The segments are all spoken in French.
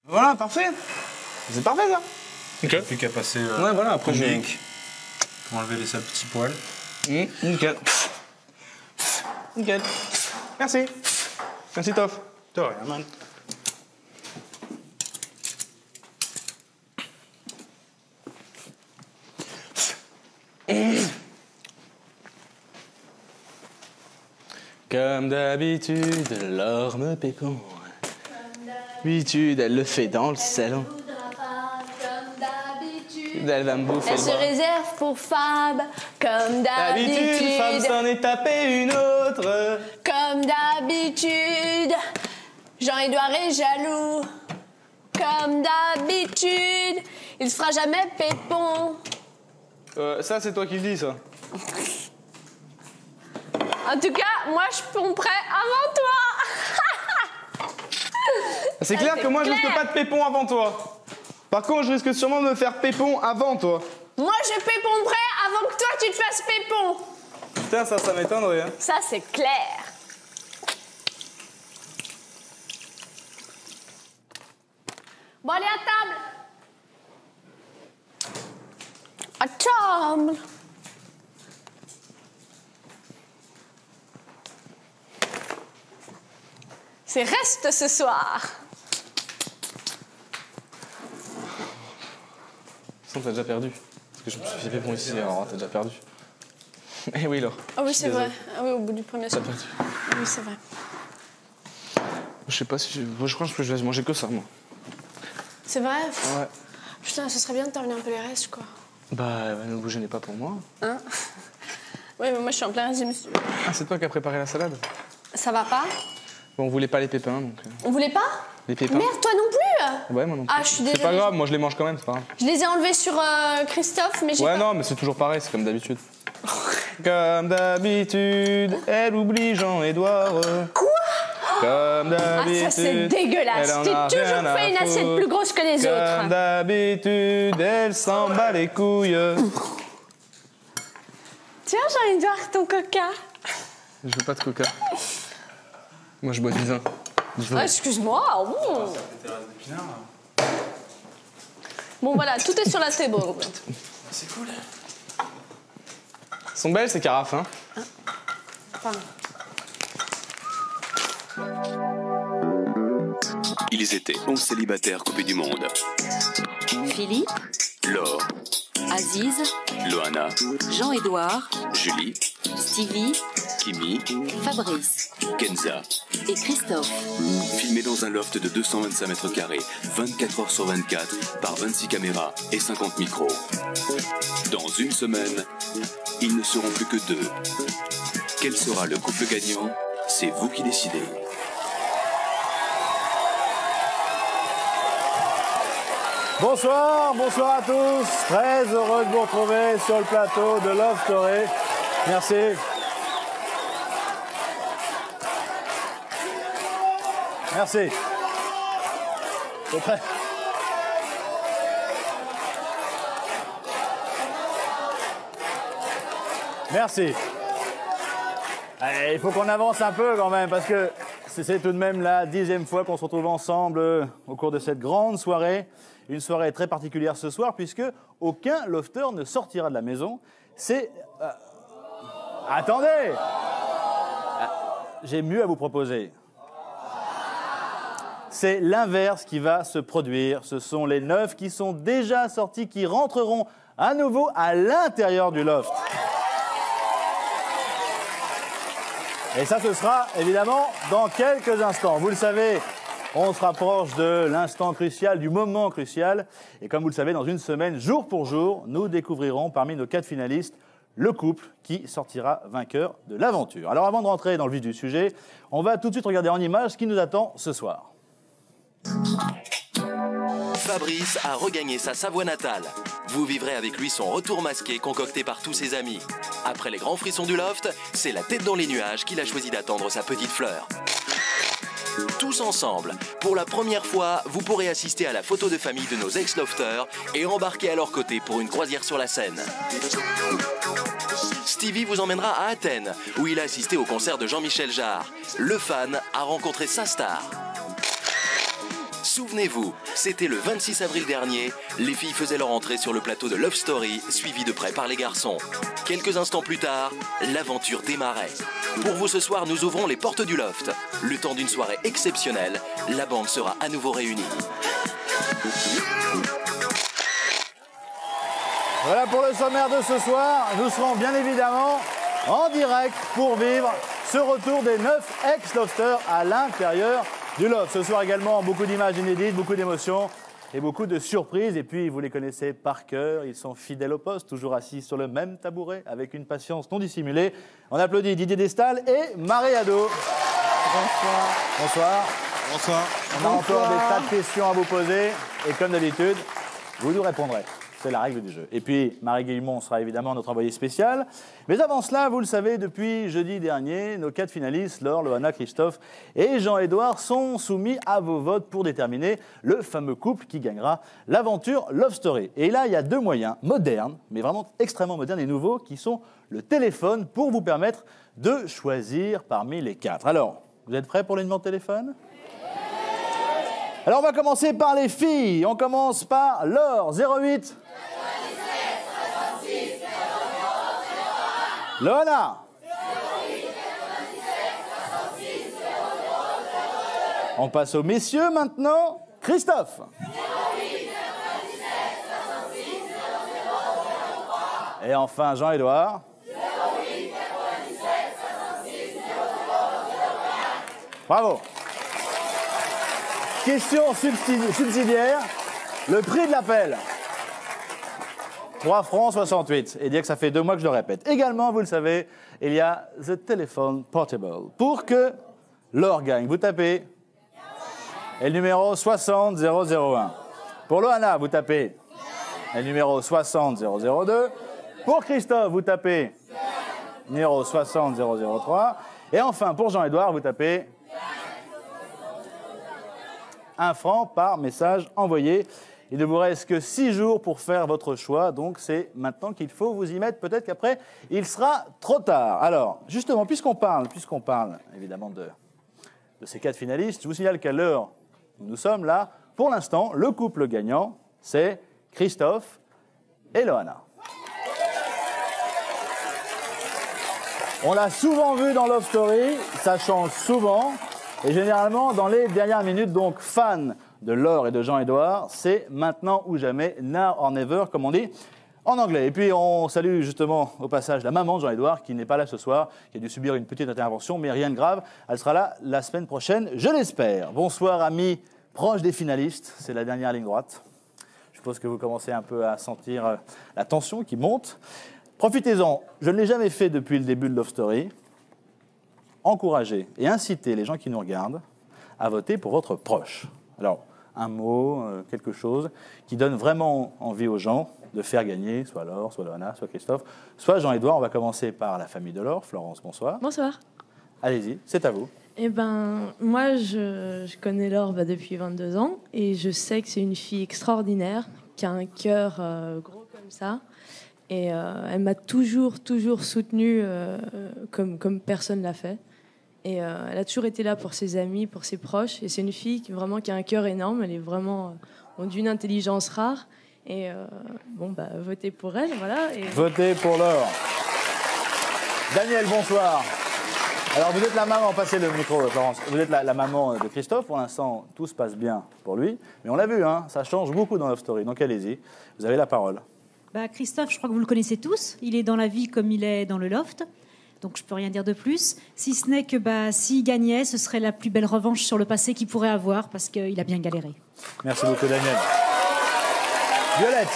Voilà, parfait. C'est parfait ça. Ok. Plus qu'à passer ouais, voilà, après je vais pour enlever les sales petits poils. Nickel. Nickel. Merci. Merci Toff. De rien, man. Comme d'habitude, Laure me pépon. D'habitude, elle le fait dans le salon. Elle va me bouffer. Elle se réserve pour Fab, comme d'habitude. Fab s'en est tapé une autre. Comme d'habitude, Jean-Édouard est jaloux. Comme d'habitude, il se fera jamais pépon. Ça, c'est toi qui le dis, ça. En tout cas, moi, je pomperai avant toi. C'est clair que moi, je risque pas de pépon avant toi. Par contre, je risque sûrement de me faire pépon avant toi. Moi, je péponterai avant que toi, tu te fasses pépon. Putain, ça m'étonnerait. Hein. Ça, c'est clair. Bon, allez, à table. À table. C'est reste ce soir. Sinon, t'as déjà perdu. Parce que je me suis fait pépon ici, alors t'as déjà perdu. Eh oui, Laure. Ah oui, c'est vrai. Ah oui, au bout du premier soir. T'as perdu. Oui, c'est vrai. Je sais pas si je crois que je vais manger que ça, moi. C'est vrai? Ouais. Putain, ce serait bien de terminer un peu les restes, quoi. Bah, ne vous gênez pas pour moi. Hein? Oui, mais moi, je suis en plein régime. Ah, c'est toi qui as préparé la salade? Ça va pas? Bon, on voulait pas les pépins, donc... On voulait pas? Les pépins? Merde, toi non plus? Ouais, moi non plus. Ah, je suis désolée. C'est pas grave, moi je les mange quand même, c'est pas grave. Je les ai enlevés sur Christophe, mais j'ai Ouais, pas... non, mais c'est toujours pareil, c'est comme d'habitude. Comme d'habitude, elle oublie Jean-Édouard. Quoi? Comme Ah, d'habitude. ça c'est dégueulasse. elle en T'es a toujours rien à fait une assiette foutre. plus grosse que les Comme autres. d'habitude, elle s'en bat les couilles. Tiens, Jean-Édouard, ton coca. Je veux pas de coca. Moi, je bois du vin. Ah, excuse-moi. Bon, voilà, tout est sur la table. C'est cool. Elles sont belles, ces carafes, hein. Enfin, Ils étaient 11 célibataires coupés du monde. Philippe, Laure, Aziz, Loana, Jean-Édouard, Julie, Stevie, Kimi, Fabrice Kenza. et Christophe. Filmés dans un loft de 225 mètres carrés, 24 heures sur 24, par 26 caméras et 50 micros. Dans une semaine, ils ne seront plus que deux. Quel sera le couple gagnant? C'est vous qui décidez. Bonsoir, bonsoir à tous. Très heureux de vous retrouver sur le plateau de Love Story. Merci. Merci. C'est très... Merci. Allez, il faut qu'on avance un peu quand même parce que c'est tout de même la 10e fois qu'on se retrouve ensemble au cours de cette grande soirée. Une soirée très particulière ce soir puisque aucun lofter ne sortira de la maison. C'est... Attendez, j'ai mieux à vous proposer. C'est l'inverse qui va se produire. Ce sont les 9 qui sont déjà sortis qui rentreront à nouveau à l'intérieur du loft. Et ça, ce sera évidemment dans quelques instants. Vous le savez, on se rapproche de l'instant crucial, du moment crucial. Et comme vous le savez, dans une semaine, jour pour jour, nous découvrirons parmi nos 4 finalistes le couple qui sortira vainqueur de l'aventure. Alors avant de rentrer dans le vif du sujet, on va tout de suite regarder en images ce qui nous attend ce soir. Fabrice a regagné sa Savoie natale. Vous vivrez avec lui son retour masqué concocté par tous ses amis. Après les grands frissons du loft, c'est la tête dans les nuages qu'il a choisi d'attendre sa petite fleur. Tous ensemble, pour la première fois, vous pourrez assister à la photo de famille de nos ex-lofters et embarquer à leur côté pour une croisière sur la Seine. Stevie vous emmènera à Athènes, où il a assisté au concert de Jean-Michel Jarre. Le fan a rencontré sa star. Souvenez-vous, c'était le 26 avril dernier, les filles faisaient leur entrée sur le plateau de Love Story, suivies de près par les garçons. Quelques instants plus tard, l'aventure démarrait. Pour vous ce soir, nous ouvrons les portes du loft. Le temps d'une soirée exceptionnelle, la bande sera à nouveau réunie. Voilà pour le sommaire de ce soir. Nous serons bien évidemment en direct pour vivre ce retour des 9 ex-lofters à l'intérieur du loft. Ce soir également, beaucoup d'images inédites, beaucoup d'émotions et beaucoup de surprises. Et puis, vous les connaissez par cœur. Ils sont fidèles au poste, toujours assis sur le même tabouret avec une patience non dissimulée. On applaudit Didier Destal et Marie Ado. Bonsoir. Bonsoir. Bonsoir. On a encore des tas de questions à vous poser. Et comme d'habitude, vous nous répondrez. C'est la règle du jeu. Et puis, Marie Guillemont sera évidemment notre envoyée spéciale. Mais avant cela, vous le savez, depuis jeudi dernier, nos 4 finalistes, Laure, Loana, Christophe et Jean-Édouard, sont soumis à vos votes pour déterminer le fameux couple qui gagnera l'aventure Love Story. Et là, il y a 2 moyens modernes, mais vraiment extrêmement modernes et nouveaux, qui sont le téléphone pour vous permettre de choisir parmi les 4. Alors, vous êtes prêts pour le numéro de téléphone ? Alors, on va commencer par les filles. On commence par Laure, 08. Loana. On passe aux messieurs maintenant. Christophe. Et enfin Jean-Édouard. Bravo. Question subsidiaire. Le prix de l'appel. 3 francs 68. Et dire que ça fait 2 mois que je le répète. Également, vous le savez, il y a The Telephone Portable. Pour que Laure gagne, vous tapez. Et le numéro 60001. Pour Loana, vous tapez. Et le numéro 60002. Pour Christophe, vous tapez. Numéro 60003. Et enfin, pour Jean-Édouard, vous tapez. 1 franc par message envoyé. Il ne vous reste que 6 jours pour faire votre choix, donc c'est maintenant qu'il faut vous y mettre. Peut-être qu'après, il sera trop tard. Alors, justement, puisqu'on parle évidemment de ces 4 finalistes, je vous signale qu'à l'heure où nous sommes là, pour l'instant, le couple gagnant, c'est Christophe et Loana. On l'a souvent vu dans Love Story, ça change souvent, et généralement dans les dernières minutes, donc fan de Laure et de Jean-Édouard, c'est maintenant ou jamais, now or never, comme on dit en anglais. Et puis on salue justement au passage la maman de Jean-Édouard qui n'est pas là ce soir, qui a dû subir une petite intervention, mais rien de grave. Elle sera là la semaine prochaine, je l'espère. Bonsoir amis proches des finalistes, c'est la dernière ligne droite. Je suppose que vous commencez un peu à sentir la tension qui monte. Profitez-en, je ne l'ai jamais fait depuis le début de Love Story. Encouragez et incitez les gens qui nous regardent à voter pour votre proche. Alors, un mot, quelque chose qui donne vraiment envie aux gens de faire gagner soit Laure, soit Loana, soit Christophe, soit Jean-Édouard. On va commencer par la famille de Laure. Florence, bonsoir. Bonsoir. Allez-y, c'est à vous. Eh ben, moi, je connais Laure depuis 22 ans et je sais que c'est une fille extraordinaire, qui a un cœur gros comme ça. Et elle m'a toujours soutenue comme personne l'a fait. Et elle a toujours été là pour ses amis, pour ses proches. Et c'est une fille qui a un cœur énorme. Elle est vraiment d'une intelligence rare. Et votez pour elle, voilà. Et... Votez pour Laure. Daniel, bonsoir. Alors, vous êtes la maman, passez le micro, Florence. Vous êtes la maman de Christophe. Pour l'instant, tout se passe bien pour lui. Mais on l'a vu, hein, ça change beaucoup dans Love Story. Donc, allez-y. Vous avez la parole. Christophe, je crois que vous le connaissez tous. Il est dans la vie comme il est dans le loft. Donc, je ne peux rien dire de plus. Si ce n'est que s'il gagnait, ce serait la plus belle revanche sur le passé qu'il pourrait avoir parce qu'il a bien galéré. Merci beaucoup, Daniel. Violette,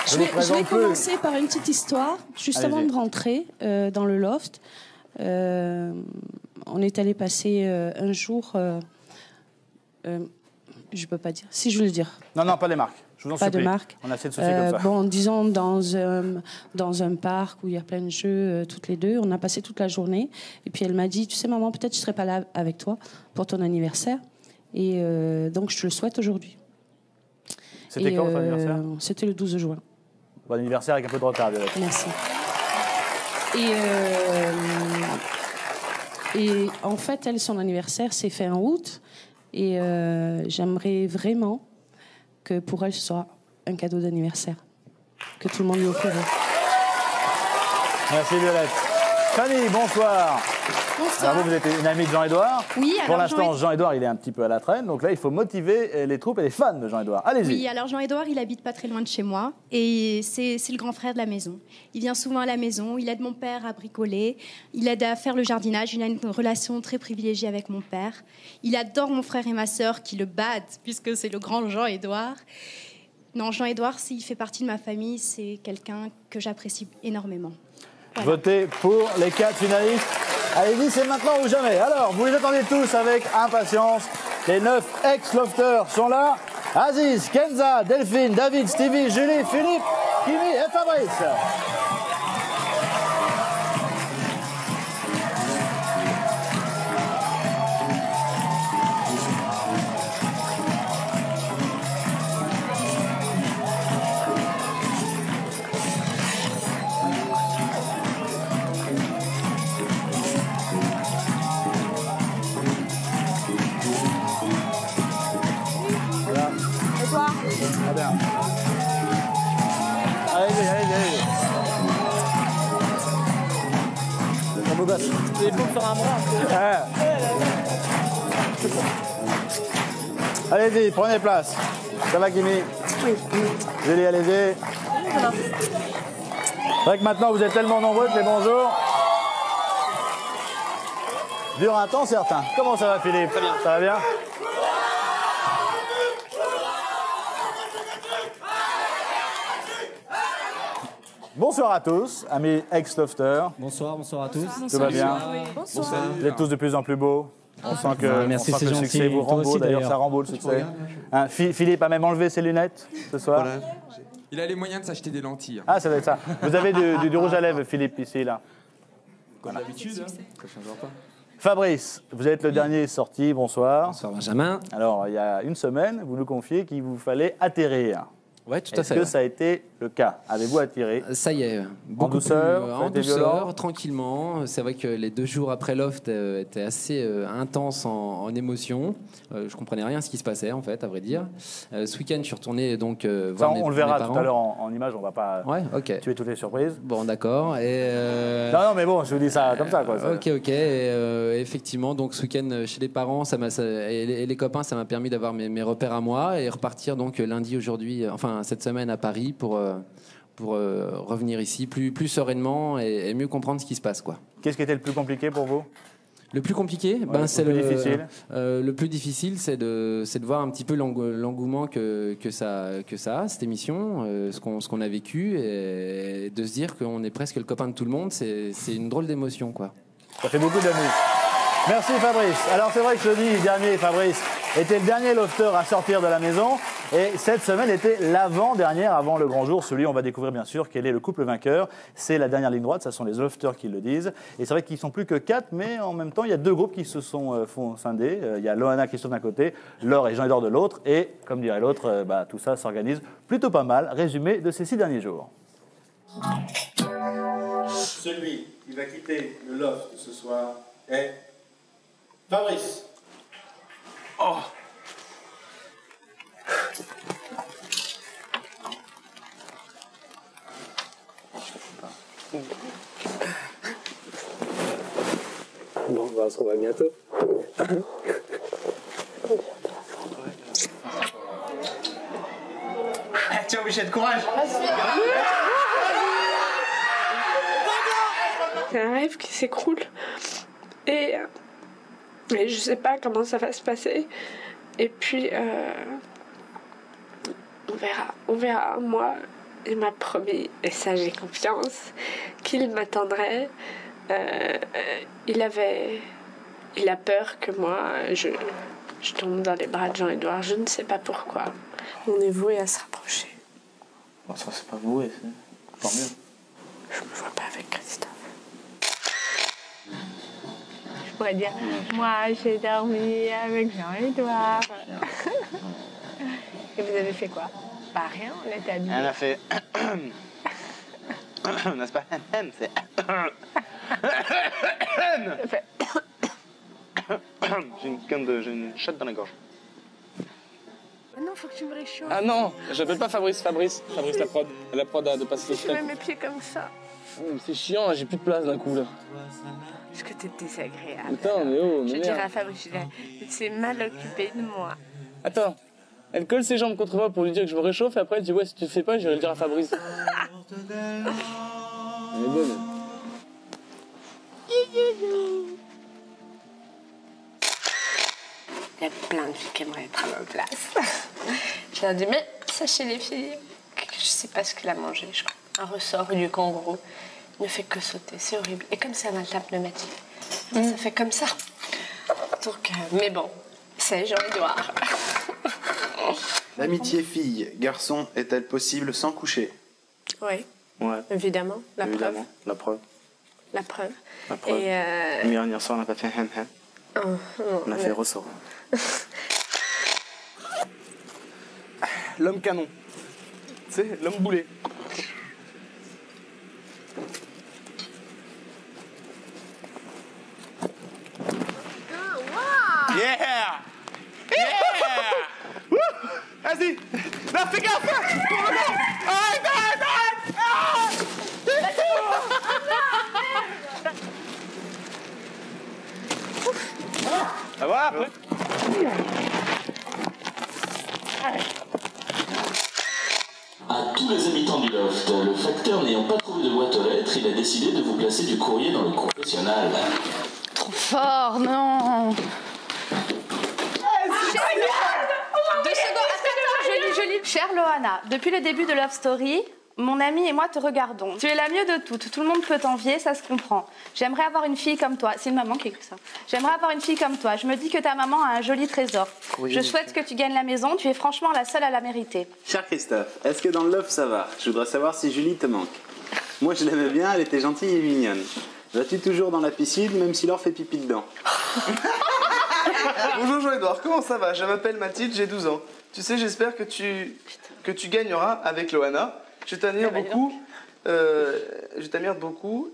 je vais commencer par une petite histoire. Juste avant de rentrer dans le loft, on est allé passer un jour... je ne peux pas dire. Si je veux le dire. Non, pas les marques. Je vous en supplie. Pas de marque. On a assez de soucis comme ça. Bon, disons dans un parc où il y a plein de jeux, toutes les deux. On a passé toute la journée. Et puis elle m'a dit, tu sais maman, peut-être je ne serai pas là avec toi pour ton anniversaire. Et donc je te le souhaite aujourd'hui. C'était quand votre anniversaire? C'était le 12 juin. Bon anniversaire avec un peu de retard, Violette. Merci. Et en fait, elle, son anniversaire, c'est fin août. Et j'aimerais vraiment que pour elle, ce soit un cadeau d'anniversaire. Que tout le monde lui offrirait. Merci Violette. Fanny, bonsoir. Bonsoir. Alors vous êtes une amie de Jean-Édouard. Oui, alors pour l'instant, Jean-Édouard, il est un petit peu à la traîne. Donc là, il faut motiver les troupes et les fans de Jean-Édouard. Allez-y. Oui, alors Jean-Édouard, il habite pas très loin de chez moi. Et c'est le grand frère de la maison. Il vient souvent à la maison. Il aide mon père à bricoler. Il aide à faire le jardinage. Il a une relation très privilégiée avec mon père. Il adore mon frère et ma sœur qui le battent, puisque c'est le grand Jean-Édouard. Non, Jean-Édouard, s'il fait partie de ma famille, c'est quelqu'un que j'apprécie énormément. Voilà. Votez pour les 4 finalistes. Allez-y, c'est maintenant ou jamais. Alors, vous les attendez tous avec impatience. Les 9 ex-lofters sont là. Aziz, Kenza, Delphine, David, Stevie, Julie, Philippe, Kimi et Fabrice. Très bien. Allez-y, allez-y. On vous gosse. Il faut faire un bras. Allez-y, prenez place. Ça va, Kimi? Oui. Julie, allez-y. C'est vrai que maintenant, vous êtes tellement nombreux que les bonjours durent un temps certain. Comment ça va, Philippe? Très bien. Ça va bien? Bonsoir à tous, amis ex-lofters. Bonsoir à tous. Tout va bien? Bonsoir. Vous êtes tous de plus en plus beaux. On sent que, merci, on sent c'est que le gentil. succès vous Toi rend beau. aussi, D'ailleurs, d'ailleurs. ça rend beau le succès. Hein, Philippe a même enlevé ses lunettes ce soir. Voilà. Il a les moyens de s'acheter des lentilles. Ah, ça doit être ça. Vous avez du rouge à lèvres, Philippe, ici, là. Comme d'habitude, hein. Ça changera pas. Fabrice, vous êtes le dernier sorti. Bonsoir. Bonsoir, Benjamin. Alors, il y a une semaine, vous nous confiez qu'il vous fallait atterrir. Ouais, tout à fait. Est-ce que ça a été le cas? Avez-vous atterri? Ça y est. En douceur? Plus, Ça a en été douceur, violent? tranquillement. C'est vrai que les 2 jours après Loft étaient assez intenses en émotion. Je comprenais rien à ce qui se passait, en fait, à vrai dire. Ce week-end, je suis retourné donc Ça, voir on le mes verra parents. tout à l'heure en image. On va pas tuer toutes les surprises. Bon, d'accord. Non, mais bon, je vous dis ça comme ça, quoi. Ok. Et, effectivement, donc ce week-end chez les parents et les copains, ça m'a permis d'avoir mes repères à moi et repartir donc lundi, aujourd'hui, enfin cette semaine à Paris pour revenir ici plus sereinement et mieux comprendre ce qui se passe, quoi. Qu'est-ce qui était le plus compliqué pour vous? Le plus compliqué, c'est le plus difficile. Le plus difficile, c'est de voir un petit peu l'engouement que ça a, cette émission, ce qu'on a vécu, et de se dire qu'on est presque le copain de tout le monde, c'est une drôle d'émotion, quoi. Ça fait beaucoup d'amis. Merci Fabrice. Alors c'est vrai que jeudi dernier, Fabrice était le dernier lofter à sortir de la maison. Et cette semaine était l'avant-dernière, avant le grand jour. Celui, on va découvrir bien sûr quel est le couple vainqueur. C'est la dernière ligne droite, ce sont les lofters qui le disent. Et c'est vrai qu'ils ne sont plus que 4, mais en même temps, il y a 2 groupes qui se sont scindés. Il y a Loana qui sont d'un côté, Laure et Jean-Édouard de l'autre. Et comme dirait l'autre, tout ça s'organise plutôt pas mal. Résumé de ces 6 derniers jours. Celui qui va quitter le loft ce soir est Fabrice. Oh. Bon, on se revoit bientôt. Tiens, Michel, courage. C'est un rêve qui s'écroule. Et je sais pas comment ça va se passer. Et puis, on verra. Moi, il m'a promis, et ça j'ai confiance, qu'il m'attendrait. Il a peur que moi, je tombe dans les bras de Jean-Édouard. Je ne sais pas pourquoi. On est voué à se rapprocher. Bon, ça, c'est pas voué, c'est tant mieux. Je me vois pas avec Christophe. Je pourrais dire, moi j'ai dormi avec Jean-Édouard. Et vous avez fait quoi? Bah rien, on était habillés. Elle a fait... N'est-ce pas? C'est... J'ai une chatte dans la gorge. Ah non, faut que tu me réchauffes. Ah non, j'appelle pas Fabrice la prod. La prod a de passer le Tu mets mes pieds comme ça. C'est chiant, j'ai plus de place d'un coup là. Parce que t'es désagréable. Putain, mais oh, mais Je merde. dirais à Fabrice, je dirais, c'est mal occupé de moi. Attends, elle colle ses jambes contre moi pour lui dire que je me réchauffe et après elle dit ouais, si tu le fais pas, je vais le dire à Fabrice. Elle est bonne. Il y a plein de filles qui aimeraient être à ma place. Je leur dis, mais sachez les filles, que je sais pas ce qu'elle a mangé, je crois. Un ressort du kangourou ne fait que sauter, c'est horrible. Et comme c'est un atteinte pneumatique, ça fait comme ça. Donc, mais bon, c'est Jean-Édouard. L'amitié fille-garçon est-elle possible sans coucher? Oui, Ouais. évidemment, la preuve. La preuve. La preuve. La preuve. Et Hier soir, on n'a pas fait hem-hem. On a fait ressort. L'homme canon. Tu sais, l'homme boulet. Yeah! Yeah! Wouh! Vas-y! Là, fais gaffe! Arrête! Ça va après? À tous les habitants du loft, le facteur n'ayant pas trouvé de boîte aux lettres, il a décidé de vous placer du courrier dans le confessionnal. Trop fort, non. 2 secondes, attends, je lis. Chère Loana, depuis le début de Love Story, mon ami et moi te regardons. Tu es la mieux de toutes. Tout le monde peut t'envier, ça se comprend. J'aimerais avoir une fille comme toi. C'est une maman qui écrit ça. J'aimerais avoir une fille comme toi. Je me dis que ta maman a un joli trésor. Oui. Je souhaite que tu gagnes la maison. Tu es franchement la seule à la mériter. Cher Christophe, est-ce que dans le love ça va? Je voudrais savoir si Julie te manque. Moi je l'aimais bien, elle était gentille et mignonne. Vas-tu toujours dans la piscine même si Laure fait pipi dedans? Bonjour Jean-Édouard, comment ça va? Je m'appelle Mathilde, j'ai 12 ans. Tu sais, j'espère que tu gagneras avec Loana. Je t'admire beaucoup.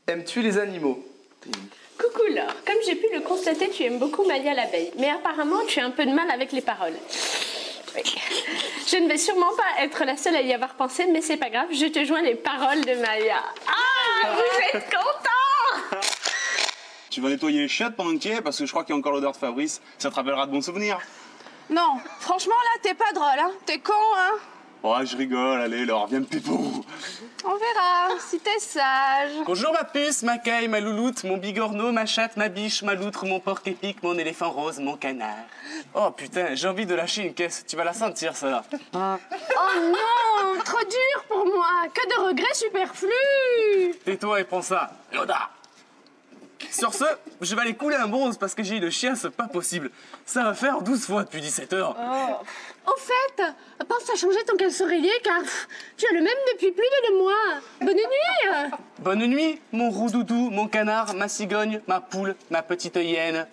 Aimes-tu les animaux? coucou Laure, comme j'ai pu le constater, tu aimes beaucoup Maya l'abeille. Mais apparemment, tu as un peu de mal avec les paroles. Oui. Je ne vais sûrement pas être la seule à y avoir pensé, mais c'est pas grave, je te joins les paroles de Maya. Ah, vous êtes contents! Tu vas nettoyer les chiottes pendant que tu y es, parce que je crois qu'il y a encore l'odeur de Fabrice. Ça te rappellera de bons souvenirs. Non, franchement là, t'es pas drôle, hein. T'es con, hein. Oh, je rigole, allez, Laure, viens me pipou. On verra, si t'es sage. Bonjour ma puce, ma caille, ma louloute, mon bigorneau, ma chatte, ma biche, ma loutre, mon porc épic, mon éléphant rose, mon canard. Oh putain, j'ai envie de lâcher une caisse. Tu vas la sentir, ça là. Oh non, trop dur pour moi, que de regrets superflus. Tais-toi et prends ça. Yoda. Sur ce, je vais aller couler un bronze parce que j'ai eu le chien, c'est pas possible. Ça va faire 12 fois depuis 17 heures. Oh. Au fait, pense à changer ton caleçon-oreiller car tu as le même depuis plus de 2 mois. Bonne nuit. Bonne nuit, mon roux-doudou, mon canard, ma cigogne, ma poule, ma petite hyène.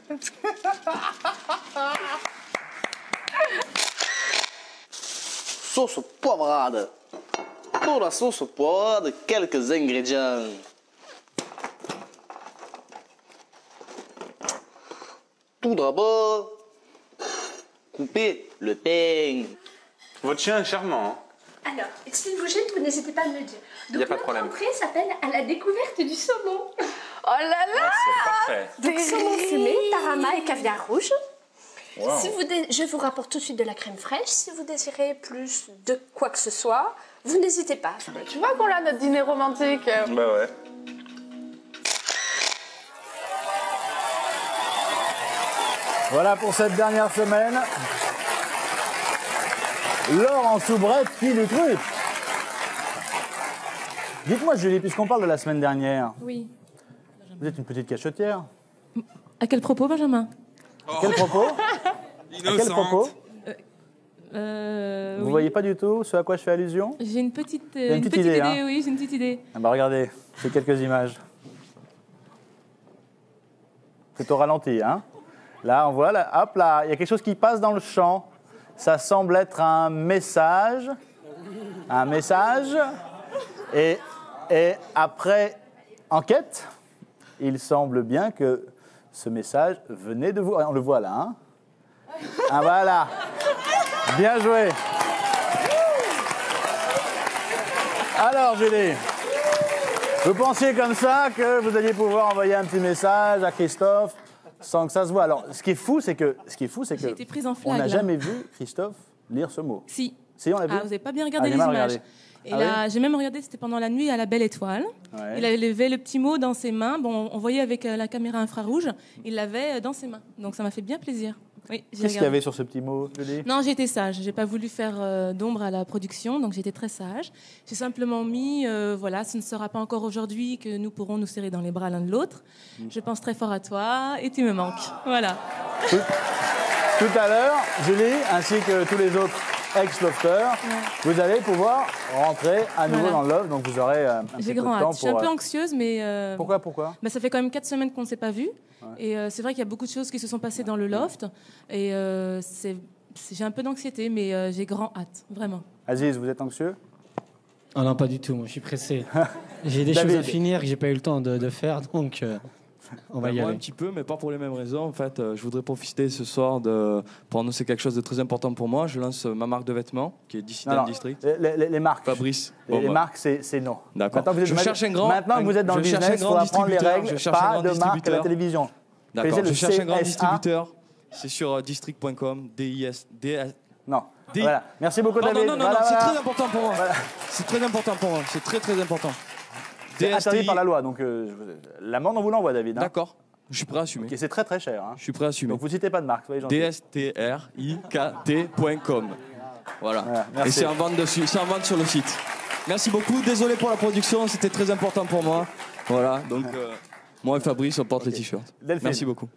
Sauce poivrade. Pour la sauce poivrade, quelques ingrédients. Tout d'abord, couper le pain. Votre chien est charmant. Hein. Alors, s'il vous gêne, vous n'hésitez pas à me le dire. Il n'y a pas de problème. L'entrée s'appelle à la découverte du saumon. Oh là là. C'est parfait. Donc saumon fumé, tarama et caviar rouge. Wow. Je vous rapporte tout de suite de la crème fraîche. Si vous désirez plus de quoi que ce soit, vous n'hésitez pas. Tu vois qu'on a notre dîner romantique. Bah ouais. Voilà pour cette dernière semaine. Laure en soubrette qui le truc. Dites-moi Julie, puisqu'on parle de la semaine dernière, Oui. vous êtes une petite cachetière. À quel propos, Benjamin? À quel propos? À quel propos? Vous voyez pas du tout ce à quoi je fais allusion? J'ai une petite, une petite idée, hein. oui, j'ai une petite idée. Ah bah regardez, c'est quelques images. C'est au ralenti, hein. Là, on voit, là, hop là, il y a quelque chose qui passe dans le champ. Ça semble être un message. Un message. Et après enquête, il semble bien que ce message venait de vous. On le voit là, hein? Ah voilà. Bien joué. Alors, Julie, vous pensiez comme ça que vous alliez pouvoir envoyer un petit message à Christophe sans que ça se voit. Alors, ce qui est fou, c'est que J'ai été prise en flag, on n'a là. jamais vu Christophe lire ce mot. Si. Si, on l'a vu. Ah, vous n'avez pas bien regardé j'ai les mal images. regardé. Et Ah là, oui j'ai même regardé, c'était pendant la nuit à la Belle Étoile. Ouais. Il avait le petit mot dans ses mains. Bon, on voyait avec la caméra infrarouge, il l'avait dans ses mains. Donc ça m'a fait bien plaisir. Oui, j'ai Qu'est-ce qu'il y regardé. avait sur ce petit mot, Julie? Non, j'ai été sage. J'ai pas voulu faire d'ombre à la production, donc j'étais très sage. J'ai simplement mis, voilà, ce ne sera pas encore aujourd'hui que nous pourrons nous serrer dans les bras l'un de l'autre. Je pense très fort à toi et tu me manques. Voilà. Tout à l'heure, Julie, ainsi que tous les autres ex-lofters, vous allez pouvoir rentrer à nouveau Voilà. dans le loft, donc vous aurez un petit J'ai peu de grand temps hâte. Je suis un pour, peu anxieuse, mais... Pourquoi Bah, ça fait quand même 4 semaines qu'on ne s'est pas vus. Et c'est vrai qu'il y a beaucoup de choses qui se sont passées dans le loft. Et j'ai un peu d'anxiété, mais j'ai grand hâte, vraiment. Aziz, vous êtes anxieux? Ah non, pas du tout, moi je suis pressé. J'ai des David. choses à finir que j'ai pas eu le temps de faire, donc on va y Moi, aller. un petit peu, mais pas pour les mêmes raisons. En fait, je voudrais profiter ce soir pour annoncer quelque chose de très important pour moi. Je lance ma marque de vêtements, qui est Dissident Non, non, District. les marques. Fabrice. Les marques, c'est non. D'accord. Maintenant, vous êtes- Je cherche un grand. Maintenant que vous êtes dans le je cherche un business, il grand faut apprendre les distributeur. règles, Je cherche un pas grand de marque à la distributeur. télévision. D'accord. Faisais Je le cherche un grand CSA. distributeur. C'est sur district.com, DIS. Non. Voilà. Merci beaucoup, Non, David. non, non, Voilà, non, c'est voilà. très important pour moi. C'est très important pour moi. C'est très, très important. C'est interdit DSTI. par la loi, donc l'amende, on vous l'envoie, David. hein. D'accord. Je suis prêt à assumer. Ok, c'est très très cher. hein. Je suis prêt à assumer. Donc vous citez pas de marque, soyez gentil. DSTRIKT.com. Voilà. merci. Et c'est en vente dessus, c'est en vente sur le site. Merci beaucoup. Désolé pour la production, c'était très important pour moi. Voilà. Donc moi et Fabrice, on porte les t-shirts. Delphine. Merci beaucoup.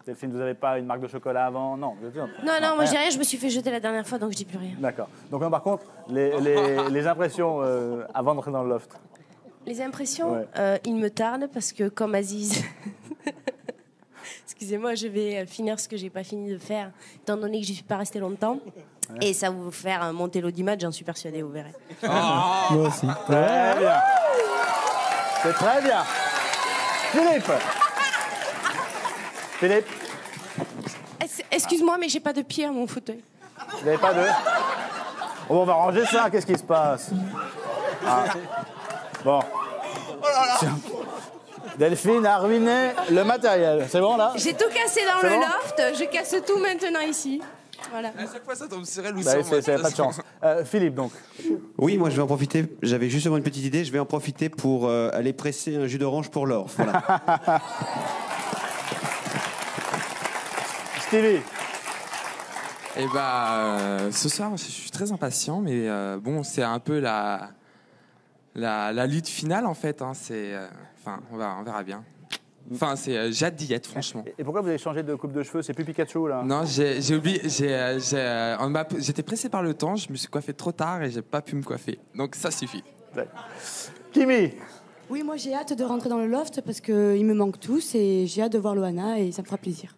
Delphine, vous n'avez pas une marque de chocolat avant? Non, vous êtes sûr? Non, non, moi Rien. j'ai rien, je me suis fait jeter la dernière fois, donc je dis plus rien. D'accord. Donc non, par contre, les impressions avant d'entrer dans le loft. Les impressions, Ouais. ils me tardent parce que comme Aziz... Excusez-moi, je vais finir ce que j'ai pas fini de faire, étant donné que je suis pas restée longtemps. Ouais. Et ça va vous faire monter l'audimat, j'en suis persuadée, vous verrez. Moi aussi. Très bien. C'est très bien. Philippe. Philippe, Excuse-moi, mais j'ai pas de pied à mon fauteuil. vous n'avez pas de... Oh, on va ranger ça, qu'est-ce qui se passe? Ah. Bon. Delphine a ruiné le matériel. C'est bon, là? J'ai tout cassé dans C'est le bon loft, je casse tout maintenant ici. Voilà. À chaque fois, ça tombe sur elle ou Bah, sur moi. c'est pas de chance. Philippe, donc. Oui, moi je vais en profiter. J'avais justement une petite idée. Je vais en profiter pour aller presser un jus d'orange pour Laure. Voilà. Stevie. Eh ben, ce soir, je suis très impatient, mais bon, c'est un peu la lutte finale en fait. Hein, c'est, enfin, on verra bien. Enfin, j'ai hâte d'y être, franchement. Et pourquoi vous avez changé de coupe de cheveux? C'est plus Pikachu, là? Non, j'ai oublié. J'étais pressé par le temps. Je me suis coiffé trop tard et j'ai pas pu me coiffer. Donc ça suffit. Kimi. Oui, moi j'ai hâte de rentrer dans le loft parce qu'ils me manquent tous et j'ai hâte de voir Loana et ça me fera plaisir.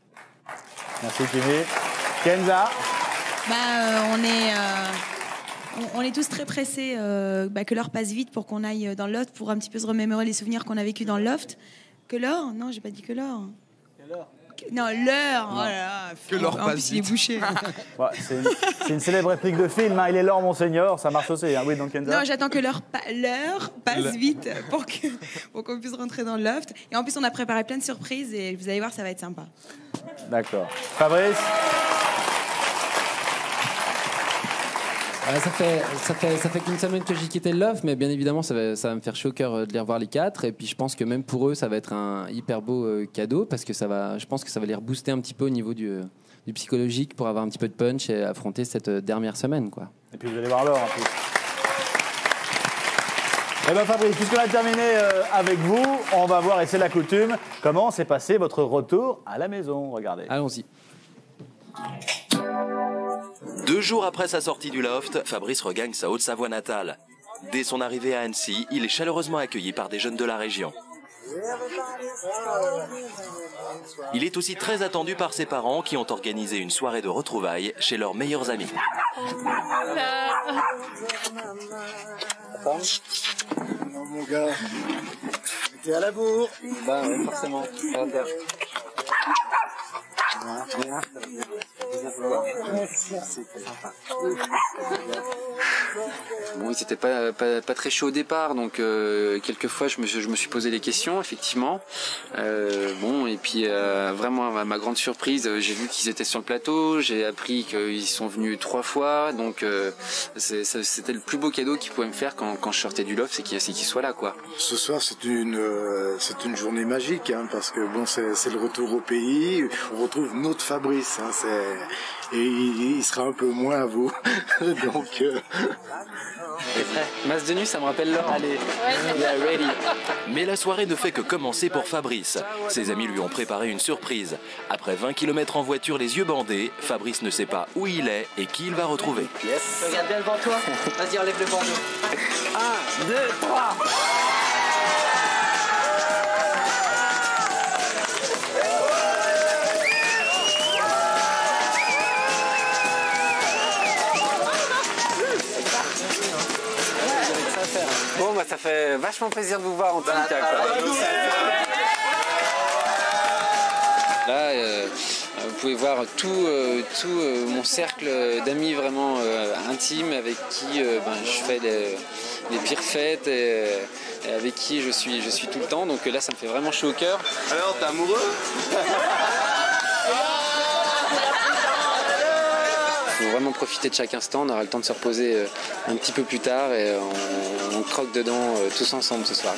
Merci, Kimi. Kenza. On est tous très pressés que l'heure passe vite pour qu'on aille dans le loft pour un petit peu se remémorer les souvenirs qu'on a vécus dans le loft. Que l'heure? Non, j'ai pas dit que l'heure. Non, l'heure. Oh là là. Que l'heure En passe plus, il est vite. bouché. Bah, c'est une célèbre réplique de film. Hein. Il est l'or, monseigneur. Ça marche aussi. Hein. Oui, donc Kenza. Non, j'attends que l'heure passe Le- vite pour qu'on puisse rentrer dans le loft. Et en plus, on a préparé plein de surprises et vous allez voir, ça va être sympa. D'accord. Fabrice. Ça fait qu'une semaine que j'ai quitté le Love, mais bien évidemment, ça va me faire chaud au cœur de les revoir les quatre. Et puis, je pense que même pour eux, ça va être un hyper beau cadeau parce que je pense que ça va les rebooster un petit peu au niveau du psychologique pour avoir un petit peu de punch et affronter cette dernière semaine, quoi. Et puis vous allez voir l'or en plus. Eh bien Fabrice, puisqu'on a terminé avec vous, on va voir, et c'est la coutume, comment s'est passé votre retour à la maison. Regardez. Allons-y. 2 jours après sa sortie du loft, Fabrice regagne sa Haute-Savoie natale. Dès son arrivée à Annecy, il est chaleureusement accueilli par des jeunes de la région. Il est aussi très attendu par ses parents qui ont organisé une soirée de retrouvailles chez leurs meilleurs amis. Non, mon gars, t'es à la bourre. Bah ouais, forcément, à la terre. Bon, ils n'étaient pas très chauds au départ, donc quelquefois je me suis posé des questions, effectivement. Bon, et puis vraiment à ma grande surprise, j'ai vu qu'ils étaient sur le plateau, j'ai appris qu'ils sont venus 3 fois, donc c'était le plus beau cadeau qu'ils pouvaient me faire quand je sortais du loft, c'est qu'ils soient là, quoi. Ce soir, c'est une journée magique, hein, parce que bon, c'est le retour au pays. On retrouve notre Fabrice, hein, et il sera un peu moins à vous. Donc. Masse de nu, ça me rappelle l'or. Allez, yeah, ready. Mais la soirée ne fait que commencer pour Fabrice. Ses amis lui ont préparé une surprise. Après 20 km en voiture, les yeux bandés, Fabrice ne sait pas où il est et qui il va retrouver. Yes. Regarde bien devant toi. Vas-y, enlève le bandeau. 1, 2, 3. Bon, bah, ça fait vachement plaisir de vous voir en tout cas. Là, vous pouvez voir tout mon cercle d'amis vraiment intime avec qui je fais les pires fêtes et avec qui je suis tout le temps. Donc là, ça me fait vraiment chaud au cœur. Alors, t'es amoureux? Il faut vraiment profiter de chaque instant, on aura le temps de se reposer un petit peu plus tard et on croque dedans tous ensemble ce soir.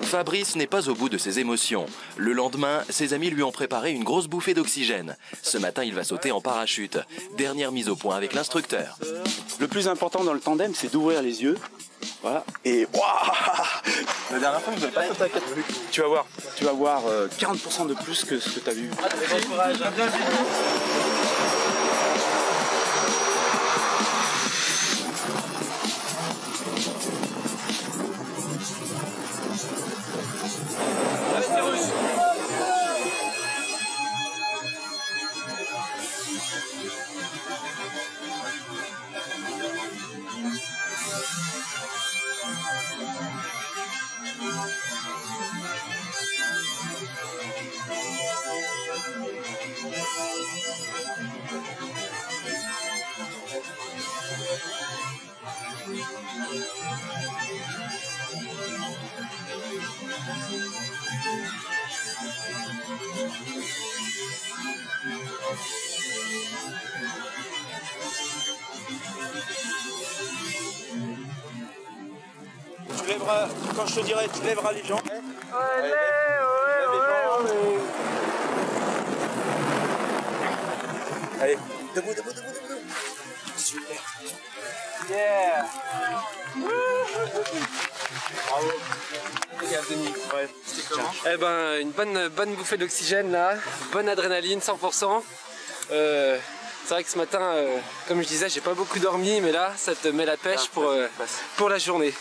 Fabrice n'est pas au bout de ses émotions. Le lendemain, ses amis lui ont préparé une grosse bouffée d'oxygène. Ce matin, il va sauter en parachute. Dernière mise au point avec l'instructeur. Le plus important dans le tandem, c'est d'ouvrir les yeux. Voilà. Et waouh! La dernière fois, vous n'avez pas sauté à 4. Tu vas voir 40% de plus que ce que tu as vu. Bon courage. Tu lèveras, quand je te dirai, tu lèveras les jambes. Allez, debout. Super. Yeah. Bravo. Regarde Denis. Ouais, c'était comment? Eh ben, une bonne bouffée d'oxygène là, bonne adrénaline, 100%. C'est vrai que ce matin, comme je disais, j'ai pas beaucoup dormi, mais là, ça te met la pêche pour la journée.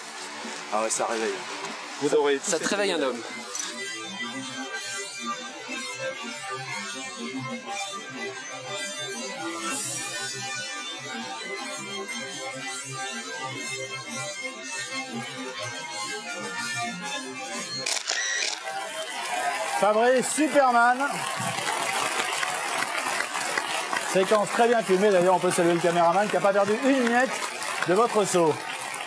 Ah ouais, ça réveille. Ça te réveille un homme. Fabrice Superman. Séquence très bien filmée, d'ailleurs on peut saluer le caméraman qui n'a pas perdu une miette de votre saut.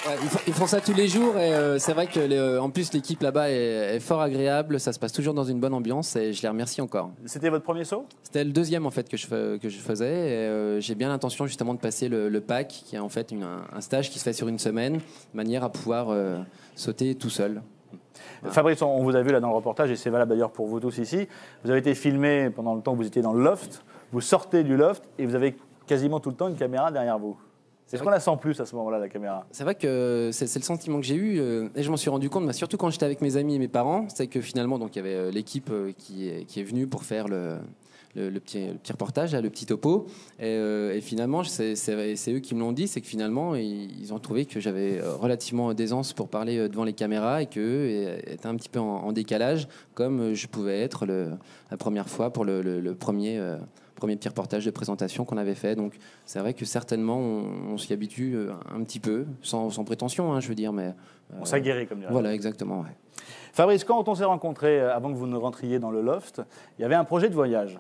Ouais, ils font ça tous les jours et c'est vrai que en plus l'équipe là-bas est fort agréable, ça se passe toujours dans une bonne ambiance et je les remercie encore. C'était votre premier saut? C'était le deuxième en fait que je faisais et j'ai bien l'intention justement de passer le PAC qui est en fait un stage qui se fait sur une semaine de manière à pouvoir sauter tout seul. Voilà. Fabrice, on vous a vu là dans le reportage et c'est valable d'ailleurs pour vous tous ici. Vous avez été filmé pendant le temps que vous étiez dans le loft, vous sortez du loft et vous avez quasiment tout le temps une caméra derrière vous. Est-ce qu'on la sent plus à ce moment-là, la caméra? C'est vrai que c'est le sentiment que j'ai eu et je m'en suis rendu compte, surtout quand j'étais avec mes amis et mes parents, c'est que finalement donc, il y avait l'équipe qui est venue pour faire le petit reportage, le petit topo. Et finalement, c'est eux qui me l'ont dit, c'est que finalement, ils ont trouvé que j'avais relativement d'aisance pour parler devant les caméras et qu'eux étaient un petit peu en décalage, comme je pouvais être la première fois pour le premier premier petit reportage de présentation qu'on avait fait. Donc c'est vrai que certainement on s'y habitue un petit peu, sans prétention, je veux dire, mais on s'aguerrit comme dirait. Voilà, exactement. Ouais. Fabrice, quand on s'est rencontrés avant que vous ne rentriez dans le loft, il y avait un projet de voyage.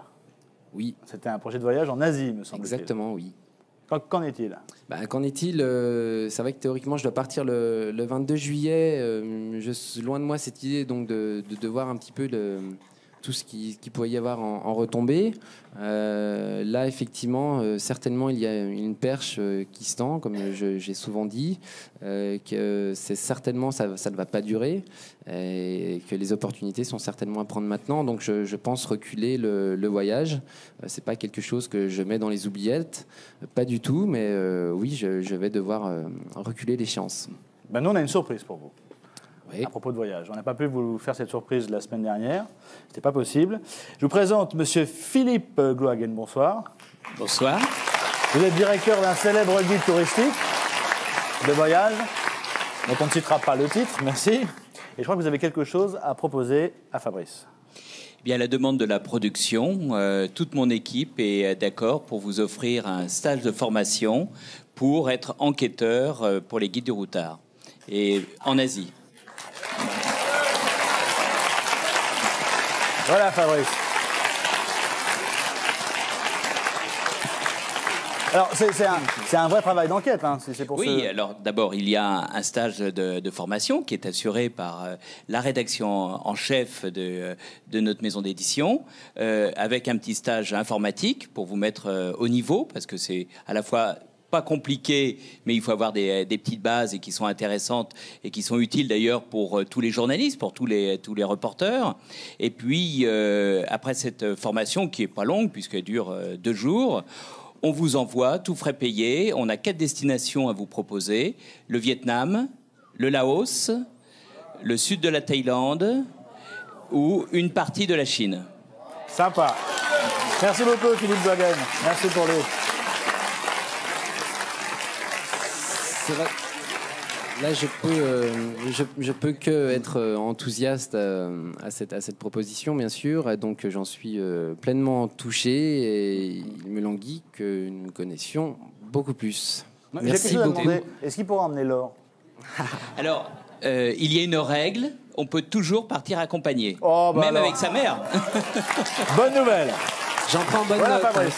Oui. C'était un projet de voyage en Asie, me semble-t-il. Exactement, oui. Qu'en est-il? Qu'en est-il? C'est vrai que théoriquement, je dois partir le 22 juillet. Loin de moi cette idée donc, de voir un petit peu tout ce qu'il pourrait y avoir en retombées. Là, effectivement, certainement, il y a une perche qui se tend, comme j'ai souvent dit, que c'est certainement, ça ne va pas durer, et que les opportunités sont certainement à prendre maintenant. Donc, je pense reculer le voyage. C'est pas quelque chose que je mets dans les oubliettes, pas du tout, mais oui, je vais devoir reculer l'échéance. Nous, on a une surprise pour vous. Oui. À propos de voyage. On n'a pas pu vous faire cette surprise la semaine dernière. Ce n'était pas possible. Je vous présente Monsieur Philippe Glohagen. Bonsoir. Bonsoir. Vous êtes directeur d'un célèbre guide touristique de voyage, dont on ne citera pas le titre. Merci. Et je crois que vous avez quelque chose à proposer à Fabrice. Eh bien, à la demande de la production, toute mon équipe est d'accord pour vous offrir un stage de formation pour être enquêteur pour les guides du routard. Et en Asie. Voilà, Fabrice. Alors, c'est un vrai travail d'enquête. C'est pour oui, alors d'abord, il y a un stage de formation qui est assuré par la rédaction en chef de notre maison d'édition, avec un petit stage informatique pour vous mettre au niveau, parce que c'est à la fois pas compliqué, mais il faut avoir des petites bases et qui sont intéressantes et qui sont utiles d'ailleurs pour tous les journalistes, pour tous les reporters. Et puis, après cette formation qui est pas longue, puisqu'elle dure 2 jours, on vous envoie, tout frais payé. On a 4 destinations à vous proposer. Le Vietnam, le Laos, le sud de la Thaïlande ou une partie de la Chine. Sympa. Merci beaucoup, Philippe Glohagen. Merci pour les... C'est vrai. Là, je peux que être enthousiaste à cette proposition, bien sûr. Et donc, j'en suis pleinement touché et il me languit que nous connaissions beaucoup plus. Merci beaucoup. Est-ce qu'il pourra emmener Laure? Alors, il y a une règle. On peut toujours partir accompagné, même alors. avec sa mère. Bonne nouvelle. J'en prends bonne voilà, note. Fabrice.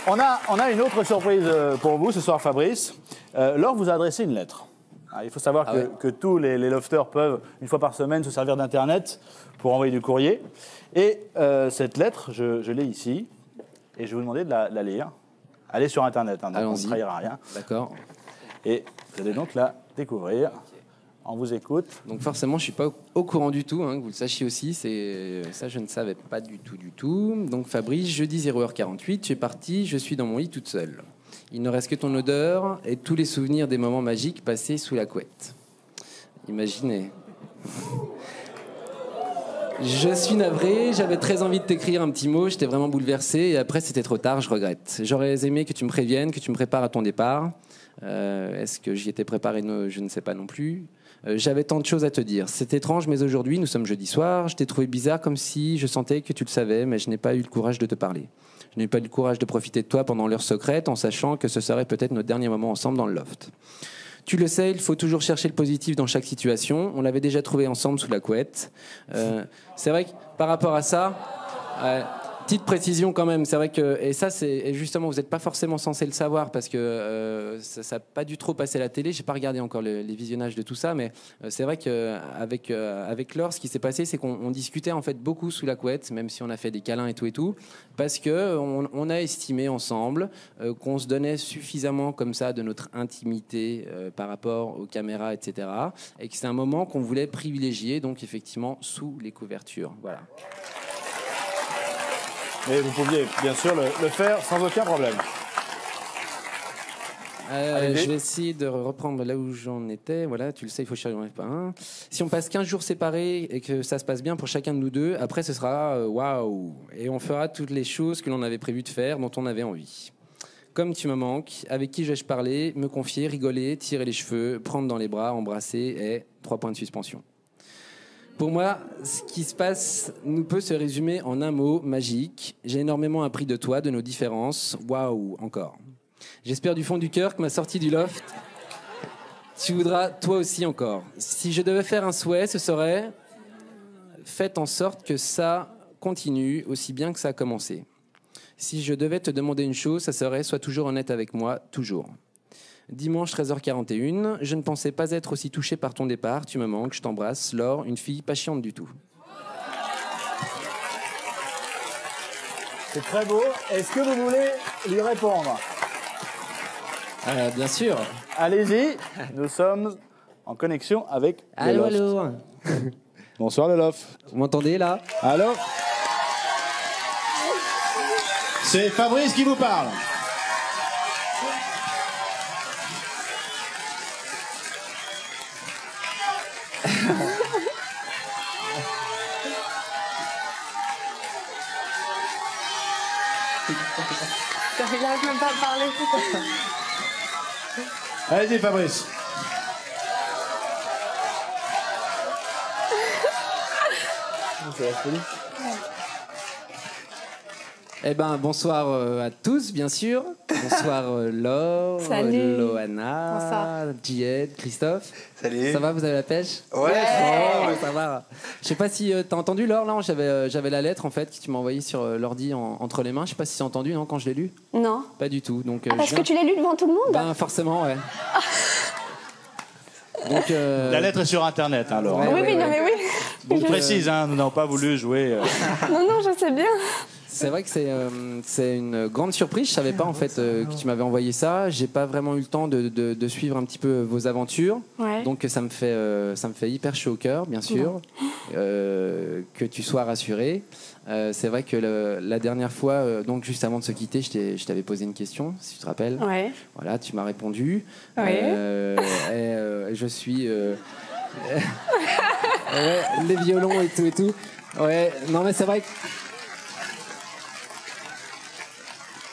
On a une autre surprise pour vous ce soir, Fabrice. Laure vous a adressé une lettre. Il faut savoir que tous les lofters peuvent, une fois par semaine, se servir d'Internet pour envoyer du courrier. Et cette lettre, je l'ai ici, et je vais vous demander de la lire. Allez sur Internet, donc on ne trahira rien. D'accord. Et vous allez donc la découvrir. On vous écoute. Donc forcément, je ne suis pas au courant du tout, que vous le sachiez aussi. Ça, je ne savais pas du tout. Donc Fabrice, jeudi 0h48, tu es parti, je suis dans mon lit toute seule. Il ne reste que ton odeur et tous les souvenirs des moments magiques passés sous la couette. Imaginez. Je suis navré, j'avais très envie de t'écrire un petit mot, j'étais vraiment bouleversé et après c'était trop tard, je regrette. J'aurais aimé que tu me préviennes, que tu me prépares à ton départ. Est-ce que j'y étais préparé? Je ne sais pas non plus. J'avais tant de choses à te dire. C'est étrange, mais aujourd'hui, nous sommes jeudi soir. Je t'ai trouvé bizarre, comme si je sentais que tu le savais, mais je n'ai pas eu le courage de te parler. Je n'ai pas eu le courage de profiter de toi pendant l'heure secrète, en sachant que ce serait peut-être notre dernier moment ensemble dans le loft. Tu le sais, il faut toujours chercher le positif dans chaque situation. On l'avait déjà trouvé ensemble sous la couette. C'est vrai que par rapport à ça... petite précision quand même, c'est vrai que, et ça c'est justement, vous n'êtes pas forcément censé le savoir parce que ça n'a pas dû trop passer à la télé, j'ai pas regardé encore les visionnages de tout ça, mais c'est vrai qu'avec Laure, ce qui s'est passé, c'est qu'on discutait en fait beaucoup sous la couette, même si on a fait des câlins et tout, parce qu'on a estimé ensemble qu'on se donnait suffisamment comme ça de notre intimité par rapport aux caméras, etc. Et que c'est un moment qu'on voulait privilégier, donc effectivement sous les couvertures. Voilà. Et vous pouviez bien sûr le faire sans aucun problème. Je vais essayer de reprendre là où j'en étais. Voilà, tu le sais, il faut chercher pas un. Si on passe 15 jours séparés et que ça se passe bien pour chacun de nous deux, après ce sera waouh. Et on fera toutes les choses que l'on avait prévu de faire, dont on avait envie. Comme tu me manques, avec qui vais-je parler, me confier, rigoler, tirer les cheveux, prendre dans les bras, embrasser et 3 points de suspension. Pour moi, ce qui se passe nous peut se résumer en un mot magique. J'ai énormément appris de toi, de nos différences. Waouh, encore. J'espère du fond du cœur que ma sortie du loft, tu voudras toi aussi encore. Si je devais faire un souhait, ce serait faites en sorte que ça continue aussi bien que ça a commencé. Si je devais te demander une chose, ça serait sois toujours honnête avec moi, toujours. Dimanche 13h41, je ne pensais pas être aussi touché par ton départ. Tu me manques, je t'embrasse. Laure, une fille pas chiante du tout. C'est très beau. Est-ce que vous voulez lui répondre? Bien sûr. Allez-y, nous sommes en connexion avec le Allô, Loft. allô. Bonsoir le Loft. Vous m'entendez là? Allô? C'est Fabrice qui vous parle. Il n'arrive même pas à parler. Allez-y Fabrice. C'est la folie. Eh ben, bonsoir à tous, bien sûr. Bonsoir Laure, Salut. Loana, Bonsoir. Jed, Christophe. Salut. Ça va, vous avez la pêche? Ouais. Oh, ça va. Je sais pas si t'as entendu Laure, là, j'avais la lettre en fait que tu m'as envoyée sur l'ordi entre les mains. Je sais pas si t'as entendu, non, quand je l'ai lu? Non. Pas du tout. Donc, Parce que tu l'as lu devant tout le monde? Ben, forcément, ouais. Donc, La lettre est sur Internet, hein, Laure. Oui, oui, non, mais oui. Bon, je précise, hein, nous n'avons pas voulu jouer. Non, non, je sais bien. C'est vrai que c'est une grande surprise. Je savais pas en fait que tu m'avais envoyé ça. J'ai pas vraiment eu le temps de suivre un petit peu vos aventures. Ouais. Donc ça me fait hyper chaud au cœur, bien sûr, que tu sois rassuré. C'est vrai que la dernière fois, donc juste avant de se quitter, je t'avais posé une question, si tu te rappelles. Ouais. Voilà, tu m'as répondu. Ouais. Je suis ouais, les violons et tout. Ouais. Non mais c'est vrai que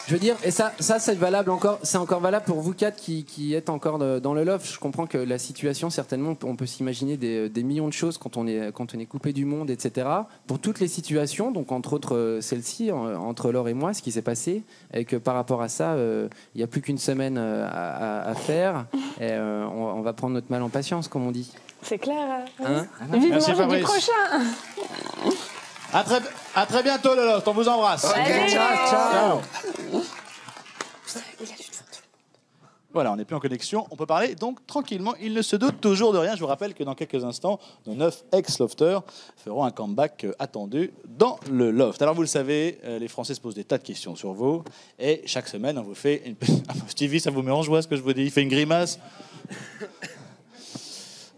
je veux dire, et ça c'est valable encore, c'est encore valable pour vous quatre qui êtes encore dans le loft. Je comprends que la situation, certainement, on peut s'imaginer des millions de choses quand on est coupé du monde, etc. Pour toutes les situations, donc entre autres celle-ci, entre Laure et moi, ce qui s'est passé, et que par rapport à ça, il n'y a plus qu'une semaine à faire, et on va prendre notre mal en patience, comme on dit. C'est clair. Hein? Vivement Merci, jeudi Fabrice. prochain. À très bientôt le Loft, on vous embrasse. Allez. Ciao. Voilà, on n'est plus en connexion, on peut parler donc tranquillement. Il ne se doute toujours de rien. Je vous rappelle que dans quelques instants, nos 9 ex-lofters feront un comeback attendu dans le loft. Alors vous le savez, les Français se posent des tas de questions sur vous. Et chaque semaine, on vous fait une petite... Stevie, ça vous met en joie ce que je vous dis? Il fait une grimace.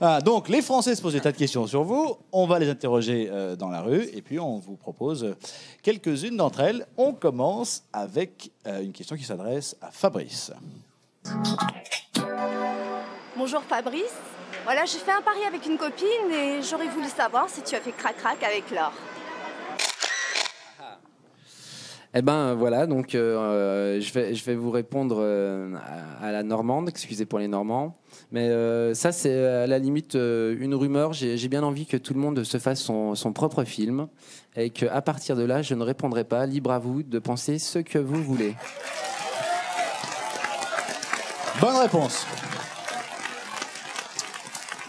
Ah, donc, les Français se posent des tas de questions sur vous. On va les interroger dans la rue et puis on vous propose quelques-unes d'entre elles. On commence avec une question qui s'adresse à Fabrice. Bonjour Fabrice. Voilà, j'ai fait un pari avec une copine et j'aurais voulu savoir si tu as fait crac-crac avec Laure. Eh ben voilà, donc je vais vous répondre à la normande, excusez pour les Normands, mais ça c'est à la limite une rumeur. J'ai bien envie que tout le monde se fasse son propre film et qu'à partir de là, je ne répondrai pas. Libre à vous de penser ce que vous voulez. Bonne réponse.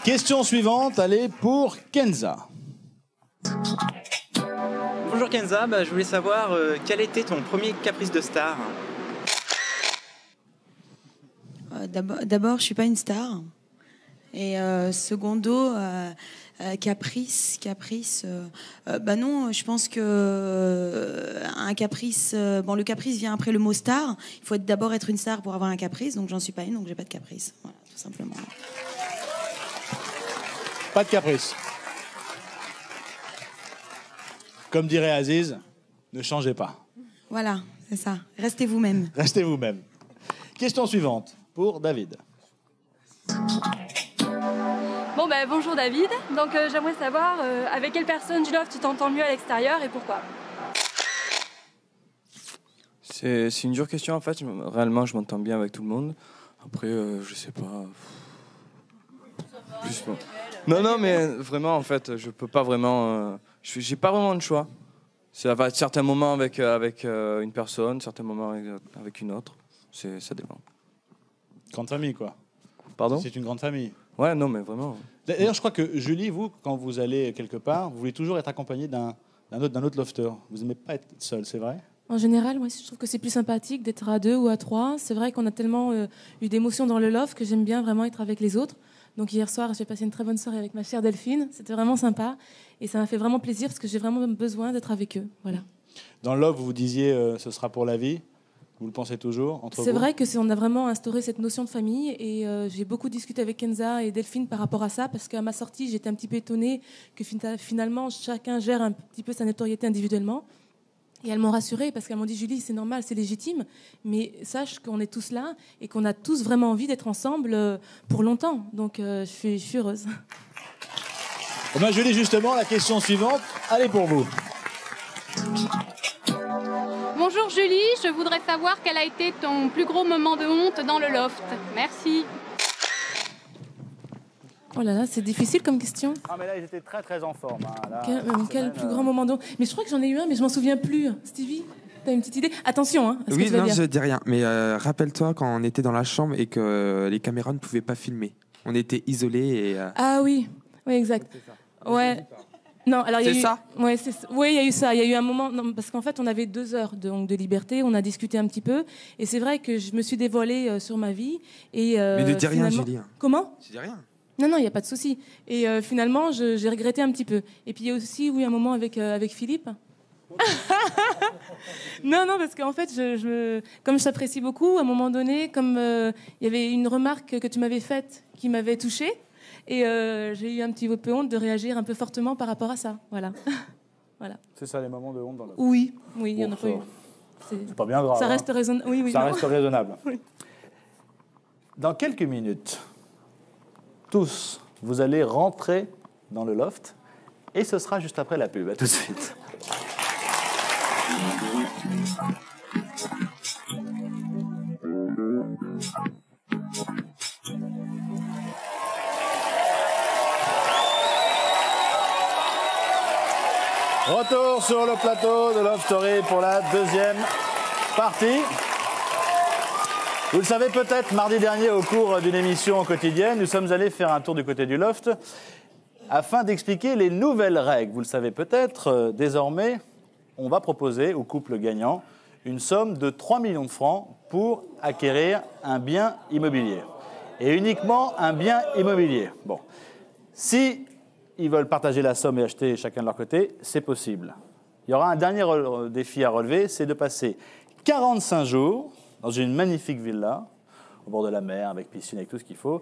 Question suivante, elle est pour Kenza. Bonjour Kenza, je voulais savoir quel était ton premier caprice de star. D'abord, je suis pas une star. Et secondo, caprice. Non, je pense que un caprice. Bon, le caprice vient après le mot star. Il faut d'abord être une star pour avoir un caprice. Donc, j'en suis pas une, donc j'ai pas de caprice. Voilà, tout simplement. Pas de caprice. Comme dirait Aziz, ne changez pas. Voilà, c'est ça. Restez vous-même. Restez vous-même. Question suivante pour David. Bon, bonjour David. Donc j'aimerais savoir avec quelle personne du loft tu t'entends mieux à l'extérieur et pourquoi. C'est une dure question en fait. Réellement, je m'entends bien avec tout le monde. Après, je sais pas. Plus, non, mais vraiment, en fait, je peux pas vraiment... j'ai pas vraiment de choix. Ça va être certains moments avec une personne, certains moments avec une autre. Ça dépend. Grande famille, quoi. Pardon ? C'est une grande famille. Ouais, non, mais vraiment. D'ailleurs, je crois que Julie, vous, quand vous allez quelque part, vous voulez toujours être accompagné d'un autre lofter. Vous n'aimez pas être seul, c'est vrai ? En général, moi, je trouve que c'est plus sympathique d'être à 2 ou à 3. C'est vrai qu'on a tellement eu d'émotions dans le loft que j'aime bien vraiment être avec les autres. Donc hier soir, j'ai passé une très bonne soirée avec ma chère Delphine. C'était vraiment sympa. Et ça m'a fait vraiment plaisir parce que j'ai vraiment besoin d'être avec eux. Voilà. Dans le loft, vous disiez ce sera pour la vie. Vous le pensez toujours entre vous ? C'est vrai qu'on a vraiment instauré cette notion de famille. Et j'ai beaucoup discuté avec Kenza et Delphine par rapport à ça. Parce qu'à ma sortie, j'étais un petit peu étonnée que finalement, chacun gère un petit peu sa notoriété individuellement. Et elles m'ont rassurée parce qu'elles m'ont dit « Julie, c'est normal, c'est légitime, mais sache qu'on est tous là et qu'on a tous vraiment envie d'être ensemble pour longtemps. » Donc je suis heureuse. Eh bien, Julie, justement, la question suivante, elle est pour vous. Bonjour Julie, je voudrais savoir quel a été ton plus gros moment de honte dans le loft. Merci. Oh là là, c'est difficile comme question. Ah mais là, ils étaient très très en forme. Hein. Là, quel plus grand moment d'eau. Mais je crois que j'en ai eu un, mais je m'en souviens plus. Stevie, t'as une petite idée ? Attention, hein. Oui, non, je dis rien. Mais rappelle-toi quand on était dans la chambre et que les caméras ne pouvaient pas filmer. On était isolés et... Ah oui, oui, exact. Ouais. Non, alors il y a eu ça. Ouais, oui, il y a eu ça. Il y a eu un moment parce qu'en fait, on avait 2 heures de liberté. On a discuté un petit peu, et c'est vrai que je me suis dévoilée sur ma vie. Et mais ne dis rien, Julie. Comment ? Je dis rien. Non, il n'y a pas de souci. Et finalement, j'ai regretté un petit peu. Et puis il y a aussi, un moment avec Philippe. non, parce qu'en fait, comme je t'apprécie beaucoup, à un moment donné, comme il y avait une remarque que tu m'avais faite qui m'avait touchée, et j'ai eu un petit peu honte de réagir un peu fortement par rapport à ça. Voilà. Voilà. C'est ça, les moments de honte dans le... Oui, il y en a pas eu. C'est pas bien grave. Ça reste raisonnable. Oui, ça reste raisonnable. Oui. Dans quelques minutes, tous, vous allez rentrer dans le loft et ce sera juste après la pub. À tout de suite. Retour sur le plateau de Love Story pour la deuxième partie. Vous le savez peut-être, mardi dernier, au cours d'une émission quotidienne, nous sommes allés faire un tour du côté du loft afin d'expliquer les nouvelles règles. Vous le savez peut-être, désormais, on va proposer au couple gagnant une somme de 3 millions de francs pour acquérir un bien immobilier. Et uniquement un bien immobilier. Bon, si ils veulent partager la somme et acheter chacun de leur côté, c'est possible. Il y aura un dernier défi à relever, c'est de passer 45 jours dans une magnifique villa, au bord de la mer, avec piscine, avec tout ce qu'il faut,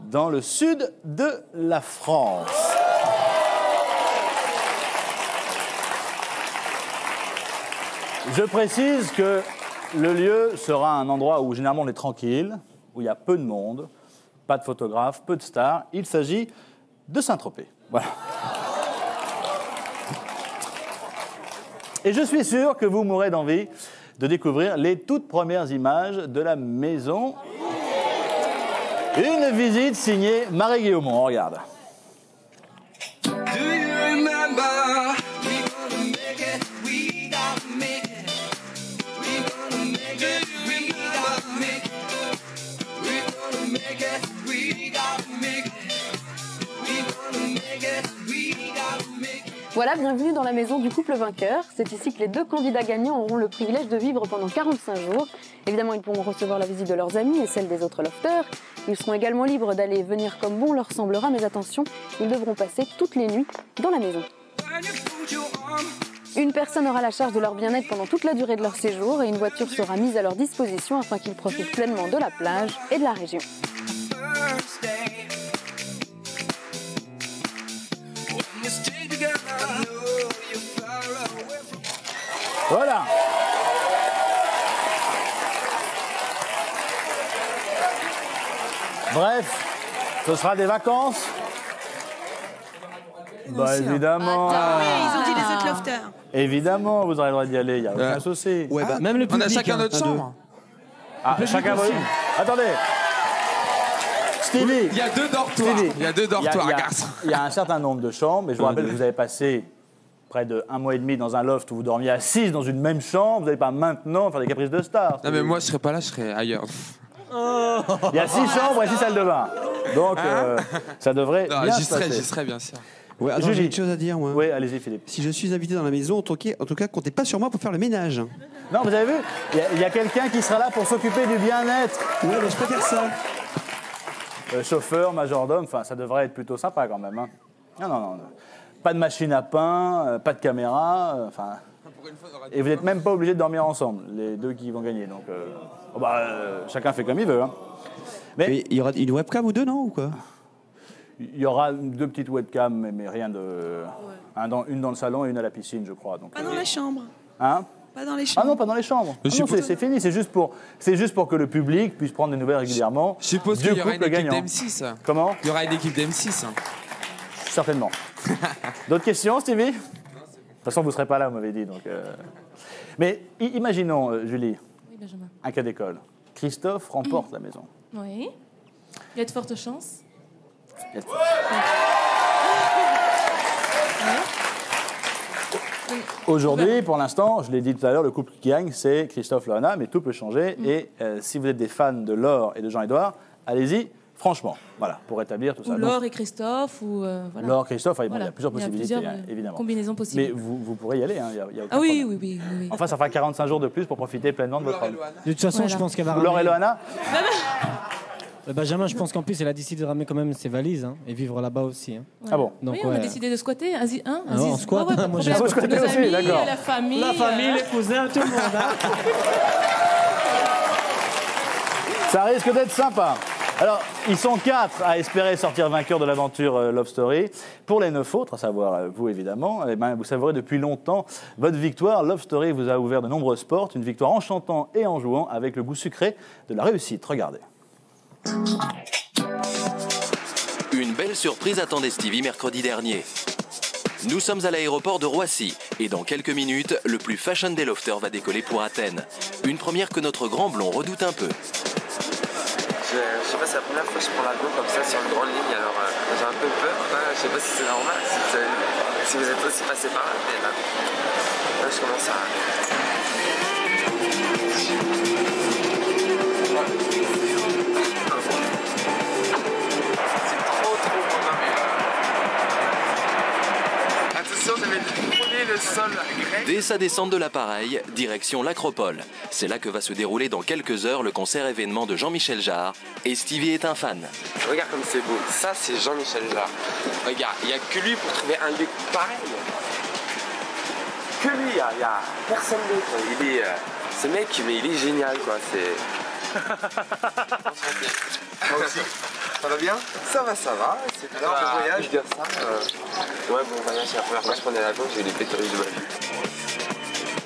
dans le sud de la France. Je précise que le lieu sera un endroit où généralement on est tranquille, où il y a peu de monde, pas de photographes, peu de stars. Il s'agit de Saint-Tropez. Voilà. Et je suis sûr que vous mourrez d'envie de découvrir les toutes premières images de la maison. Une visite signée Marie-Guillaume. On regarde. Voilà, bienvenue dans la maison du couple vainqueur. C'est ici que les 2 candidats gagnants auront le privilège de vivre pendant 45 jours. Évidemment, ils pourront recevoir la visite de leurs amis et celle des autres lofters. Ils seront également libres d'aller et venir comme bon leur semblera, mais attention, ils devront passer toutes les nuits dans la maison. Une personne aura la charge de leur bien-être pendant toute la durée de leur séjour et une voiture sera mise à leur disposition afin qu'ils profitent pleinement de la plage et de la région. Voilà. Bref, ce sera des vacances. Bah évidemment. Oui, ils ont dit les autres lofters. Évidemment, vous aurez le droit d'y aller, il n'y a aucun souci. Ouais, bah, même le public, on a chacun notre chambre. Ah, chacun votre... Attendez. Stevie. Il y a 2 dortoirs. Stevie. Il y a 2 dortoirs, garçon. Il y a un certain nombre de chambres, et je vous rappelle que vous avez passé près de 1 mois et demi dans un loft où vous dormiez à 6 dans une même chambre. Vous n'allez pas maintenant faire des caprices de star. Non, mais moi, je serais pas là, je serais ailleurs. Il y a 6 chambres et 6 salles de bain. Donc, ça devrait bien se passer. J'y serais, bien sûr. Ouais, attends, j'ai une chose à dire, moi. Oui, allez-y, Philippe. Si je suis invité dans la maison, en tout cas, comptez pas sur moi pour faire le ménage. Non, vous avez vu, il y a quelqu'un qui sera là pour s'occuper du bien-être. Ouais, mais je préfère ça. Chauffeur, majordome, enfin, ça devrait être plutôt sympa quand même. Hein. Non. Pas de machine à pain, pas de caméra, enfin. Et vous n'êtes même pas obligés de dormir ensemble, les 2 qui vont gagner. Donc, chacun fait comme il veut. Hein. Mais il y aura une webcam ou 2, non, ou quoi? Il y aura 2 petites webcams, mais rien de. Une dans le salon et une à la piscine, je crois. Donc, Pas dans la chambre. Hein? Pas dans les chambres. Ah non, pas dans les chambres. Ah non, c'est fini, c'est juste pour que le public puisse prendre des nouvelles régulièrement. Je suppose qu'il y aura une équipe d'M6. Comment? Il y aura une équipe d'M6. Certainement. D'autres questions, Stevie? De toute façon, vous ne serez pas là, vous m'avez dit. Donc, Mais imaginons, Julie, Oui, Benjamin. un cas d'école. Christophe remporte la maison. Oui. Il y a de fortes chances. Aujourd'hui, pour l'instant, je l'ai dit tout à l'heure, le couple qui gagne, c'est Christophe Loana, mais tout peut changer. Et si vous êtes des fans de Laure et de Jean-Édouard, allez-y, franchement, voilà, pour établir tout ça. Ou Laure et Christophe, ou voilà. Laure, Christophe, il y Voilà. a plusieurs possibilités, évidemment. Combinaisons possibles. Mais vous pourrez y aller, il n'y a aucun Ah oui, oui. Enfin, ça fera 45 jours de plus pour profiter pleinement de votre homme. De toute façon, je pense qu'elle va ramener... Laure et Loana Benjamin, je pense qu'en plus, elle a décidé de ramener quand même ses valises et vivre là-bas aussi. Ah bon? Donc, oui, on a décidé de squatter. Aziz, on squatte. Ouais, Moi, j'ai squatté aussi, amis, d'accord. la famille. La famille, les cousins, tout le monde. Ça risque d'être sympa. Alors, ils sont 4 à espérer sortir vainqueurs de l'aventure Love Story. Pour les 9 autres, à savoir vous évidemment, eh ben, vous savourez depuis longtemps votre victoire. Love Story vous a ouvert de nombreuses portes. Une victoire en chantant et en jouant avec le goût sucré de la réussite. Regardez. Une belle surprise attendait Stevie mercredi dernier. Nous sommes à l'aéroport de Roissy et dans quelques minutes, le plus fashion des lofters va décoller pour Athènes. Une première que notre grand blond redoute un peu. Je sais pas, c'est la première fois que je prends l'avion comme ça sur une grande ligne, alors j'ai un peu peur. Je sais pas si c'est normal, si vous êtes aussi passé par là, mais là je commence à... Le sol grec. Dès sa descente de l'appareil, direction l'Acropole. C'est là que va se dérouler dans quelques heures le concert événement de Jean-Michel Jarre. Et Stevie est un fan. Regarde comme c'est beau. Ça, c'est Jean-Michel Jarre. Regarde, il n'y a que lui pour trouver un lieu pareil. Que lui, il n'y a personne d'autre. Il est, ce mec, mais il est génial, quoi. C'est... Moi aussi. Ça va bien? Ça va. C'est tout un voyage. Dire ça. Ouais, bon voyage, c'est la première fois que je prenais l'avion, j'ai eu des pétarises de ma vie.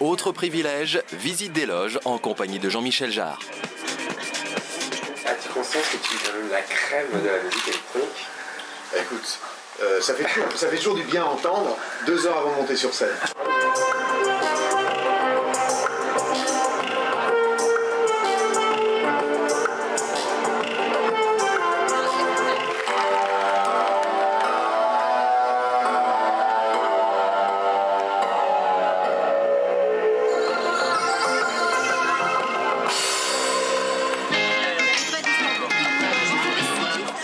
Autre privilège, visite des loges en compagnie de Jean-Michel Jarre. As-tu conscience que tu es quand même la crème de la musique électronique? Écoute, ça fait toujours du bien à entendre 2 heures avant de monter sur scène.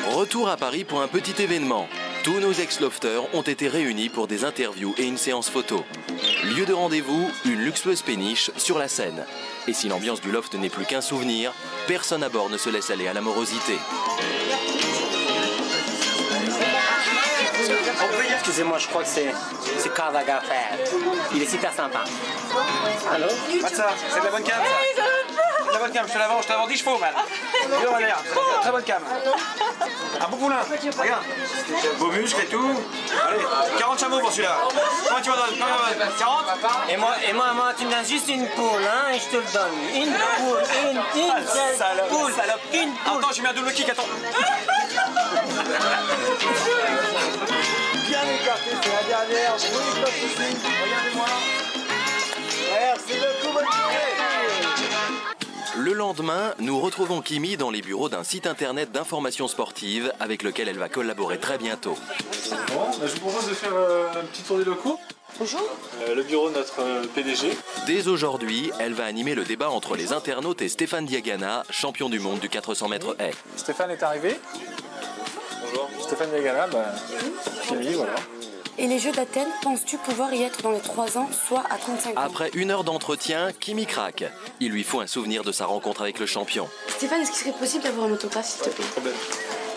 Retour à Paris pour un petit événement. Tous nos ex-lofters ont été réunis pour des interviews et une séance photo. Lieu de rendez-vous, une luxueuse péniche sur la Seine. Et si l'ambiance du loft n'est plus qu'un souvenir, personne à bord ne se laisse aller à la morosité. Excusez-moi, je crois que c'est Karl Lagerfeld. Il est super sympa. Allô? Ça, c'est de la bonne cam, ça. De la bonne cam, je te la vends 10 chevaux, man. Bien, l'air. Très bonne cam. Un beau poulain. Regarde. Beau muscle et tout. Allez, 40 chameaux pour celui-là. Comment tu vas donner? 40? Et moi, tu me donnes juste une poule, hein, et je te le donne. Une poule, une seule poule. Une poule. Attends, j'ai mis un double kick, attends. Bien écarté, c'est la dernière. Oui, pas de soucis. Regardez-moi. Merci beaucoup, bonne journée. Le lendemain, nous retrouvons Kimi dans les bureaux d'un site internet d'information sportive avec lequel elle va collaborer très bientôt. Bon, je vous propose de faire un petit tour des locaux. Bonjour. Le bureau de notre PDG. Dès aujourd'hui, elle va animer le débat entre les internautes et Stéphane Diagana, champion du monde du 400 mètres haies. Stéphane est arrivé. Bonjour. Stéphane Diagana, Kimi, voilà. Et les Jeux d'Athènes, penses-tu pouvoir y être dans les 3 ans, soit à 35 ans? Après 1 heure d'entretien, Kimi craque. Il lui faut un souvenir de sa rencontre avec le champion. Stéphane, est-ce qu'il serait possible d'avoir un autographe, s'il te plaît? Problème.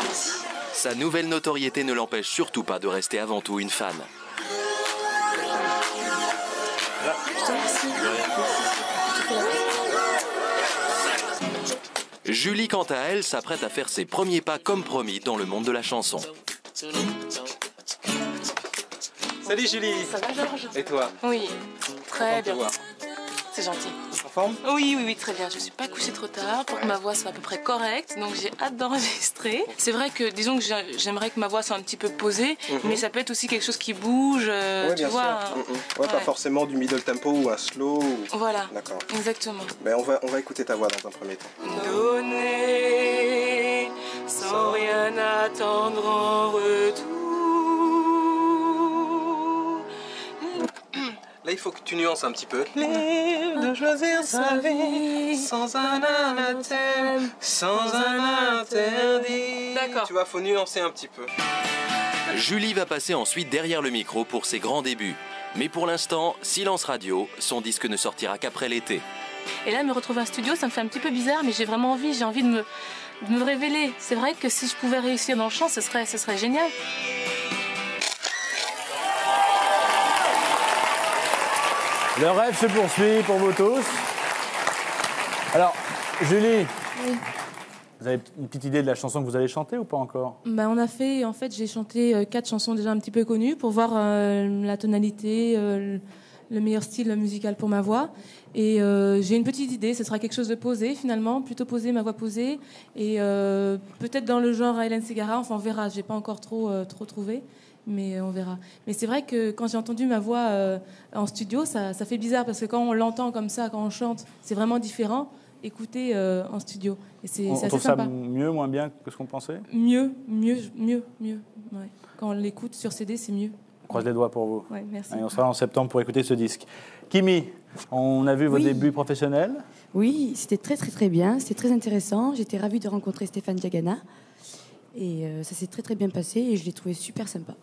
Merci. Sa nouvelle notoriété ne l'empêche surtout pas de rester avant tout une fan. Je te remercie. Julie, quant à elle, s'apprête à faire ses premiers pas comme promis dans le monde de la chanson. Salut Julie. Ça va, Georges? Et toi? Oui, très bien. voir. C'est gentil. En forme? Oui, très bien. Je ne suis pas couchée trop tard pour que ma voix soit à peu près correcte, donc j'ai hâte d'enregistrer. C'est vrai que, disons que j'aimerais que ma voix soit un petit peu posée, mais ça peut être aussi quelque chose qui bouge, Oui, tu bien vois. sûr. Ouais, pas forcément du middle tempo ou un slow. Voilà. D'accord. Exactement. Ben, on va écouter ta voix dans un premier temps. Donner sans rien attendre en retour. Là, il faut que tu nuances un petit peu. Libre de choisir sa vie sans un anathème, sans un interdit. D'accord. Tu vois, faut nuancer un petit peu. Julie va passer ensuite derrière le micro pour ses grands débuts. Mais pour l'instant, silence radio, son disque ne sortira qu'après l'été. Et là, me retrouver en studio, ça me fait un petit peu bizarre, mais j'ai envie de me révéler. C'est vrai que si je pouvais réussir dans le chant, ce serait génial. Le rêve se poursuit pour vous tous. Alors, Julie, Oui. vous avez une petite idée de la chanson que vous allez chanter ou pas encore? J'ai chanté 4 chansons déjà un petit peu connues pour voir la tonalité, le meilleur style musical pour ma voix. Et j'ai une petite idée, ce sera quelque chose de posé finalement, plutôt posé, ma voix posée. Et peut-être dans le genre Hélène Ségara, enfin on verra, j'ai pas encore trop trouvé. Mais on verra. Mais c'est vrai que quand j'ai entendu ma voix en studio, ça fait bizarre parce que quand on l'entend comme ça, quand on chante, c'est vraiment différent. Écouter en studio. Et c'est On assez trouve sympa. ça mieux, moins bien que ce qu'on pensait? Mieux. Ouais. Quand on l'écoute sur CD, c'est mieux. On croise les doigts pour vous. Ouais, merci. Et on sera en septembre pour écouter ce disque. Kimi, on a vu vos débuts professionnels. Oui, c'était très bien, c'était très intéressant. J'étais ravie de rencontrer Stéphane Diagana. Et ça s'est très bien passé et je l'ai trouvé super sympa.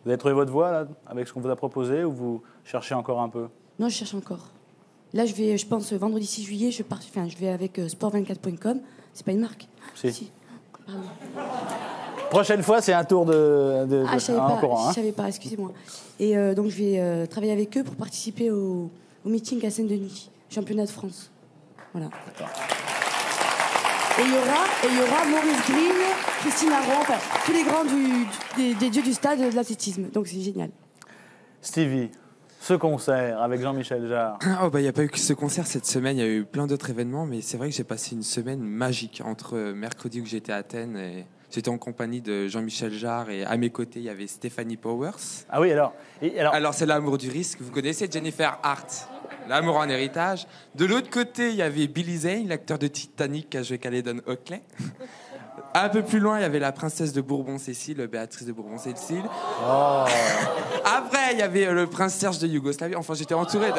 Vous avez trouvé votre voix là, avec ce qu'on vous a proposé ou vous cherchez encore un peu? Non, je cherche encore. Là, je pense, vendredi 6 juillet, je vais avec sport24.com. C'est pas une marque? Si. Pardon. Prochaine fois, c'est un tour de Ah, je savais pas, encore, je savais pas, excusez-moi. Et donc, je vais travailler avec eux pour participer au meeting à Saint-Denis, championnat de France. Voilà. Et il y aura Maurice Green, Christine Aron, enfin, tous les grands des dieux du stade de l'athlétisme. Donc, c'est génial. Stevie, ce concert avec Jean-Michel Jarre. Il n'y a pas eu que ce concert cette semaine, il y a eu plein d'autres événements, mais c'est vrai que j'ai passé une semaine magique entre mercredi où j'étais à Athènes et j'étais en compagnie de Jean-Michel Jarre et à mes côtés il y avait Stephanie Powers. Ah oui, alors Alors c'est l'amour du risque, vous connaissez Jennifer Hart, l'amour en héritage. De l'autre côté il y avait Billy Zane, l'acteur de Titanic qui a joué Caledon Oakley. Un peu plus loin, il y avait la princesse de Bourbon-Cécile, Béatrice de Bourbon-Cécile. Oh. Après, il y avait le prince Serge de Yougoslavie. Enfin, j'étais entouré de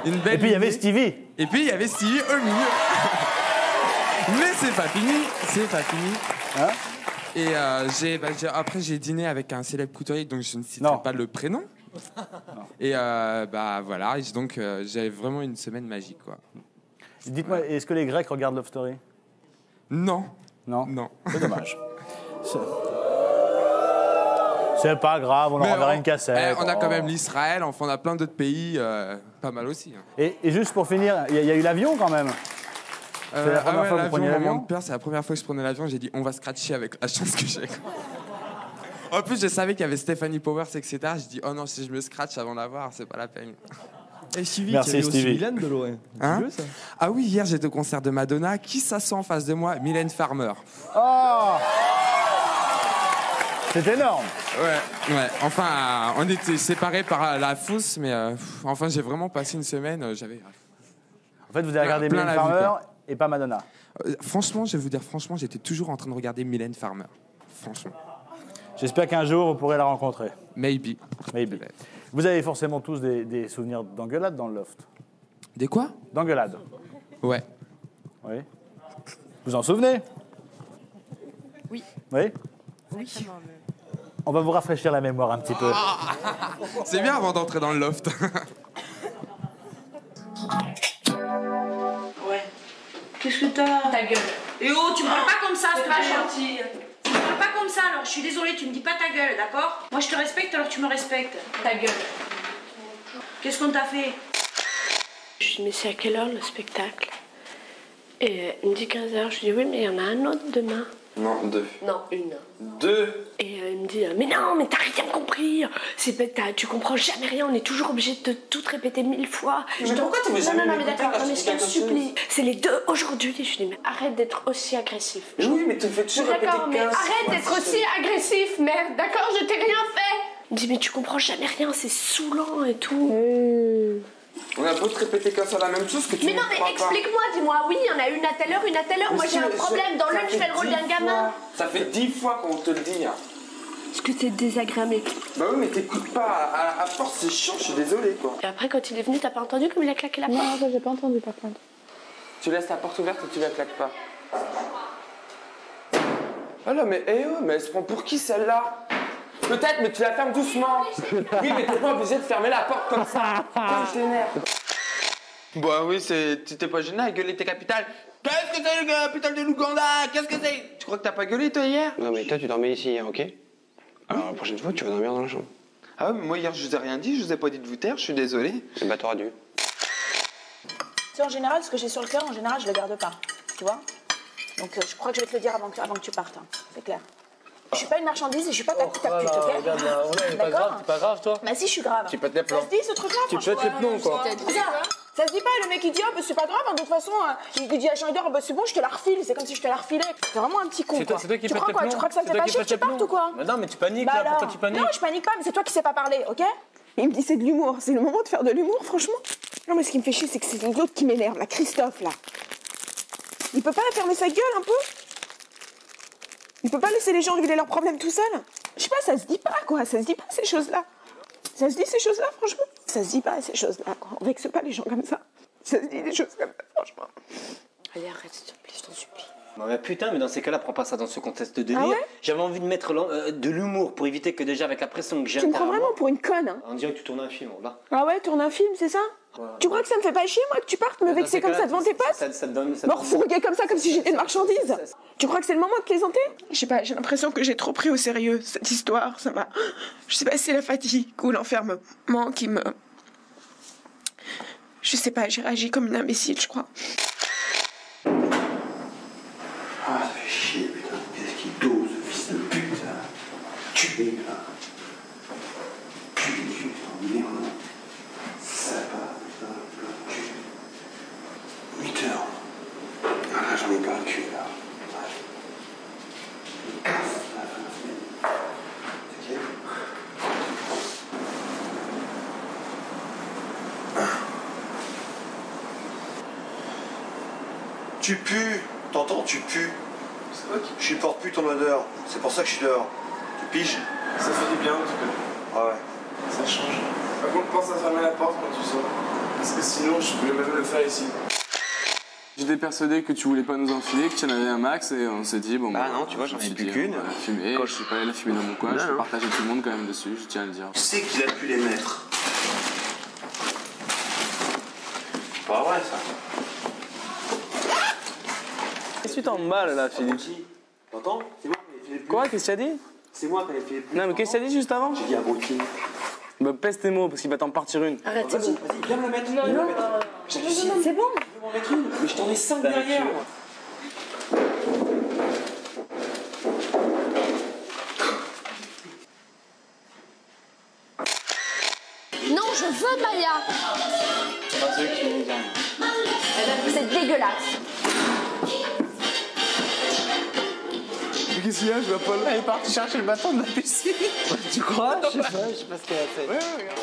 une belle. Et puis il y avait Stevie. Et puis il y avait Stevie au milieu. Mais c'est pas fini. Hein? Et après, j'ai dîné avec un célèbre couturier, donc je ne citerai pas le prénom. Et voilà. Et donc, j'avais vraiment une semaine magique, quoi. Dites-moi, est-ce que les Grecs regardent Love Story? Non. Non. Non. C'est dommage. C'est pas grave, on leur enverra une cassette. On a quand même l'Israël, enfin on a plein d'autres pays, pas mal aussi. Hein. Et juste pour finir, il y a eu l'avion quand même. C'est la première fois que vous preniez l'avion? C'est la première fois que je prenais l'avion, j'ai dit on va scratcher avec la chance que j'ai. En plus, je savais qu'il y avait Stephanie Powers, etc. J'ai dit oh non, si je me scratch avant d'avoir, c'est pas la peine. Et Stevie, merci, il y avait aussi Stevie. Mylène de l'OE. Hein? Ah oui, hier j'étais au concert de Madonna. Qui s'assoit en face de moi? Mylène Farmer. Oh, c'est énorme. Ouais. Enfin, on était séparés par la fosse, mais enfin, j'ai vraiment passé une semaine. En fait, vous avez regardé plein Mylène la vue, Farmer quoi. et pas Madonna. Franchement, je vais vous dire, franchement, j'étais toujours en train de regarder Mylène Farmer. Franchement. J'espère qu'un jour, vous pourrez la rencontrer. Maybe. Maybe. Vous avez forcément tous des souvenirs d'engueulades dans le loft. Des quoi? D'engueulades. Ouais. Oui. Vous en souvenez? Oui. Oui? Oui. On va vous rafraîchir la mémoire un petit peu. C'est bien avant d'entrer dans le loft. Ouais. Qu'est-ce que t'as? Ta gueule. Et oh, tu me parles pas comme ça, c'est pas gentil. Tu me parles pas comme ça, alors je suis désolée, tu me dis pas ta gueule, d'accord? Moi je te respecte, alors tu me respectes. Ta gueule. Qu'est-ce qu'on t'a fait? Je lui dis, mais c'est à quelle heure le spectacle? Et il me dit 15h. Je lui dis, oui, mais il y en a un autre demain. Non, 2. Non, une. 2. Et il me dit, mais non, mais t'as rien compris. Tu comprends jamais rien, on est toujours obligé de tout répéter 1000 fois. Mais pourquoi tu veux jamais Non, mais m'écouter d'accord, quand mais je je dis t'en quelque supplie. C'est les deux aujourd'hui. Je lui dis, mais arrête d'être aussi agressif. Oui, mais tu fais toujours répéter 15 D'accord, mais arrête d'être aussi agressif, merde. D'accord, je t'ai rien fait. Il me dit, mais tu comprends jamais rien, c'est saoulant et tout. On a beau te répéter comme ça la même chose que tu Mais ne non, mais crois explique-moi, dis-moi, oui, il y en a une à telle heure, une à telle heure. Moi, j'ai un problème. Dans l'une, je fais le rôle d'un gamin. Ça fait 10 fois qu'on te le dit. Hein. Parce que t'es désagréable. Bah oui, mais t'écoutes pas. À force, c'est chiant, je suis désolée, quoi. Et après, quand il est venu, t'as pas entendu comme il a claqué la porte? Non, j'ai pas entendu par contre. Tu laisses la porte ouverte et tu la claques pas. Ah là, mais mais elle se prend pour qui celle-là? Peut-être, mais tu la fermes doucement. Oui, mais t'es pas obligé de fermer la porte comme ça. Comme je t'énerve. Bah oui, tu t'es pas gêné à gueuler tes capitales. Qu'est-ce que c'est le capital de l'Ouganda? Qu'est-ce que c'est? Tu crois que t'as pas gueulé toi hier? Non, mais toi, tu dormais ici hier, ok? Alors la prochaine fois, tu vas dormir dans la chambre. Ah ouais, mais moi hier, je vous ai rien dit, je vous ai pas dit de vous taire, je suis désolé. Bah, t'auras dû. Tu sais, en général, ce que j'ai sur le cœur, en général, je le garde pas. Tu vois? Donc, je crois que je vais te le dire avant que tu partes. Hein. C'est clair. Je suis pas une marchandise et je suis pas ta pute, ok? Regarde là, c'est pas grave, t'es pas grave toi. Bah si, je suis grave. Tu pètes les plombs. Ça se dit ce truc-là? Tu pètes les plombs quoi. Ça se dit pas, le mec il dit, oh bah c'est pas grave, hein, de toute façon, il dit à Schneider, bah c'est bon, je te la refile, c'est comme si je te la refilais. T'es vraiment un petit con quoi. C'est toi qui tu pètes crois les quoi? plombs. Tu crois que ça me fait pas chier que tu partes ou quoi? Mais non, mais tu paniques Bah là, alors. pourquoi tu paniques? Non, je panique pas, mais c'est toi qui sais pas parler, ok? Il me dit c'est de l'humour, c'est le moment de faire de l'humour, franchement. Non, mais ce qui me fait chier, c'est que c'est l'autre qui m'énerve, là, Christophe là. Il peut pas fermer sa gueule un peu? Il peut pas laisser les gens régler leurs problèmes tout seuls? Je sais pas, ça se dit pas quoi, ça se dit pas ces choses-là. Ça se dit ces choses-là, franchement? Ça se dit pas ces choses-là, quoi. On vexe pas les gens comme ça. Ça se dit des choses comme ça, franchement. Allez, arrête, s'il te plaît, je t'en supplie. Non mais putain, mais dans ces cas-là, prends pas ça dans ce contexte de délire. Ah ouais? J'avais envie de mettre de l'humour pour éviter que déjà avec la pression que j'ai. Tu me prends vraiment pour une conne, hein? On dirait que tu tournes un film, là. Ah ouais, tourne un film, c'est ça? Tu crois que ça me fait pas chier, moi, que tu partes me vexer comme ça devant tes potes? Ça te donne. Me refourguer comme ça, comme si j'étais une marchandise? Tu crois que c'est le moment de plaisanter? Je sais pas, j'ai l'impression que j'ai trop pris au sérieux cette histoire, ça m'a... Je sais pas si c'est la fatigue ou l'enfermement qui me... Je sais pas, j'ai réagi comme une imbécile, je crois. Ah, ça fait chier, putain. Qu'est-ce qu'il dose, fils de pute, là? Tué, là. Putain, merde. Ça va, putain, 8 heures. Ah là, j'en ai pas le cul, là. Tu pues, t'entends, tu pues. Je supporte plus ton odeur, c'est pour ça que je suis dehors. Tu piges? Ça fait du bien en tout cas. Ah ouais. Ça change. Par contre, pense à fermer la porte quand tu sors. Parce que sinon, je peux même le faire ici. J'étais persuadé que tu voulais pas nous enfiler, que tu en avais un max et on s'est dit, bon. Ah non, tu vois, j'en ai plus qu'une. Fumer, je suis pas allé la fumer dans mon coin, je partageais tout le monde quand même dessus, je tiens à le dire. Tu sais qu'il a pu les mettre. C'est pas vrai ça. Qu'est-ce que tu t'emballes là, Philippe? T'entends? C'est moi qui ai fait les Quoi? Qu'est-ce que tu as dit? C'est moi qui ai fait les plus. Non, mais qu'est-ce que tu as dit juste avant? J'ai dit abruti. Bah, pèse tes mots parce qu'il va t'en partir une. Arrête, c'est bon. Vas-y, viens me la mettre. Non, c'est bon. Je vais m'en mettre une, mais je t'en ai 5 derrière. Non, je veux Maya. C'est pas ceux qui nous aiment. C'est dégueulasse. Qu'est-ce qu'il y a? Je vois pas là. Elle est partie chercher le bâton de la piscine. Tu crois? Je sais pas ce qu'elle a fait. Ouais, regarde.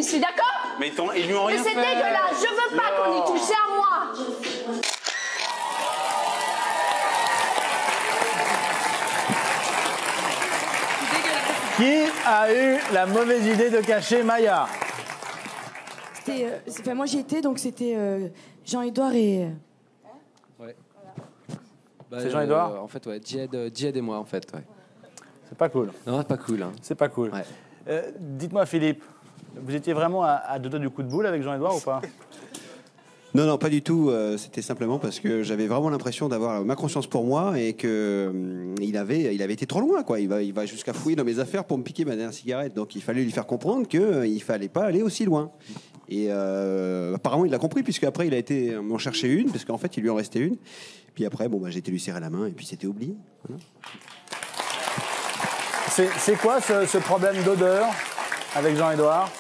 ici, d'accord? Mais ils lui ont rien Mais fait. c'est dégueulasse, je veux pas qu'on y touche, c'est à moi. Qui a eu la mauvaise idée de cacher Maya? Enfin, moi j'y étais, donc c'était Jean-Édouard et. Ouais. C'est Jean-Édouard En fait, ouais, Djed et moi, en fait, ouais. C'est pas cool. Non, c'est pas cool. Hein. C'est pas cool. Dites-moi, Philippe, vous étiez vraiment à deux doigts du coup de boule avec Jean-Édouard ou pas? Non, non, pas du tout. C'était simplement parce que j'avais vraiment l'impression d'avoir ma conscience pour moi et que il avait été trop loin, quoi. Il va jusqu'à fouiller dans mes affaires pour me piquer ma dernière cigarette. Donc il fallait lui faire comprendre qu'il fallait pas aller aussi loin. Et apparemment il l'a compris puisque après il a été m'en chercher une parce qu'en fait il lui en restait une. Puis après j'ai été lui serrer la main et puis c'était oublié. Voilà. C'est quoi ce problème d'odeur avec Jean-Édouard?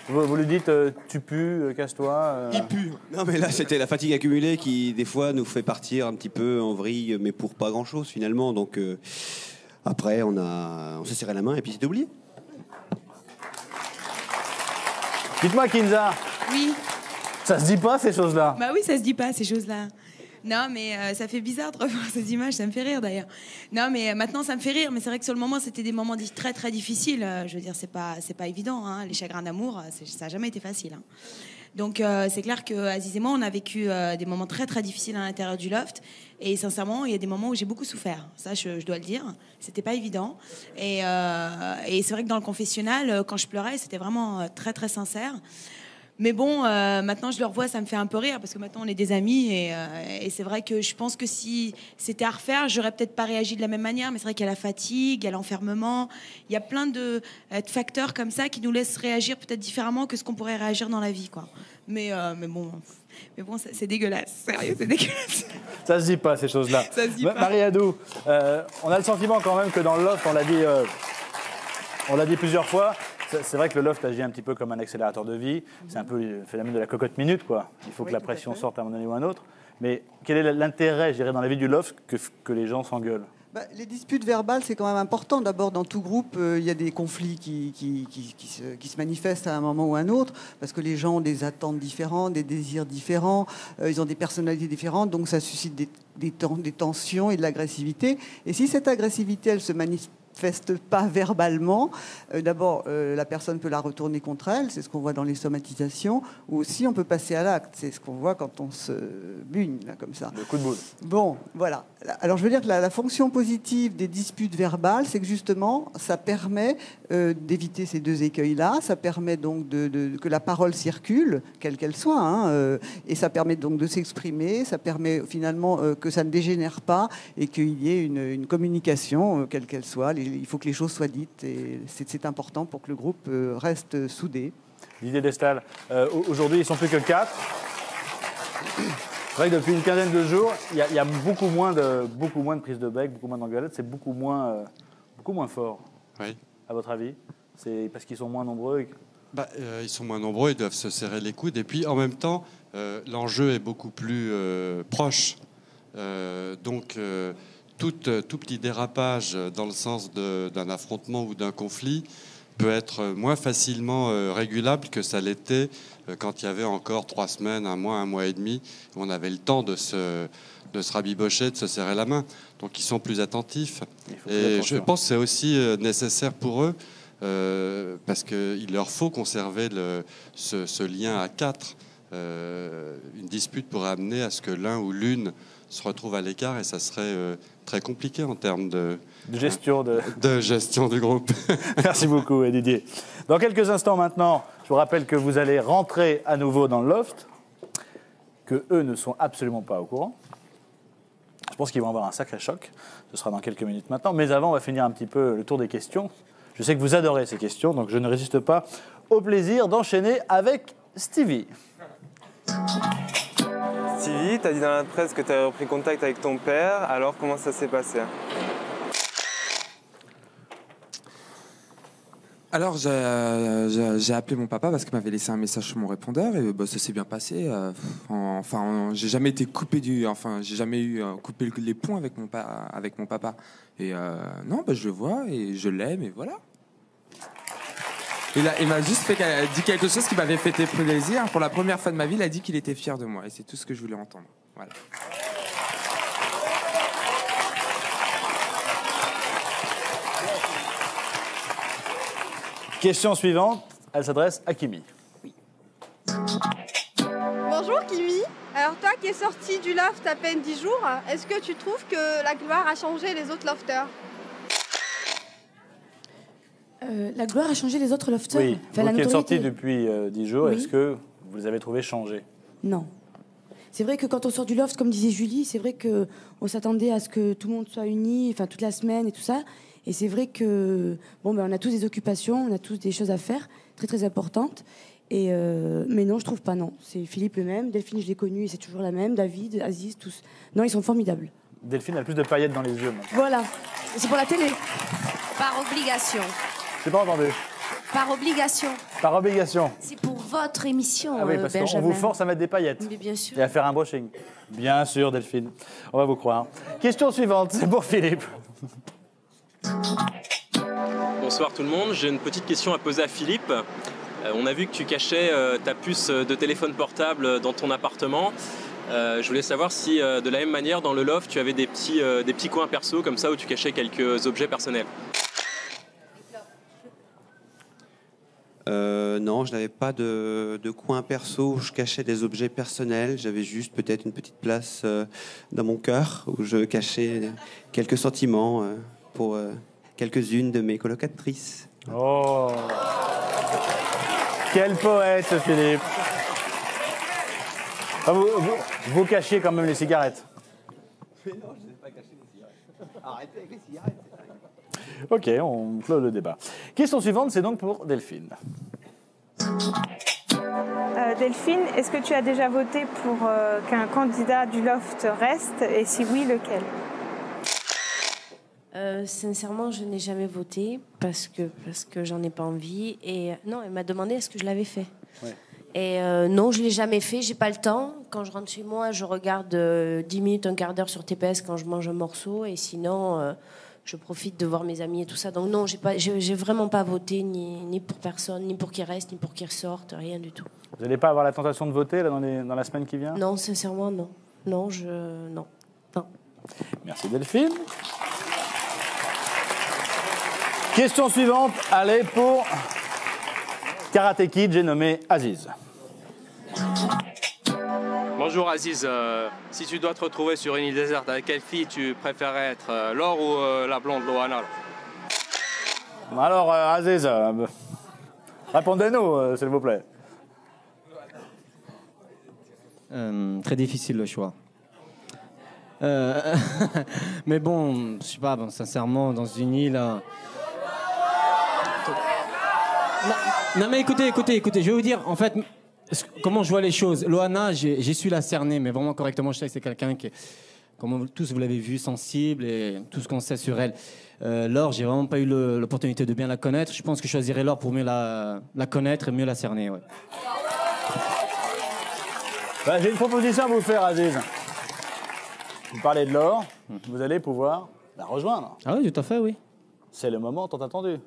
Vous lui dites tu pues, casse-toi. Il pue. Non mais là c'était la fatigue accumulée qui des fois nous fait partir un petit peu en vrille, mais pour pas grand-chose finalement. Donc après on s'est serré la main et puis c'était oublié. Dites-moi Kinza. Oui. Ça se dit pas ces choses-là? Bah oui, ça se dit pas ces choses-là. Non, mais ça fait bizarre de revoir ces images, ça me fait rire d'ailleurs. Non, mais maintenant ça me fait rire, mais c'est vrai que sur le moment c'était des moments très très difficiles. Je veux dire, c'est pas évident, hein. Les chagrins d'amour, ça a jamais été facile. Hein. Donc c'est clair que Aziz et moi on a vécu des moments très très difficiles à l'intérieur du loft. Et sincèrement, il y a des moments où j'ai beaucoup souffert. Ça, je dois le dire. C'était pas évident. Et c'est vrai que dans le confessionnal, quand je pleurais, c'était vraiment très très sincère. Mais bon, maintenant je le revois, ça me fait un peu rire parce que maintenant on est des amis et c'est vrai que je pense que si c'était à refaire, j'aurais peut-être pas réagi de la même manière. Mais c'est vrai qu'il y a la fatigue, il y a l'enfermement, il y a plein de facteurs comme ça qui nous laissent réagir peut-être différemment que ce qu'on pourrait réagir dans la vie, quoi. Mais bon, c'est dégueulasse. Sérieux, c'est dégueulasse. Ça se dit pas ces choses-là. Ça se dit pas. Marie-Adou, on a le sentiment quand même que dans le loft, on l'a dit plusieurs fois. C'est vrai que le loft agit un petit peu comme un accélérateur de vie. C'est un peu le phénomène de la cocotte minute, quoi. Il faut que la pression sorte à un moment donné ou à un autre. Mais quel est l'intérêt, je dirais, dans la vie du loft que les gens s'engueulent? Les disputes verbales, c'est quand même important. D'abord, dans tout groupe, il y a des conflits qui se manifestent à un moment ou à un autre, parce que les gens ont des attentes différentes, des désirs différents, ils ont des personnalités différentes, donc ça suscite des tensions et de l'agressivité. Et si cette agressivité, elle se manifeste pas verbalement, d'abord la personne peut la retourner contre elle, c'est ce qu'on voit dans les somatisations, ou aussi on peut passer à l'acte, c'est ce qu'on voit quand on se bugne là, comme ça. Le coup de boule. Bon, voilà. Alors je veux dire que la fonction positive des disputes verbales, c'est que justement ça permet d'éviter ces deux écueils-là, ça permet donc que la parole circule, quelle qu'elle soit, hein, et ça permet donc de s'exprimer, ça permet finalement que ça ne dégénère pas et qu'il y ait une communication, quelle qu'elle soit. Il faut que les choses soient dites et c'est important pour que le groupe reste soudé. L'idée d'Estal, aujourd'hui ils sont plus que 4. C'est vrai que depuis une quinzaine de jours, il y a beaucoup moins de prises de bec, beaucoup moins d'engueulades, c'est beaucoup moins fort. Oui. À votre avis? C'est parce qu'ils sont moins nombreux Ils sont moins nombreux, ils doivent se serrer les coudes. Et puis en même temps, l'enjeu est beaucoup plus proche. Donc tout petit dérapage dans le sens d'un affrontement ou d'un conflit peut être moins facilement régulable que ça l'était quand il y avait encore 3 semaines, 1 mois et demi, où on avait le temps de se rabibocher, de se serrer la main. Donc ils sont plus attentifs. Et je pense que c'est aussi nécessaire pour eux, parce qu'il leur faut conserver ce lien à 4. Une dispute pourrait amener à ce que l'un ou l'une se retrouve à l'écart et ça serait très compliqué en termes de gestion de gestion du groupe. Merci beaucoup Didier. Dans quelques instants maintenant, je vous rappelle que vous allez rentrer à nouveau dans le loft, que eux ne sont absolument pas au courant. Je pense qu'ils vont avoir un sacré choc. Ce sera dans quelques minutes maintenant. Mais avant, on va finir un petit peu le tour des questions. Je sais que vous adorez ces questions, donc je ne résiste pas au plaisir d'enchaîner avec Stevie. Stevie, tu as dit dans la presse que tu as repris contact avec ton père. Alors, comment ça s'est passé? Alors, j'ai appelé mon papa parce qu'il m'avait laissé un message sur mon répondeur et ça s'est bien passé. J'ai jamais été coupé j'ai jamais eu coupé les ponts avec mon papa. Et non, je le vois et je l'aime et voilà. Il m'a juste dit quelque chose qui m'avait fait plaisir. Pour la première fois de ma vie, il a dit qu'il était fier de moi. Et c'est tout ce que je voulais entendre. Voilà. Question suivante, elle s'adresse à Kimi. Bonjour Kimi. Alors toi qui es sorti du loft à peine 10 jours, est-ce que tu trouves que la gloire a changé les autres lofters? La gloire a changé les autres lofters. Oui, Enfin, vous la qui êtes notoriété. sorti depuis 10 jours, Oui. est-ce que vous les avez trouvés changés? Non. C'est vrai que quand on sort du loft, comme disait Julie, c'est vrai qu'on s'attendait à ce que tout le monde soit uni, enfin toute la semaine et tout ça. Et c'est vrai que on a tous des occupations, on a tous des choses à faire, très très importantes. Et mais non, je trouve pas, non. C'est Philippe le même, Delphine je l'ai connu et c'est toujours la même, David, Aziz, tous. Non, ils sont formidables. Delphine a plus de paillettes dans les yeux. Moi. Voilà, c'est pour la télé. Par obligation. J'ai pas entendu. Par obligation. Par obligation. C'est pour votre émission, Ah oui, parce qu'on vous force à mettre des paillettes. Mais bien sûr. Et à faire un brushing. Bien sûr, Delphine. On va vous croire. Question suivante, c'est pour Philippe. Bonsoir tout le monde, j'ai une petite question à poser à Philippe. On a vu que tu cachais ta puce de téléphone portable dans ton appartement. Je voulais savoir si de la même manière dans le loft tu avais des petits coins perso comme ça où tu cachais quelques objets personnels. Non, je n'avais pas de coin perso où je cachais des objets personnels. J'avais juste peut-être une petite place dans mon cœur où je cachais quelques sentiments pour quelques-unes de mes colocatrices. Oh, quel poète, Philippe. Ah, vous cachiez quand même les cigarettes. Mais non, je n'ai pas caché les cigarettes. Arrêtez avec les cigarettes. Ok, on clôt le débat. Question suivante, c'est donc pour Delphine. Delphine, est-ce que tu as déjà voté pour qu'un candidat du loft reste et si oui, lequel? Sincèrement, je n'ai jamais voté parce que j'en ai pas envie. Et non, elle m'a demandé est-ce que je l'avais fait. Ouais. Et non, je l'ai jamais fait. J'ai pas le temps. Quand je rentre chez moi, je regarde 10 minutes, un quart d'heure sur TPS quand je mange un morceau. Et sinon, je profite de voir mes amis et tout ça. Donc non, j'ai vraiment pas voté ni pour personne, ni pour qu'il reste, ni pour qu'il ressorte, rien du tout. Vous n'allez pas avoir la tentation de voter là, dans la semaine qui vient? Non, sincèrement, non. Non. Merci Delphine. Question suivante, allez pour Karate Kid, j'ai nommé Aziz. Bonjour Aziz, si tu dois te retrouver sur une île déserte, avec quelle fille tu préférerais être, Laure ou la blonde Loana? Alors Aziz, répondez-nous s'il vous plaît. Très difficile le choix. Mais bon, je sais pas, sincèrement, dans une île... Non mais écoutez, je vais vous dire, en fait, comment je vois les choses. Loana, j'ai su la cerner, mais vraiment correctement. Je sais que c'est quelqu'un qui est, comme tous vous l'avez vu, sensible et tout ce qu'on sait sur elle. Laure, j'ai vraiment pas eu l'opportunité de bien la connaître. Je pense que je choisirais Laure pour mieux la connaître et mieux la cerner. Ouais. Bah, j'ai une proposition à vous faire, Aziz. Vous parlez de Laure, vous allez pouvoir la rejoindre. Ah oui, tout à fait, oui. C'est le moment tant attendu.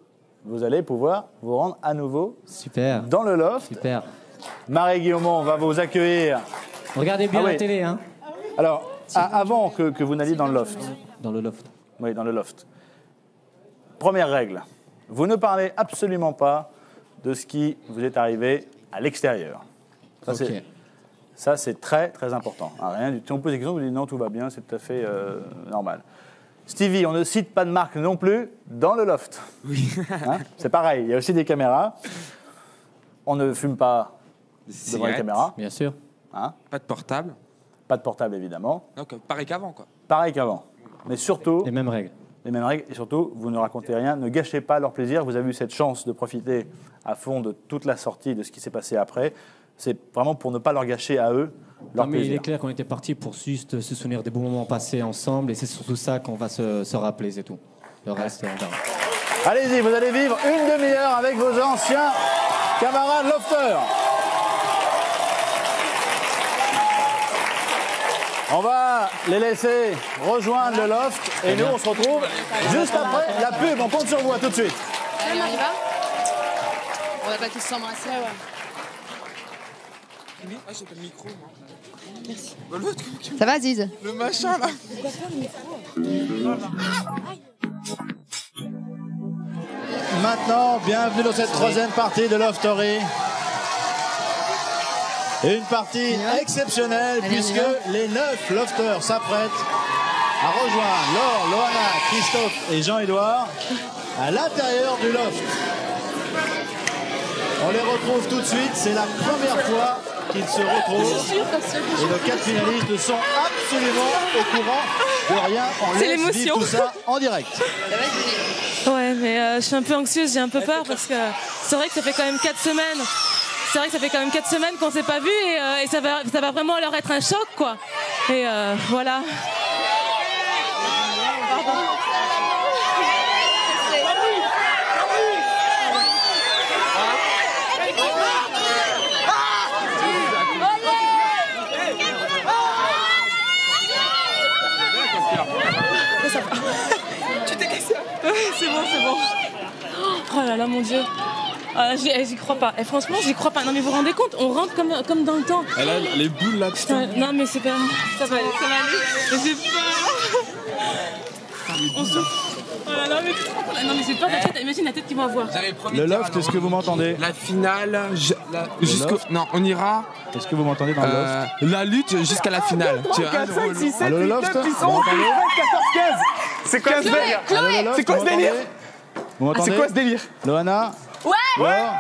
Vous allez pouvoir vous rendre à nouveau Super. Dans le loft. Super. Marie Guillaumont va vous accueillir. Regardez bien oui. la télé, hein. Alors, avant que vous n'alliez dans le loft. Dans le loft. Oui, dans le loft. Première règle. Vous ne parlez absolument pas de ce qui vous est arrivé à l'extérieur. Ça, Ok. ça, c'est très, très important. Ah, rien du tout. Si on pose des questions, vous dites non, tout va bien, c'est tout à fait normal. Stevie, on ne cite pas de marque non plus dans le loft. Oui. Hein, c'est pareil, il y a aussi des caméras. On ne fume pas devant les cigarettes. caméras. Bien sûr. Hein, Pas de portable. pas de portable, évidemment. Donc pareil qu'avant, quoi. Pareil qu'avant. Mais surtout... Les mêmes règles. Les mêmes règles. Et surtout, vous ne racontez rien. Ne gâchez pas leur plaisir. Vous avez eu cette chance de profiter à fond de toute la sortie, de ce qui s'est passé après. C'est vraiment pour ne pas leur gâcher à eux leur Non, mais il plaisir. est clair qu'on était partis pour juste se souvenir des bons moments passés ensemble et c'est surtout ça qu'on va se rappeler, c'est tout. Le reste, on verra. Allez-y, vous allez vivre une demi-heure avec vos anciens camarades lofters. On va les laisser rejoindre le loft et nous, on se retrouve juste après la pub. On compte sur vous, à tout de suite. Allez, on y va? On va pas tous s'embrasser. Ah, j'ai pas le micro, moi. Merci. Bah, l'autre, Ça va, Ziz? le machin, là. Maintenant, bienvenue dans cette troisième partie de Love Story. Et une partie exceptionnelle puisque les 9 lofters s'apprêtent à rejoindre Laure, Loana, Christophe et Jean-Édouard à l'intérieur du loft. On les retrouve tout de suite, c'est la première fois qu'ils se retrouvent. Et nos 4 finalistes ne sont absolument au courant de rien. On C'est laisse vivre l'émotion. tout ça en direct. Ouais, mais je suis un peu anxieuse, j'ai un peu peur parce que c'est vrai que ça fait quand même 4 semaines. C'est vrai que ça fait quand même 4 semaines qu'on s'est pas vus et ça va vraiment leur être un choc, quoi. Et voilà. Tu t'es cassé. C'est bon, c'est bon. Oh là là, mon Dieu. J'y crois pas. Et franchement, j'y crois pas. Non, mais vous vous rendez compte, on rentre comme dans le temps. Elle a les boules là. Putain, non, mais c'est pas. Ça va aller. Mais j'ai peur. On souffle. Oh là là, mais non, mais j'ai peur de la tête. Imagine la tête qu'ils vont avoir. Le loft, est-ce que vous m'entendez? La finale, jusqu'au. Non, on ira. Est-ce que vous m'entendez dans le loft? La lutte jusqu'à la finale. 4, 5, 6, 7, Allô, 8, le 9, loft 10, 11, 12, 13, Vous m'entendez 14, 15. C'est quoi ce délire? Allô, le loft, C'est quoi vous ce délire? m'entendez Vous m'entendez? C'est quoi ce délire? Loana? Ouais. Laure?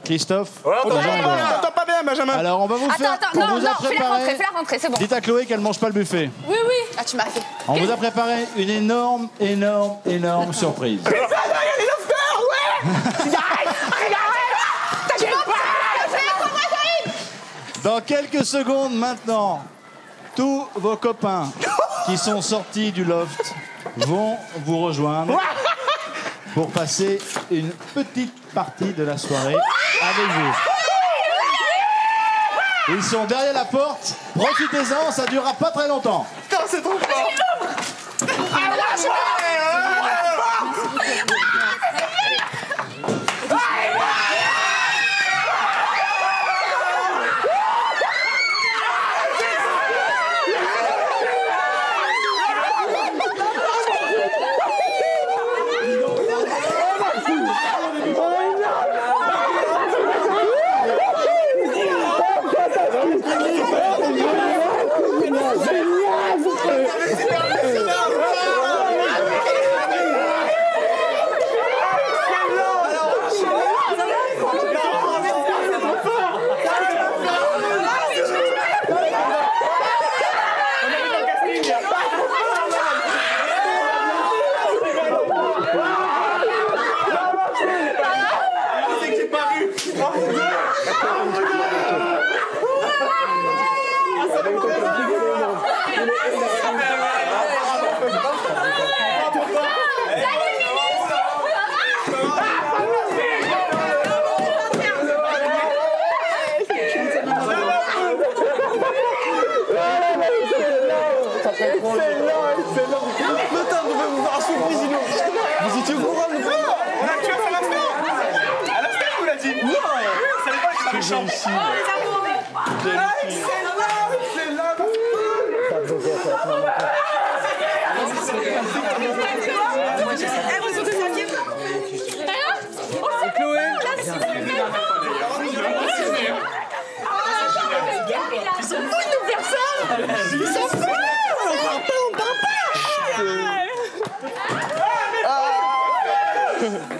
Christophe? On et Jean-Édouard. t'entend pas bien, Benjamin. Alors, on va vous faire. Attends, on non, vous a non, préparé. fais la rentrée, c'est bon. Dites à Chloé qu'elle mange pas le buffet. Oui, oui. Ah, tu m'as fait. On vous a préparé une énorme surprise. C'est ça, regarde les lofters, ouais. Dans quelques secondes maintenant, tous vos copains qui sont sortis du loft vont vous rejoindre pour passer une petite partie de la soirée avec vous. Ils sont derrière la porte. Profitez-en, ça durera pas très longtemps. Putain, c'est trop fort. Vous étiez au courant de ça? On a tué à la semaine. À la semaine, vous l'a dit. Non. Vous savez pas que c'est méchant. Ils sont fous de nous faire ça. Ils sont fous. On parle pas.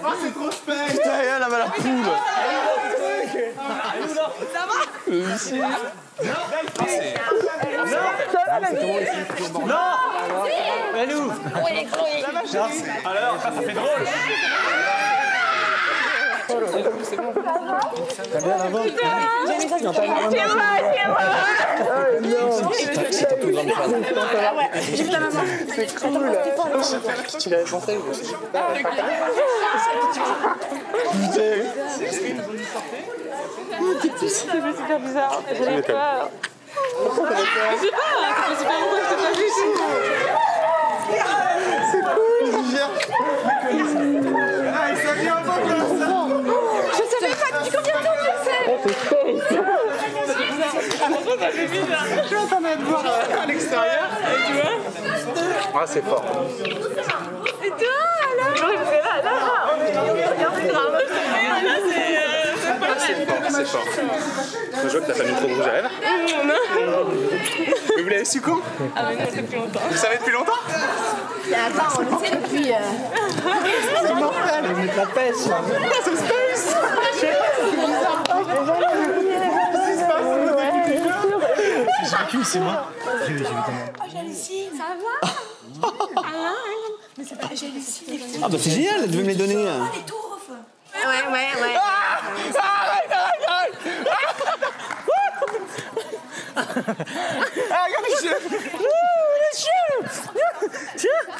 Ah, c'est trop spec. Putain, elle avait la poule. Ça va? Ici. Non. Valou. Oui, Chloé. Alors, ça fait drôle. C'est bon. T'as bien la vente? J'ai vu ta maman. C'est cool. Tu l'avais pensé? C'était super bizarre. J'avais peur. Je sais pas, ça fait super longtemps que je t'ai pas vu. C'est cool, je gère. Ah, il s'est mis en bas comme ça. Je savais pas. Je suis en train de voir à l'extérieur. Ah, c'est fort. Et toi, alors? C'est fort. Je vois que t'as pas mis trop de rouge à lèvres. Mais vous l'avez su quand? Ah, mais non, depuis longtemps. Vous savez depuis longtemps? Attends, on le sait depuis. C'est mortel. Ils mettent la pêche. Ah, c'est space. J'ai vécu, c'est moi. J'ai vu Oh, Jalissine, ça va? Mais c'est pas Jalissine. Ah bah c'est génial, tu veux me les donner. Les touffes. Ouais. Ah, regarde les cheveux.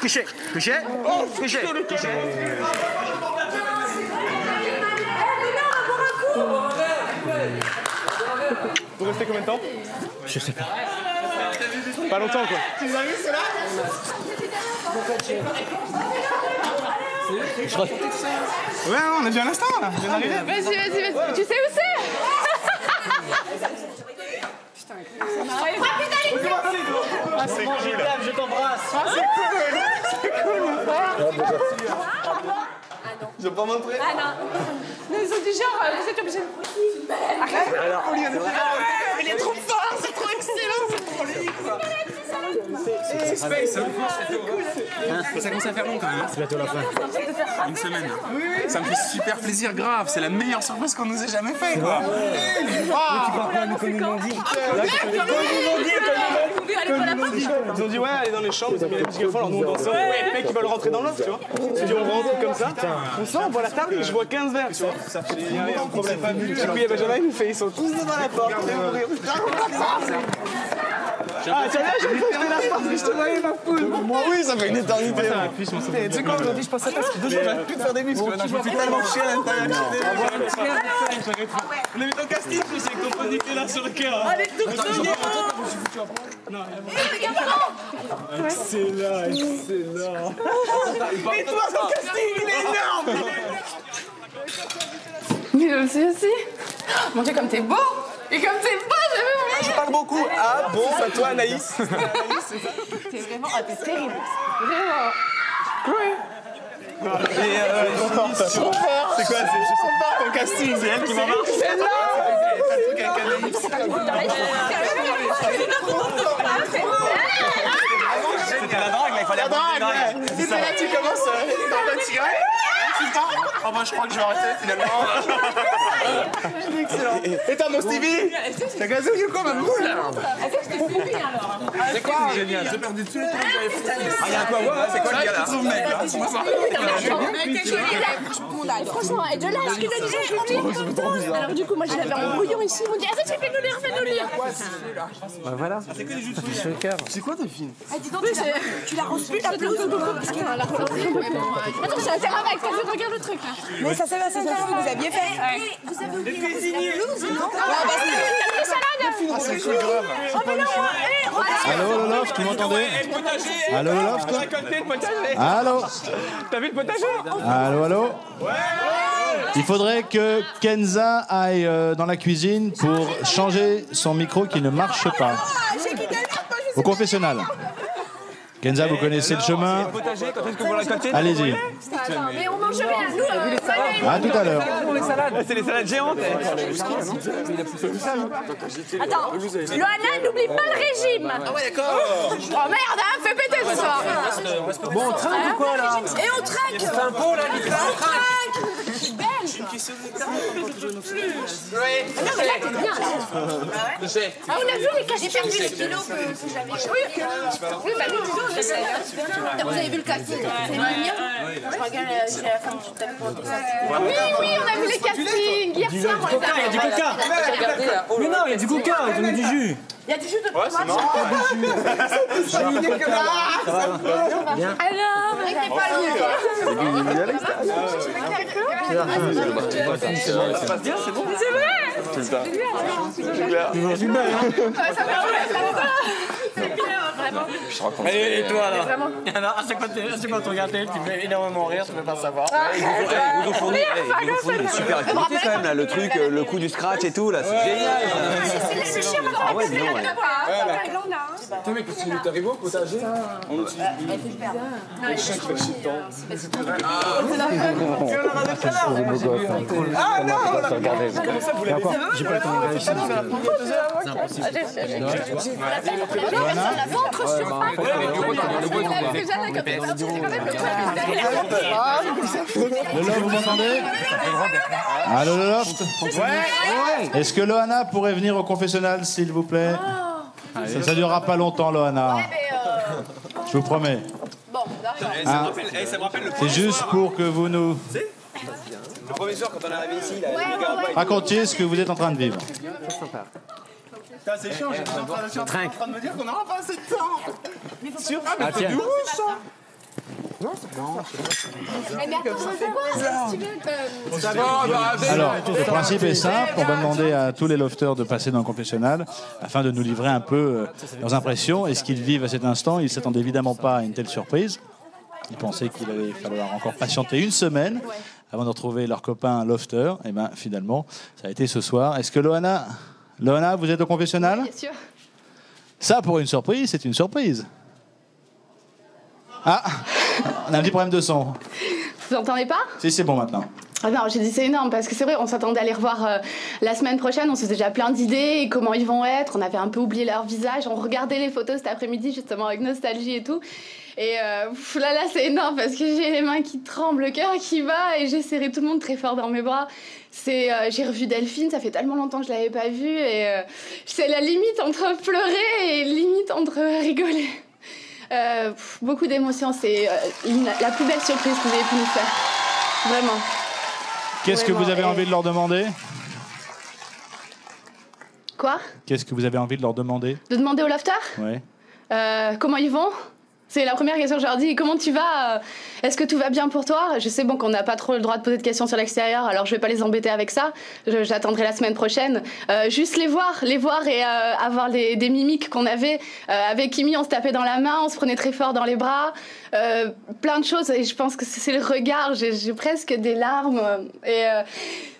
Couchez. Vous restez combien de temps? Je sais pas. Pas longtemps, quoi. Tu les as vus, ceux-là? Ouais, on a vu un instant, là. On vient d'arriver. Vas-y. Tu sais où c'est? Ah, c'est cool. Je t'embrasse. Ah, c'est cool, mon frère. Ils ont pas montré? Ah non. Mais ils ont dit genre, vous êtes obligés de... Alors, il est trop fort, c'est trop excellent, c'est trop libre. C'est space, hein. Ça commence à faire long quand même. C'est bientôt la fin. Une semaine. Ça me fait super plaisir, grave. C'est la meilleure surprise qu'on nous ait jamais fait, quoi. Tu parles quoi, nous, comme ils l'ont dit? Ils ont dit ouais, allez dans les chambres, ils ont mis la musique à fond, alors nous on dansait. Ouais, les mecs ils veulent rentrer dans l'offre, tu vois. Ils ont dit on rentre comme ça. On sort, on voit la table et je vois 15 verres, tu vois. Ça fait un problème. Du coup il y a Benjamin, il nous fait, ils sont tous devant la porte. Ah, tiens, là, j'ai fermé la porte, mais je te voyais, ma poule. Moi, oui, ça fait une éternité. Tu sais quoi, aujourd'hui, je pensais à toi, parce que 2 jours, j'arrête plus de faire des muscles. Je me fais tellement chier à l'intérieur. On a mis ton casting, plus avec ton produit là sur le cœur. Allez, tout Excellent. Et toi, ton casting, il est énorme. Mais je me suis aussi. Mon Dieu, comme t'es beau. Et comme t'es beau, j'ai vu mon Je parle beaucoup. Ah bon, c'est à toi, Anaïs. T'es vraiment... Ah, t'es terrible. Vraiment. C'est quoi? C'est ton casting, c'est elle qui m'en marche. C'est là. C'était la drague, là, il fallait la drague. C'était là, tu commences dans la cigarette. Oh bah je crois que je vais arrêter finalement. Excellent. Et t'as mon Stevie? T'as gazouille ou quoi ma boule? Est-ce que je t'ai suivi alors? C'est quoi? Génial, j'ai perdu tout le temps que j'avais fait. Ah y'a quoi? C'est quoi le gars là? Franchement, et de là, ce qu'il a dit, je alors du coup, moi je l'avais en brouillon ici, ils m'ont dit, arrête, fais-nous lire. Bah voilà. Ça fait chaud au cœur. C'est quoi Delphine? Dis donc, tu la ranges plus la blouse ou parce qu'elle a la attends, c'est un terrain avec toi, regarde le truc là. Mais ça c'est un terrain, vous aviez fait. Vous avez oublié la blouse, non? Ah c'est cool grave. Oh mais non, Allô, le loft, vous m'entendez? Allô, le loft? Allô? T'as vu le potager? Allô? Il faudrait que Kenza aille dans la cuisine pour changer son micro qui ne marche pas. Au confessionnal. Kenza, vous connaissez le chemin. Allez-y. mais on mange rien, nous. À tout à l'heure. C'est les salades géantes. Attends, Loana, n'oublie pas le régime. Ah ouais, d'accord. Oh merde, hein, fais péter ce soir. Bon, on trinque ou quoi là? Et on traque. C'est un pot là, on traque. Je suis belle. Non, mais là, t'es bien. Ah, on a vu les cachets. J'ai perdu les kilos que j'avais. Oui, bah oui, dis donc. Vous avez vu le casting? C'est mignon. Je regarde, j'ai la femme qui tape pour tout ça. Oui, on a vu les castings. Hier soir, on les a Il y a du coca. Mais non, il y a du coca, ils ont mis du jus. Il y a du jus de tomate. Ouais, c'est marrant. Alors, c'est pas Ça passe bien, c'est bon. C'est vrai. C'est ça. C'est clair. Toujours une belle, hein. Ça va, c'est clair. Vraiment. Je te raconte. Et toi là Vraiment. Alors, à chaque fois que tu regardes, tu me fais énormément rire, je peux pas savoir. Il vous fournit des super activités quand même, là, le truc, le coup du scratch et tout, là, c'est génial. C'est chiant. Ah ouais, dis donc, ouais. Putain, mais qu'est-ce que t'arrives au potager On utilise Les chiens qui passent le temps. Ah non, regardez. J'ai pas le temps de vérifier. C'est impossible. Le Loft, vous m'entendez? Allô, le Loft? Ouais. Est-ce que Loana pourrait venir au confessionnal, s'il vous plaît? Ça durera pas longtemps, Loana. Je vous promets. Bon, Hein? C'est juste pour que vous nous Le premier soir, quand on est arrivé ici, là, les gars, racontiez ce que vous êtes en train de vivre. C'est chiant, je suis en train de me dire qu'on n'aura pas assez de temps. Sûr? Ah, mais Ah, c'est tiens. du rouge, ça. Mais attends, c'est quoi si tu veux Alors, le principe est simple. On va demander à tous les lofters de passer dans le confessionnal afin de nous livrer un peu leurs impressions et ce qu'ils vivent à cet instant. Ils ne s'attendaient évidemment pas à une telle surprise. Ils pensaient qu'il allait falloir encore patienter une semaine avant de retrouver leur copain lofter. Et bien, finalement, ça a été ce soir. Est-ce que Loana, vous êtes au confessionnal? Bien sûr. Ça, pour une surprise, c'est une surprise. Ah, on a un petit problème de son. Vous entendez pas? Si, c'est bon maintenant. Ah non, j'ai dit c'est énorme parce que c'est vrai, on s'attendait à les revoir la semaine prochaine, on se faisait déjà plein d'idées et comment ils vont être, on avait un peu oublié leur visage, on regardait les photos cet après-midi justement avec nostalgie et tout. Et là c'est énorme parce que j'ai les mains qui tremblent, le cœur qui bat et j'ai serré tout le monde très fort dans mes bras. J'ai revu Delphine, ça fait tellement longtemps que je l'avais pas vue et c'est la limite entre pleurer et limite entre rigoler. Beaucoup d'émotions, c'est la plus belle surprise que vous avez pu nous faire. Vraiment. Qu'est-ce que vous avez envie de leur demander? Quoi? Qu'est-ce que vous avez envie de leur demander? De demander aux lofters Ouais. comment ils vont? C'est la première question que je leur dis. Comment tu vas? Est-ce que tout va bien pour toi? Je sais bon qu'on n'a pas trop le droit de poser de questions sur l'extérieur, alors je vais pas les embêter avec ça. J'attendrai la semaine prochaine. Juste les voir et avoir des mimiques qu'on avait. Avec Kimi, on se tapait dans la main, on se prenait très fort dans les bras. Plein de choses et je pense que c'est le regard. J'ai presque des larmes.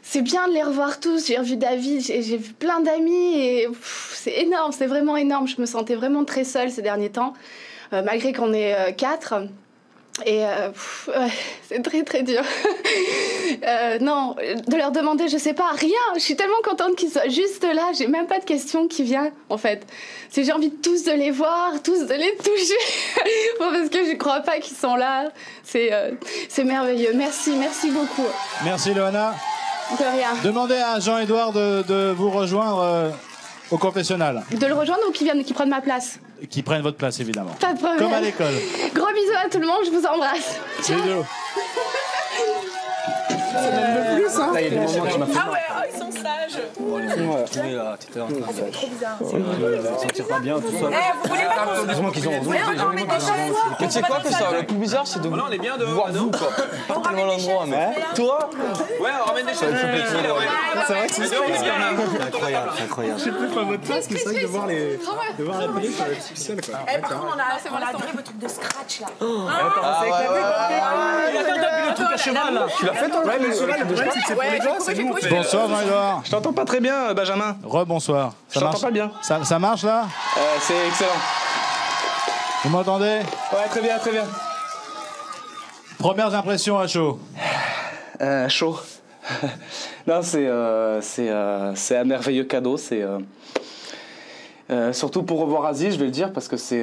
C'est bien de les revoir tous. J'ai revu David, j'ai vu plein d'amis et c'est énorme, c'est vraiment énorme. Je me sentais vraiment très seule ces derniers temps. Malgré qu'on est 4. Et ouais, c'est très très dur. Non, de leur demander, je sais pas, rien. Je suis tellement contente qu'ils soient juste là. J'ai même pas de question qui vient, en fait. J'ai envie tous de les voir, tous de les toucher. Bon, parce que je crois pas qu'ils sont là. C'est merveilleux. Merci beaucoup. Merci, Loana. De rien. Demandez à Jean-Édouard de vous rejoindre au confessionnal. De le rejoindre ou qu'ils prennent ma place? Qui prennent votre place, évidemment. Pas de problème. Comme à l'école. Gros bisous à tout le monde, je vous embrasse. Ciao. Bisous. Le plus, hein. Là, il y a des moments qui m'a fait Ah ouais, ils sont sages. Oui, là, t'étais en train de C'est trop bizarre. se sentir pas bien tout seul. Vous voulez pas qu'on... Heureusement qu'ils ont Mais tu sais quoi, Christophe, le plus bizarre, c'est de vous voir vous, quoi. Pas tellement l'endroit, mais toi. Ouais, on ramène des choses. C'est vrai que c'est Incroyable, incroyable. J'ai plus pas votre place, mais c'est vrai que de voir la télé, ça va être spécial, quoi. Eh, par contre, on a adoré vos trucs de scratch, là. Attends, c'est le truc à cheval, là. Tu l'as fait, toi? Ouais, le cheval, le problème, c'est que c'est pour les gars, c'est nous. Bonsoir, Jean-Édouard. Je t'entends pas très bien, Benjamin. Rebonsoir. Je t'entends pas bien. Ça marche, là? C'est excellent. Vous m'entendez? Ouais, très bien, très bien. Premières impressions à chaud. Chaud. Non, c'est un merveilleux cadeau. C'est surtout pour revoir Aziz, je vais le dire, parce que c'est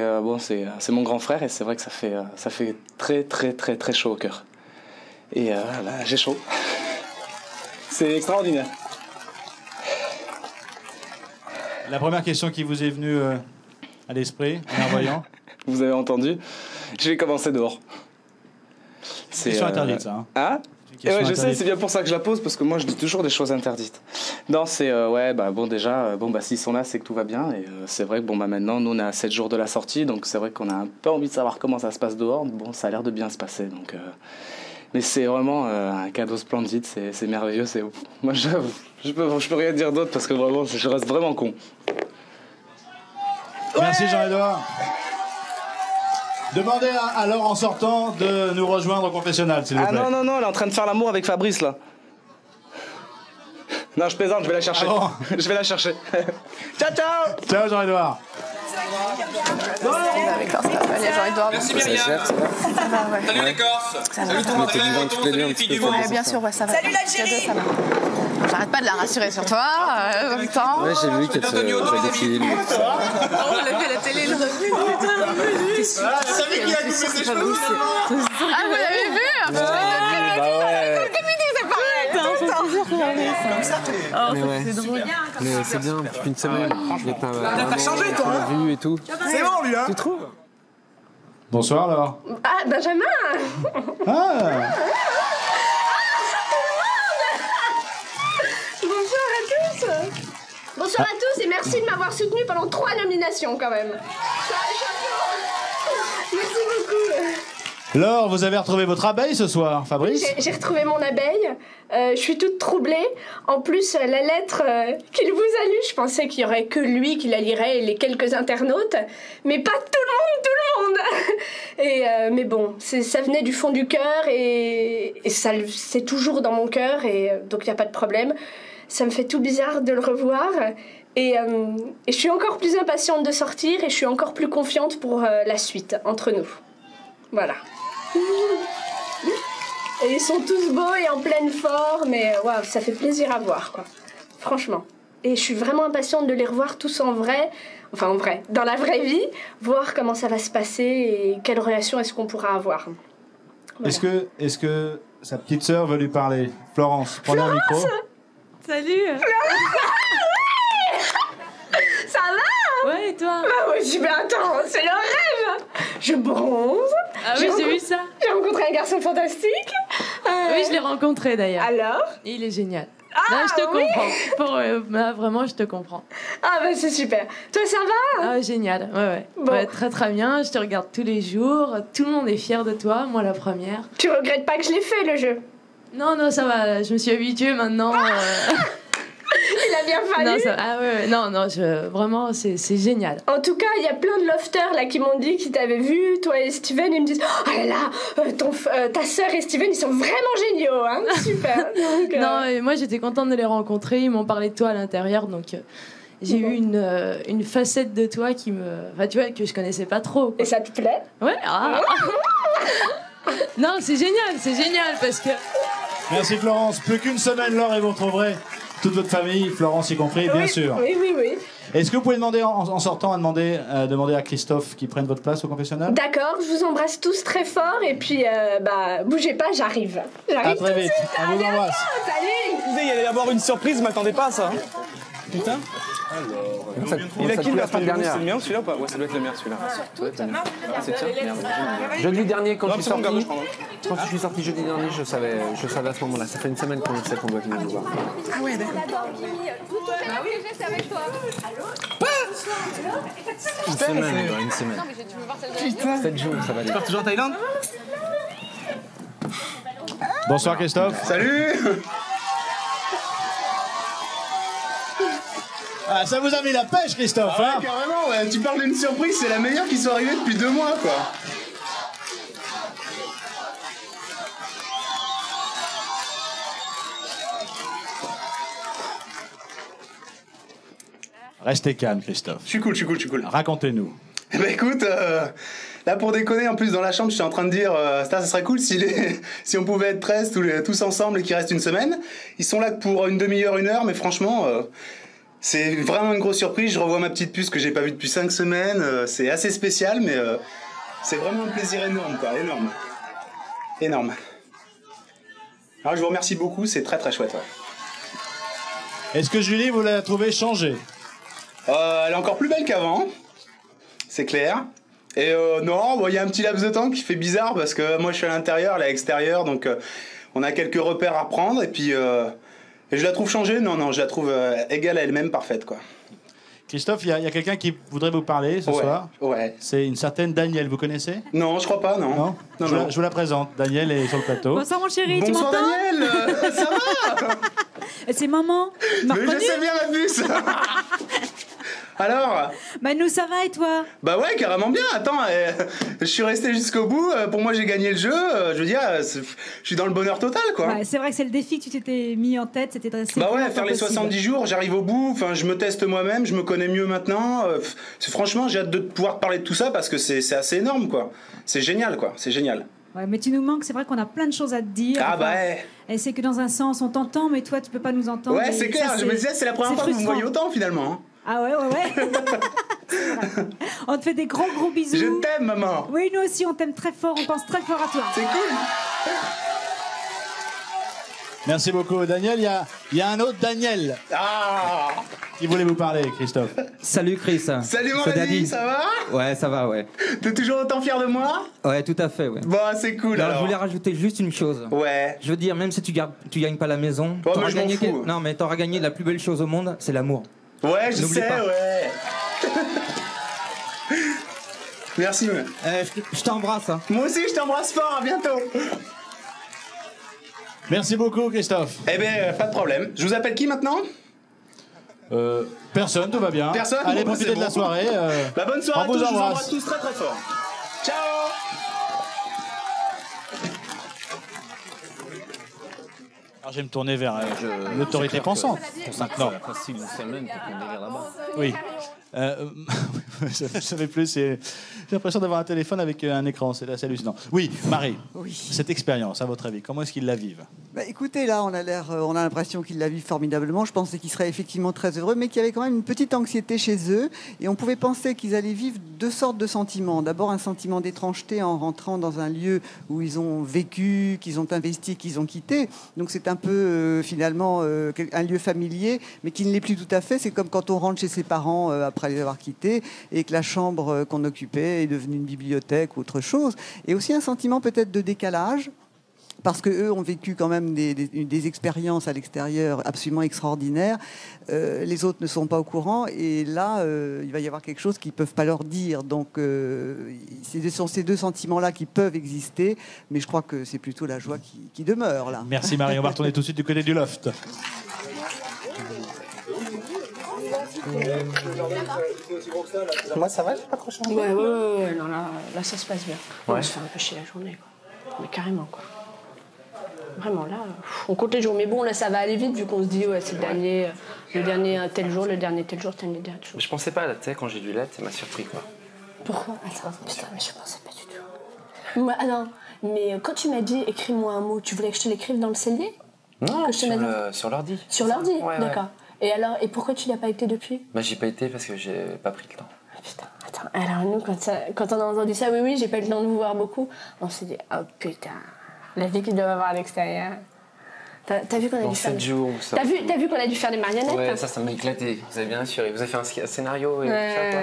mon grand frère et c'est vrai que ça fait très très très très chaud au cœur. Et là, j'ai chaud. C'est extraordinaire. La première question qui vous est venue à l'esprit, en voyant. Vous avez entendu? Je vais commencer dehors. C'est question interdite, ça. Hein. Hein? Ouais, je sais, c'est bien pour ça que je la pose, parce que moi je dis toujours des choses interdites. Non, c'est ouais, bah bon, déjà, s'ils sont là, c'est que tout va bien. Et c'est vrai que maintenant, nous on est à 7 jours de la sortie, donc c'est vrai qu'on a un peu envie de savoir comment ça se passe dehors. Bon, ça a l'air de bien se passer, donc. Mais c'est vraiment un cadeau splendide, c'est merveilleux. Moi, je peux rien dire d'autre parce que vraiment, je reste vraiment con. Merci Jean-Édouard. Demandez à Laure en sortant de nous rejoindre au confessionnal, s'il vous plaît. Ah non, elle est en train de faire l'amour avec Fabrice là. Non, je plaisante, je vais la chercher. Ah bon Je vais la chercher. Ciao, ciao. Ciao Jean-Edouard. Jean-Edouard. Merci Myriam. Salut les Corses. Salut tout le monde. Salut les filles du monde. Bien sûr, ouais, ça va. Salut l'Algérie. J'arrête pas de la rassurer sur toi en même temps. Ouais, j'ai vu qu'elle fait des films. On l'a vu à la télé, le revenu. T'es sûr. T'as vu qu'il a coupé ses cheveux Ah, vous l'avez vu? Bah ouais. C'est drôle. Mais c'est bien, depuis une semaine. T'as changé toi, hein? Vu et tout. C'est bon lui, hein? Tu trouves? Bonsoir Laure. Ah, Benjamin. Ah. Bonsoir à tous. Bonsoir à tous et merci de m'avoir soutenu pendant 3 nominations quand même. Merci beaucoup. Laure, vous avez retrouvé votre abeille ce soir, Fabrice? J'ai retrouvé mon abeille. Je suis toute troublée. En plus, la lettre qu'il vous a lue, je pensais qu'il y aurait que lui qui la lirait et les quelques internautes, mais pas tout le monde. Et mais bon, ça venait du fond du cœur et ça, c'est toujours dans mon cœur et donc il n'y a pas de problème. Ça me fait tout bizarre de le revoir. Et je suis encore plus impatiente de sortir et je suis encore plus confiante pour la suite entre nous. Voilà. Et ils sont tous beaux et en pleine forme et waouh, ça fait plaisir à voir quoi. Franchement. Et je suis vraiment impatiente de les revoir tous en vrai, enfin en vrai, dans la vraie vie, voir comment ça va se passer et quelle relation est-ce qu'on pourra avoir. Voilà. Est-ce que sa petite sœur veut lui parler? Florence, prenez un micro. Salut. Ça va? Ouais, et toi? Bah oui, je dis, mais attends, c'est le rêve. Je bronze. Ah oui, j'ai vu ça. J'ai rencontré un garçon fantastique. Oui, je l'ai rencontré d'ailleurs. Alors? Il est génial. Ah, non, je te oui. comprends. Vraiment, je te comprends. Ah bah c'est super. Toi, ça va? Ah, génial. Ouais. Bon. Ouais, très très bien. Je te regarde tous les jours. Tout le monde est fier de toi. Moi, la première. Tu regrettes pas que je l'ai fait, le jeu? Non, ça va. Je me suis habituée maintenant. Il a bien fallu. Non, vraiment, c'est génial. En tout cas, il y a plein de lofters là qui m'ont dit qu'ils t'avaient vu, toi et Steven, ils me disent oh là là, ta sœur et Steven, ils sont vraiment géniaux, hein. Super. Donc, Non, et moi j'étais contente de les rencontrer. Ils m'ont parlé de toi à l'intérieur, donc j'ai eu une facette de toi qui enfin, tu vois, que je connaissais pas trop, quoi. Et ça te plaît? Ouais. Ah. Non, c'est génial parce que. Merci Florence. Plus qu'une semaine, Laure, et vous retrouverez toute votre famille, Florence y compris, bien sûr. Oui. Est-ce que vous pouvez demander en sortant demander à Christophe qu'il prenne votre place au confessionnal? D'accord, je vous embrasse tous très fort et puis bougez pas, j'arrive. À très vite. On vous embrasse. Salut. Il allait y avoir une surprise, je m'attendais pas à ça. Putain. Alors, Il a qui le la semaine dernière? C'est le mien celui-là ou pas? Ouais, ça doit être le mien celui-là. C'est le tien? Merde. Jeudi dernier, quand je suis sorti, je prends. quand je suis sorti jeudi dernier, je savais à ce moment-là. Ça fait une semaine qu'on sait qu'on doit venir nous voir. Ah ouais, d'accord. Bah oui, j'étais avec toi. Une semaine. Putain. 7 jours, ça va aller. Tu pars toujours en Thaïlande? Bonsoir Christophe. Salut. Ah, ça vous a mis la pêche Christophe, hein? Carrément, ouais. Tu parles d'une surprise, c'est la meilleure qui soit arrivée depuis 2 mois, quoi. Restez calme Christophe. Je suis cool. Racontez-nous. Bah écoute, là pour déconner, en plus dans la chambre, je suis en train de dire, ça serait cool si on pouvait être 13 tous ensemble et qu'il reste une semaine. Ils sont là pour une demi-heure, 1 heure, mais franchement, c'est vraiment une grosse surprise. Je revois ma petite puce que j'ai pas vue depuis 5 semaines. C'est assez spécial, mais c'est vraiment un plaisir énorme, quoi, énorme. Alors je vous remercie beaucoup, c'est très très chouette. Ouais. Est-ce que Julie, vous la trouvez changée? Elle est encore plus belle qu'avant, c'est clair. Et non, il y a un petit laps de temps qui fait bizarre parce que moi je suis à l'intérieur, elle est à l'extérieur, donc on a quelques repères à prendre. Et puis, et je la trouve changée? Non, je la trouve égale à elle-même, parfaite, quoi. Christophe, il y a quelqu'un qui voudrait vous parler ce soir. Ouais. C'est une certaine Danielle, vous connaissez? Non, je crois pas, non. Je vous la présente. Danielle est sur le plateau. Bonsoir mon chéri, Bonsoir, tu m'entends? Danielle. Ça va? C'est maman. Mais je sais bien la puce. Alors? Bah nous ça va et toi? Bah ouais, carrément bien. Attends, je suis resté jusqu'au bout. Pour moi, j'ai gagné le jeu. Je veux dire, je suis dans le bonheur total, quoi. Bah, c'est vrai que c'est le défi que tu t'étais mis en tête, c'était de rester Bah le plus ouais, longtemps faire les possible. 70 jours, j'arrive au bout. Enfin, je me teste moi-même, je me connais mieux maintenant. Franchement, j'ai hâte de pouvoir te parler de tout ça parce que c'est assez énorme, quoi. C'est génial, quoi. C'est génial. Ouais, mais tu nous manques, c'est vrai qu'on a plein de choses à te dire. Ah bah ouais. Et c'est que dans un sens, on t'entend, mais toi, tu peux pas nous entendre. Ouais, et c'est clair. ça, Je me disais, c'est la première fois que vous me frustrant. voyez autant, finalement. Ah ouais. On te fait des gros bisous. Je t'aime, maman. Oui, nous aussi, on t'aime très fort, on pense très fort à toi. C'est cool. Merci beaucoup, Daniel. Il y a un autre Daniel qui voulait vous parler, Christophe. Salut Chris. Salut mon C'est ami, Daddy. ça va? Ouais, ça va, ouais. T'es toujours autant fier de moi? Ouais, tout à fait, ouais. Bon, c'est cool alors. Je voulais rajouter juste une chose. Ouais. Je veux dire, même si tu gagnes pas la maison, Oh, t'auras mais je m'en gagné fous. Non, mais t'auras gagné la plus belle chose au monde, c'est l'amour. Ouais, je N'oublie sais, pas. ouais. Merci. Je t'embrasse. Hein. Moi aussi, je t'embrasse fort. À bientôt. Merci beaucoup, Christophe. Eh ben, pas de problème. Je vous appelle qui maintenant? Personne, tout va bien. Personne. Allez, Bon, bah, profitez c'est de la bon. soirée. Bah, bonne soirée à on tous. vous Je vous embrasse. embrasse tous très très fort. Ciao. Alors, je vais me tourner vers l'autorité pensante. Non. Facile une semaine pour qu'on délire là-bas. Oui. Je ne savais plus. J'ai l'impression d'avoir un téléphone avec un écran. C'est assez hallucinant. Oui, Marie. Cette expérience, à votre avis, comment est-ce qu'ils la vivent? Bah, écoutez, là, on a l'impression qu'ils la vivent formidablement. Je pensais qu'ils seraient effectivement très heureux, mais qu'il y avait quand même une petite anxiété chez eux. Et on pouvait penser qu'ils allaient vivre deux sortes de sentiments. D'abord, un sentiment d'étrangeté en rentrant dans un lieu où ils ont vécu, qu'ils ont investi, qu'ils ont quitté. Donc, c'est un peu, finalement, un lieu familier, mais qui ne l'est plus tout à fait. C'est comme quand on rentre chez ses parents après les avoir quittés et que la chambre qu'on occupait est devenue une bibliothèque ou autre chose. Et aussi un sentiment peut-être de décalage. Parce qu'eux ont vécu quand même des expériences à l'extérieur absolument extraordinaires. Les autres ne sont pas au courant. Et là, il va y avoir quelque chose qu'ils ne peuvent pas leur dire. Donc, ce sont ces deux sentiments-là qui peuvent exister. Mais je crois que c'est plutôt la joie qui demeure, là. Merci, Marie. On va retourner tout de suite du côté du loft. Moi, ça va, j'ai pas trop changé. Ouais, non, là, ça se passe bien. On se fait un peu chier la journée, quoi. Mais carrément, quoi. Vraiment, là, on compte les jours. Mais bon, là, ça va aller vite, vu qu'on se dit, ouais, c'est le dernier tel jour, le dernier tel jour, tel dernier jour. Je pensais pas, là, tu sais, quand j'ai lu lettre, ça m'a surpris, quoi. Pourquoi? Attends, putain, mais je pensais pas du tout. Moi, non, mais quand tu m'as dit, écris-moi un mot, tu voulais que je te l'écrive dans le cellier? Non, que je te mette sur l'ordi. Sur l'ordi? Ouais, d'accord. Et alors, et pourquoi tu l'as pas été depuis? Bah, j'ai pas été parce que j'ai pas pris le temps. Attends, alors nous, quand on a entendu ça, oui, j'ai pas eu le temps de vous voir beaucoup, on s'est dit, oh putain, la vie qu'il doit avoir à l'extérieur. T'as vu qu'on a dû faire... 7 jours, ça. T'as vu qu'on a dû faire des marionnettes? Ouais, ça m'a éclaté. Vous avez bien assuré. Vous avez fait un scénario et tout ça, quoi.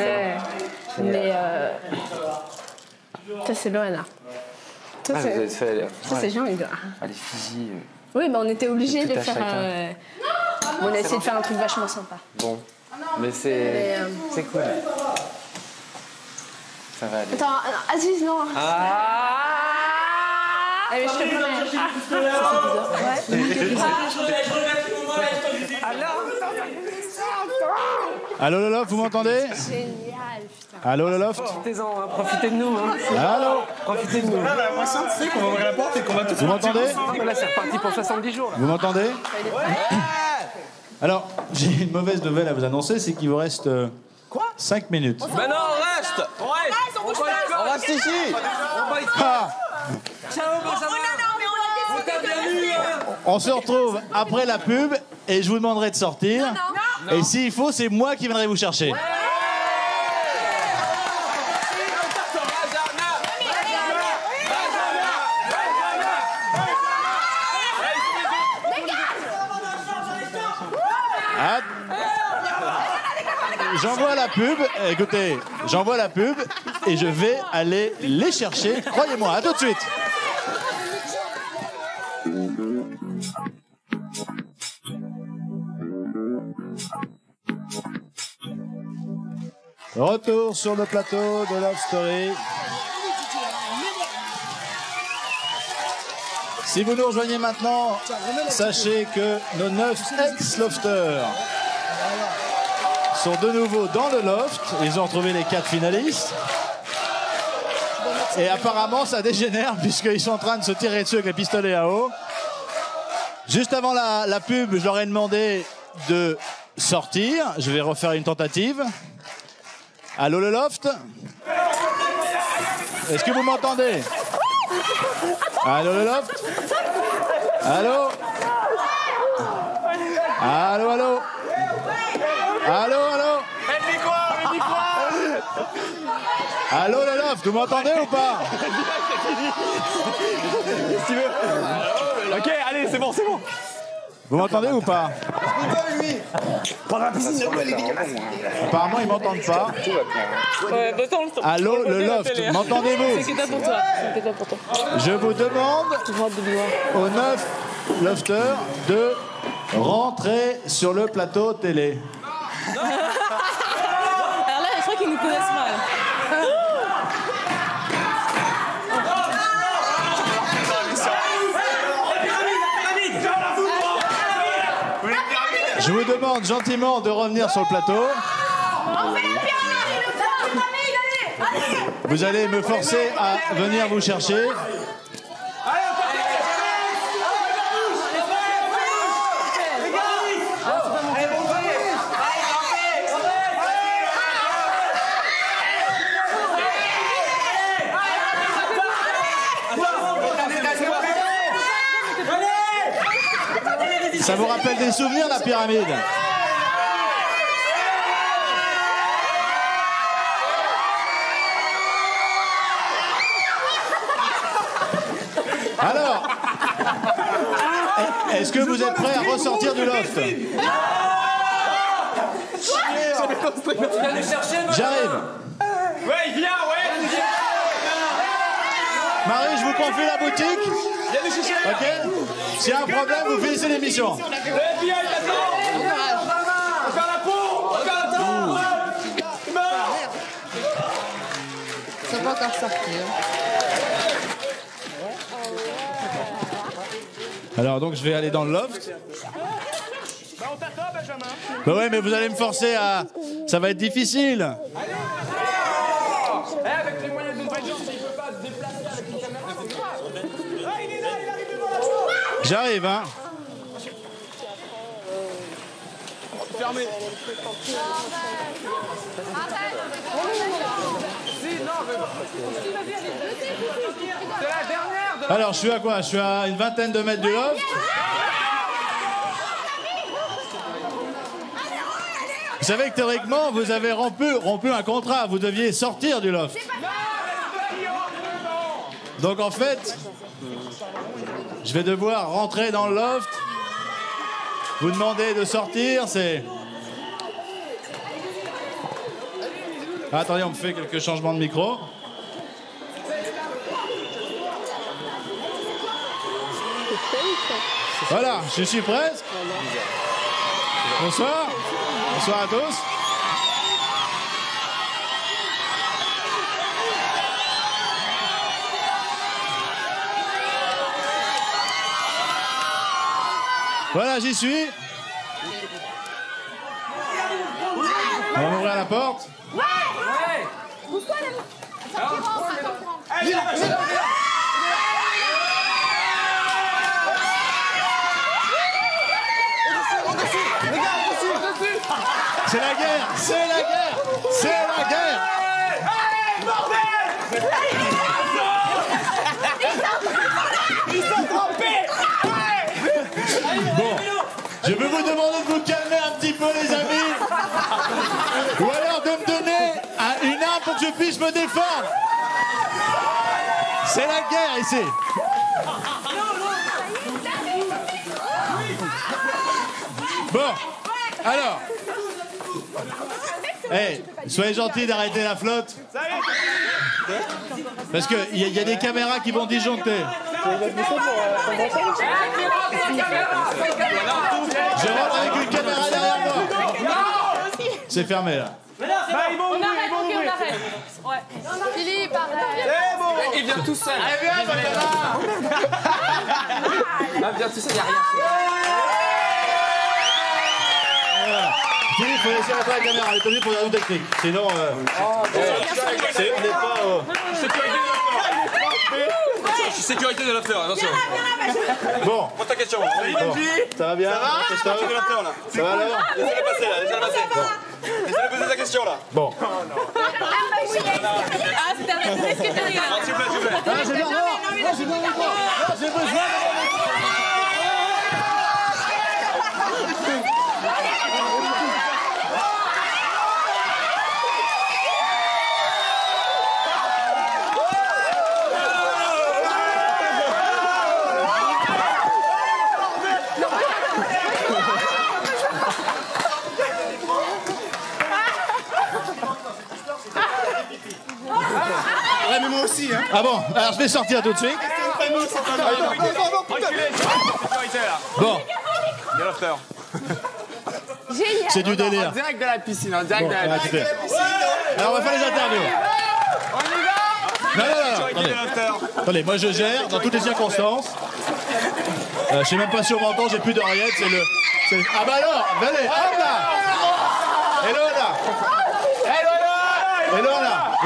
Ouais. Mais ça, c'est Loana. Ça, vous avez fait... c'est Jean-Hugues. Ah, les fusils... Oui, mais on était obligés de tout à faire... chacun. On a essayé de faire un truc vachement sympa. Bon. Mais c'est cool. Ça va aller. Attends, Aziz, non. Allez, je te Allô, le loft, vous m'entendez? Génial, putain. Allô, le loft? Profitez-en, profitez de nous. Allô? Profitez de nous. Là, l'impression, c'est qu'on va ouvrir la porte et qu'on va tous... Vous m'entendez? Là, c'est reparti pour 70 jours. Là. Vous m'entendez? Alors, j'ai une mauvaise nouvelle à vous annoncer, c'est qu'il vous reste 5 minutes. Ben non, on reste. On reste ici. Ciao, Benjamin. On se retrouve après la pub et je vous demanderai de sortir. Et s'il faut, c'est moi qui viendrai vous chercher. J'envoie la pub, écoutez, j'envoie la pub et je vais aller les chercher, croyez-moi, à tout de suite. Retour sur le plateau de Love Story. Si vous nous rejoignez maintenant, sachez que nos 9 ex-lofters sont de nouveau dans le loft. Ils ont retrouvé les 4 finalistes. Et apparemment, ça dégénère puisqu'ils sont en train de se tirer dessus avec les pistolets à eau. Juste avant la pub, je leur ai demandé de sortir. Je vais refaire une tentative. Allô le loft? Est-ce que vous m'entendez? Allô le loft? Allô? Allô, allô? Allô, allô? Allô le loft, vous m'entendez ou pas? Si tu veux. Ok, allez, c'est bon, c'est bon. Vous m'entendez ou pas? Pendant la piscine, Apparemment, ils m'entendent pas. Ouais, bah, Allô, le loft, m'entendez-vous? C'est que pour toi. C'est que pour toi. Je vous demande aux 9 lofters de rentrer sur le plateau télé. Alors là, je crois qu'ils nous connaissent mal. Je vous demande gentiment de revenir sur le plateau. Vous allez me forcer à venir vous chercher. Ça vous rappelle des souvenirs, la pyramide? Alors, est-ce que vous êtes prêts à ressortir du loft? J'arrive. Ouais, il vient, ouais. Marie, je vous confie la boutique. Ok? S'il y a un problème, vous finissez l'émission. Le FBI, attends. On fait la peau. Ça va encore sortir. Alors donc je vais aller dans le loft. On t'attend, Benjamin. Bah ouais, mais vous allez me forcer à... Ça va être difficile. Avec les moyens de bonne chance, il peut pas se déplacer avec une caméra. Il est là, il arrive devant la porte. J'arrive, hein. Fermé. C'est la dernière. Alors je suis à quoi? Je suis à une vingtaine de mètres du loft. Vous savez que théoriquement, vous avez rompu un contrat. Vous deviez sortir du loft. Donc en fait, je vais devoir rentrer dans le loft. Vous demandez de sortir, c'est... Attendez, on me fait quelques changements de micro. Voilà, je suis presque. Bonsoir. Bonsoir à tous. Voilà, j'y suis. On va m'ouvrir la porte. Ouais. C'est la guerre, c'est la guerre, c'est la guerre. Allez, bordel! Ils sont trempés. Bon, je peux vous demander de vous calmer un petit peu, les amis, ou alors de me donner une arme pour que je puisse me défendre. C'est la guerre ici. Bon, alors. Hey, soyez gentils d'arrêter la flotte. Parce qu'il y a des caméras qui vont disjoncter. Je rentre avec une caméra derrière moi. C'est fermé là. Ils vont On arrête, ok, on arrête. Ouais. Philippe, arrête. C'est bon. Il vient tout seul. Allez, viens, Ah, viens tout seul, il n'y a rien. Philippe, faut laisser la caméra, on est obligé pour la route technique. Sinon, on n'est pas. Sécurité de l'after, attention. Bon. Pose ta question. Bon. Ça va bien? Ça va? Christophe? Ça va alors? Laissez-le passer là, laissez-le passer. Laissez-le poser sa question là. Bon. Ah, c'est un est-ce que t'as rien? S'il vous plaît, s'il vous plaît. Ah, j'ai bien j'ai besoin Ouais, mais moi aussi, hein. Ah bon, alors je vais sortir tout de suite. Bon. Il y a l'after. C'est du délire. En direct de la piscine, en direct de la piscine. Alors on va faire les interviews. Non, attendez. Attendez, moi je gère dans toutes les circonstances. Je sais même pas si on m'entend, j'ai plus d'oreillettes, Ah bah alors, venez, hop là.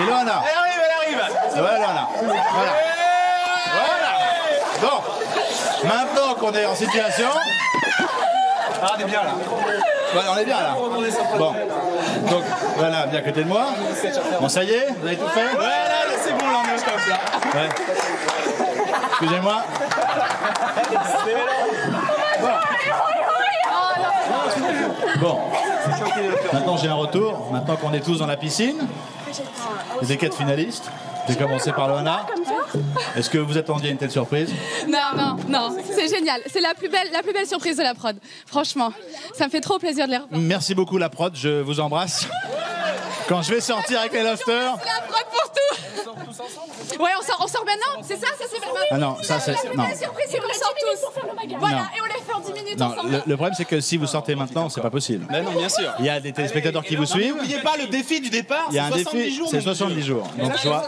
Elona. Elle arrive. Voilà. Bon, maintenant qu'on est en situation... Ah, on est bien là. Ouais, on est bien là. Bon, donc voilà, bien à côté de moi. Bon, ça y est, vous avez tout fait? Ouais, là, c'est bon, là, on est au top là. Ouais. Excusez-moi. Bon. Maintenant j'ai un retour. Maintenant qu'on est tous dans la piscine. Les 4 finalistes. Je vais commencer par Loana. Est-ce que vous attendiez une telle surprise? Non, c'est génial. C'est la plus belle surprise de la prod. Franchement, ça me fait trop plaisir de les revoir. Merci beaucoup la prod, je vous embrasse. Quand je vais sortir avec les lofters... C'est la prod pour tout. Ouais, on sort maintenant. C'est ça c'est vraiment... Ah non, ça c'est... Non. La surprise, c'est qu'on sort tous. Voilà, Non. et on les fait en 10 minutes Non, ensemble. le problème c'est que si vous sortez maintenant, c'est pas possible. Mais non, bien sûr. Il y a des téléspectateurs qui vous suivent. N'oubliez pas le défi du départ. Il y a un défi, c'est 70 jours. Donc je vois...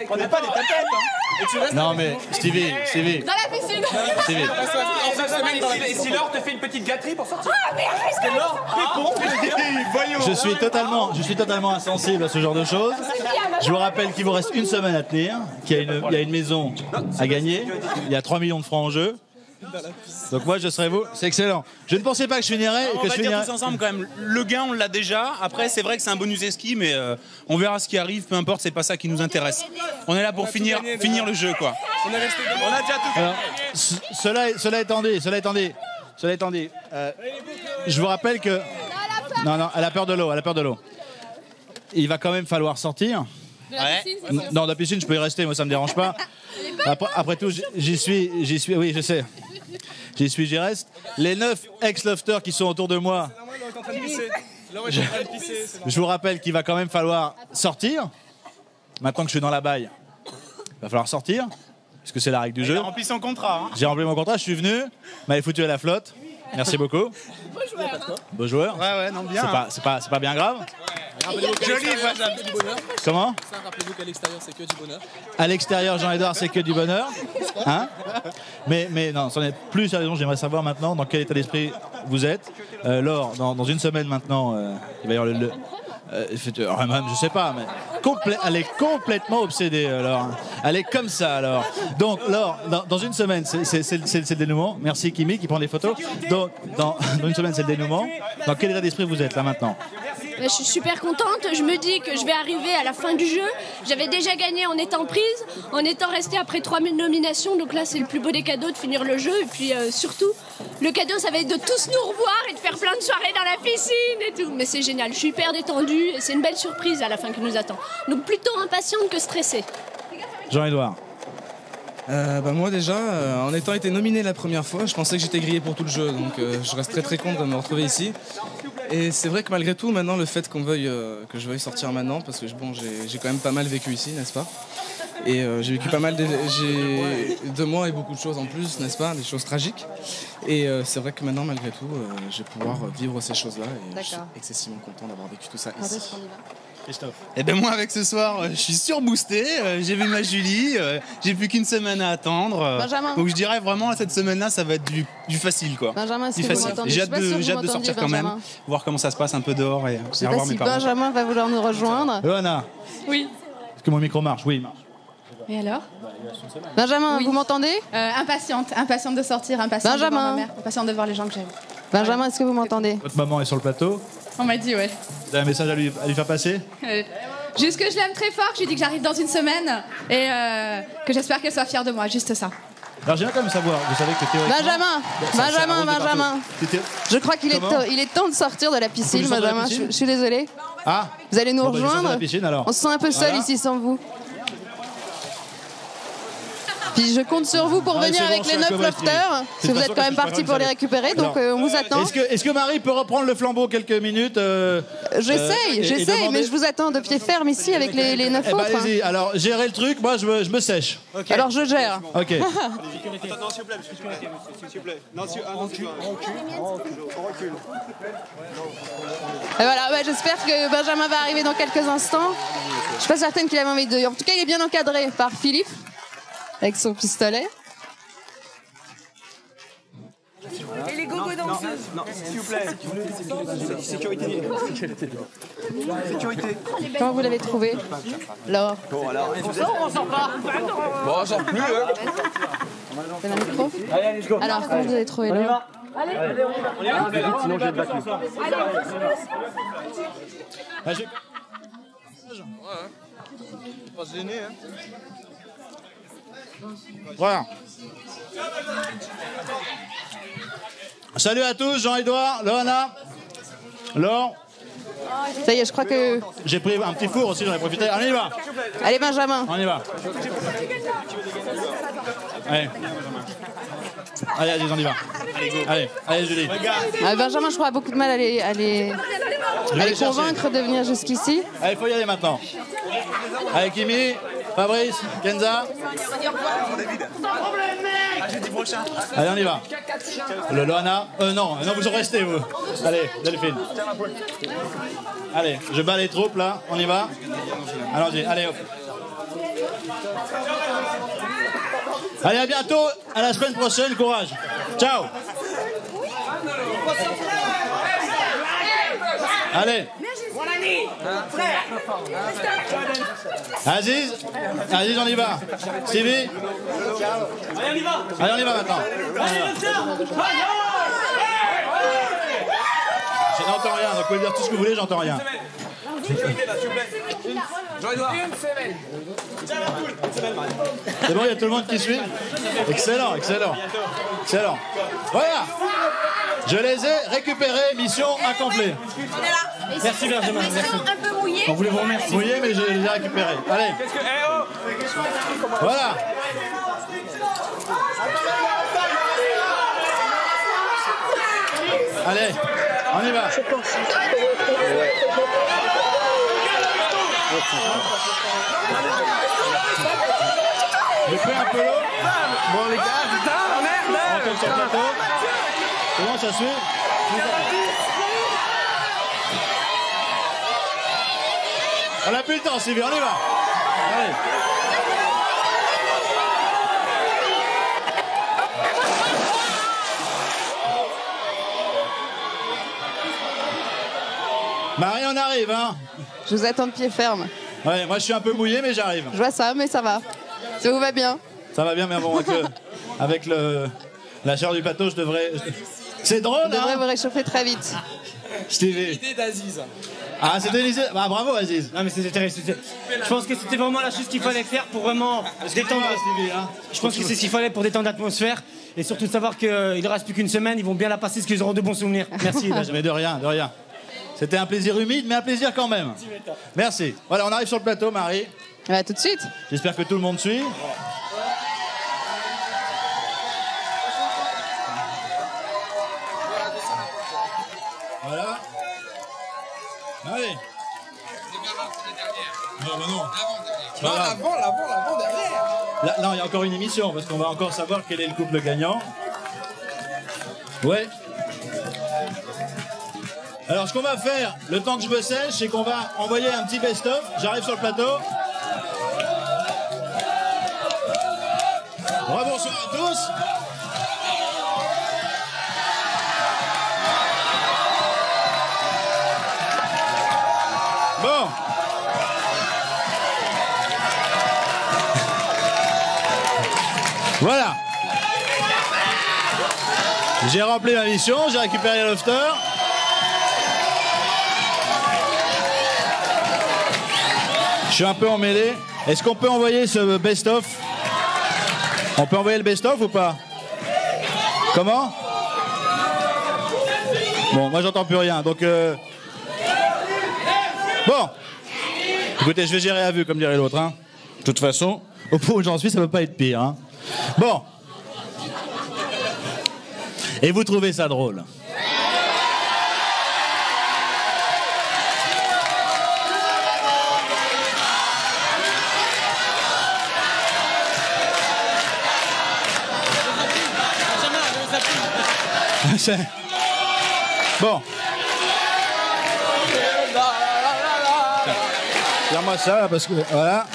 On n'est pas des tapettes, hein. Non mais Stevie. Dans la piscine. Stevie. En 5 semaines, et si Laure te fait une petite gâterie pour sortir? Ah, mais arrête. Parce que Laure, pépon, voyons. Je suis totalement insensible à ce genre de choses. Je vous rappelle qu'il vous reste une semaine à tenir, qu'il y a une maison à gagner, il y a 3 millions de francs en jeu. Donc moi je serai vous, c'est excellent. Je ne pensais pas que je finirais. On va dire tous ensemble quand même. Le gain on l'a déjà. Après c'est vrai que c'est un bonus ski, mais on verra ce qui arrive. Peu importe, c'est pas ça qui nous intéresse. On est là pour finir le jeu quoi. On a déjà tout. Alors, cela étant dit, je vous rappelle que non, elle a peur de l'eau. Il va quand même falloir sortir. Non, de la piscine, je peux y rester, moi ça me dérange pas. Après tout, j'y suis, oui, je sais. J'y reste. Les 9 ex-lofters qui sont autour de moi, je vous rappelle qu'il va quand même falloir sortir. Maintenant que je suis dans la baille, il va falloir sortir, parce que c'est la règle du jeu. Il a rempli son contrat. Hein. J'ai rempli mon contrat, je suis venu, m'avez foutu à la flotte. Merci beaucoup. Beau joueur. Ouais, non, bien. C'est pas bien grave. Joli, Comment? Ça, rappelez-vous qu'à l'extérieur, c'est que du bonheur. À l'extérieur, Jean-Édouard, c'est que du bonheur. Hein? Mais non, plus sérieusement, j'aimerais savoir maintenant dans quel état d'esprit vous êtes. Laure, dans une semaine maintenant, il va y avoir même, je sais pas, mais elle est complètement obsédée, Laure. Elle est comme ça, alors. Donc, Laure, dans une semaine, c'est le dénouement. Merci, Kimi, qui prend les photos. Donc, dans une semaine, c'est le dénouement. Dans quel état d'esprit vous êtes, là, maintenant? Je suis super contente, je me dis que je vais arriver à la fin du jeu. J'avais déjà gagné en étant prise, en étant restée après 3 nominations, donc là c'est le plus beau des cadeaux de finir le jeu. Et puis surtout, le cadeau ça va être de tous nous revoir et de faire plein de soirées dans la piscine et tout. Mais c'est génial, je suis hyper détendue et c'est une belle surprise à la fin qui nous attend. Donc plutôt impatiente que stressée. Jean-Édouard. Moi déjà, en étant été nominé la première fois, je pensais que j'étais grillé pour tout le jeu, donc je reste très content de me retrouver ici. Et c'est vrai que malgré tout, maintenant, le fait que je veuille sortir maintenant, parce que bon, j'ai quand même pas mal vécu ici, n'est-ce pas? Et j'ai vécu pas mal de mois et beaucoup de choses en plus, n'est-ce pas? Des choses tragiques. Et c'est vrai que maintenant, malgré tout, je vais pouvoir vivre ces choses-là. Et je suis excessivement content d'avoir vécu tout ça ici. Christophe. Eh ben moi avec ce soir, je suis surboosté, j'ai vu ma Julie, j'ai plus qu'une semaine à attendre. Benjamin. Donc je dirais vraiment cette semaine-là, ça va être du facile quoi. Benjamin, est-ce du que vous facile. m'entendez? J'ai Je suis pas sûre que hâte vous de sortir m'entendiez, quand même, Benjamin. voir comment ça se passe un peu dehors et Je sais pas revoir si mes parents. Benjamin va vouloir nous rejoindre. Loana, Oui. est-ce que mon micro marche? Oui, il marche. Et alors? Benjamin, vous m'entendez? Impatiente de sortir, impatiente de voir ma mère, impatiente de voir les gens que j'aime. Benjamin, est-ce que vous m'entendez? Votre maman est sur le plateau. On m'a dit, ouais. Vous avez un message à lui faire passer? Juste que je l'aime très fort, que je lui dis que j'arrive dans une semaine et que j'espère qu'elle soit fière de moi, juste ça. Alors j'aimerais quand même savoir, vous savez que théoriquement... Benjamin. Je crois qu'il est temps de sortir de la piscine, sortir de la Benjamin. piscine Je suis désolée. Ah. Vous allez nous Bon, bah, je vais sortir de rejoindre. la piscine, alors. On se sent un peu seul Voilà. ici sans vous. Puis je compte sur vous pour Ouais, venir c'est bon, avec je suis les 9 accommodé. lofters. C'est Si de vous toute êtes façon quand même que je partis préfère pour les le récupérer, donc Alors, on vous attend. Est-ce que Marie peut reprendre le flambeau quelques minutes J'essaye, et demander- mais je vous attends de pied ferme ici avec les 9 Eh ben, autres. allez-y, alors gérez le truc, moi je me sèche. Alors je gère. Ok. Attends, non, s'il vous plaît, s'il vous plaît. Non, on recule. Et voilà, ouais, j'espère que Benjamin va arriver dans quelques instants. Je suis pas certaine qu'il avait envie de... En tout cas, il est bien encadré par Philippe, avec son pistolet. Et les gogos danseuses. Non, s'il vous plaît. Sécurité. Comment vous l'avez trouvé, Laure? Bon, alors. On sort pas. Bon, on sort plus, hein. C'est un micro? Allez, let's go. Alors, comment vous avez trouvé, On y Laure? va. Allez, on y va. Sinon, j'ai le bac. Pas gêné, hein. Voilà. Salut à tous, Jean-Édouard, Loana, Laure. Ça y est, je crois que... J'ai pris un petit four aussi, j'en ai profité. Allez, on y va. Allez, Benjamin. On y va. Allez. Allez, on y va. Allez, Julie. Benjamin, je crois, a beaucoup de mal à les convaincre de venir jusqu'ici. Allez, il faut y aller maintenant. Allez, Kimi, Fabrice, Kenza. Allez, on y va. Le Loana. Non, vous en restez, vous. Allez, Delphine. Allez, je bats les troupes, là. On y va. Allons-y, allez, hop. Allez, à bientôt. À la semaine prochaine. Courage. Ciao. Allez. Aziz, on y va. Stevie. Allez, on y va maintenant. Je n'entends rien, donc vous pouvez dire tout ce que vous voulez, j'entends rien. C'est bon, il y a tout le monde qui suit. Excellent. Voilà. Je les ai récupérés, mission accomplie. Merci Benjamin. Merci. Un peu mouillé. On voulait vous remercier. Mouillé, mais je les ai récupérés. Allez. Voilà. Allez, on y va. Je fais un peu l'eau. Bon les gars, putain, merde. On tombe sur le plateau. Comment ça suit? On n'a plus le temps, Sylvie, on y va. Allez. Marie, on arrive, hein? Je vous attends de pied ferme. Ouais, moi je suis un peu mouillé, mais j'arrive. Je vois ça, mais ça va. Ça vous va bien? Ça va bien, mais bon, avec la chair du plateau, je devrais... C'est drôle, Vous devrez hein? vous réchauffer très vite. Stevie. L'idée d'Aziz. Ah, c'était l'idée. Bah, bravo, Aziz. Non, mais je pense que c'était vraiment la chose qu'il fallait faire pour vraiment détendre. Je pense que c'est ce qu'il fallait pour détendre l'atmosphère et surtout savoir qu'il ne reste plus qu'une semaine, ils vont bien la passer parce qu'ils auront de bons souvenirs. Merci. Mais de rien. C'était un plaisir humide, mais un plaisir quand même. Merci. Voilà, on arrive sur le plateau, Marie. Tout de suite. J'espère que tout le monde suit. Voilà. Allez. Non, bah non. Non, l'avant, derrière. Là, non, il y a encore une émission, parce qu'on va encore savoir quel est le couple gagnant. Ouais. Alors, ce qu'on va faire, le temps que je me sèche, c'est qu'on va envoyer un petit best-of. J'arrive sur le plateau. Bonsoir à tous. Bon. Voilà. J'ai rempli ma mission, j'ai récupéré le lofter. Je suis un peu emmêlé. Est-ce qu'on peut envoyer ce best-of? On peut envoyer le best-of ou pas? Comment? Bon, moi j'entends plus rien, donc... Bon. Écoutez, je vais gérer à vue, comme dirait l'autre. Hein. De toute façon, au point où j'en suis, ça ne peut pas être pire. Hein. Bon. Et vous trouvez ça drôle? Bon. Tire-moi ça, là, parce que... Voilà.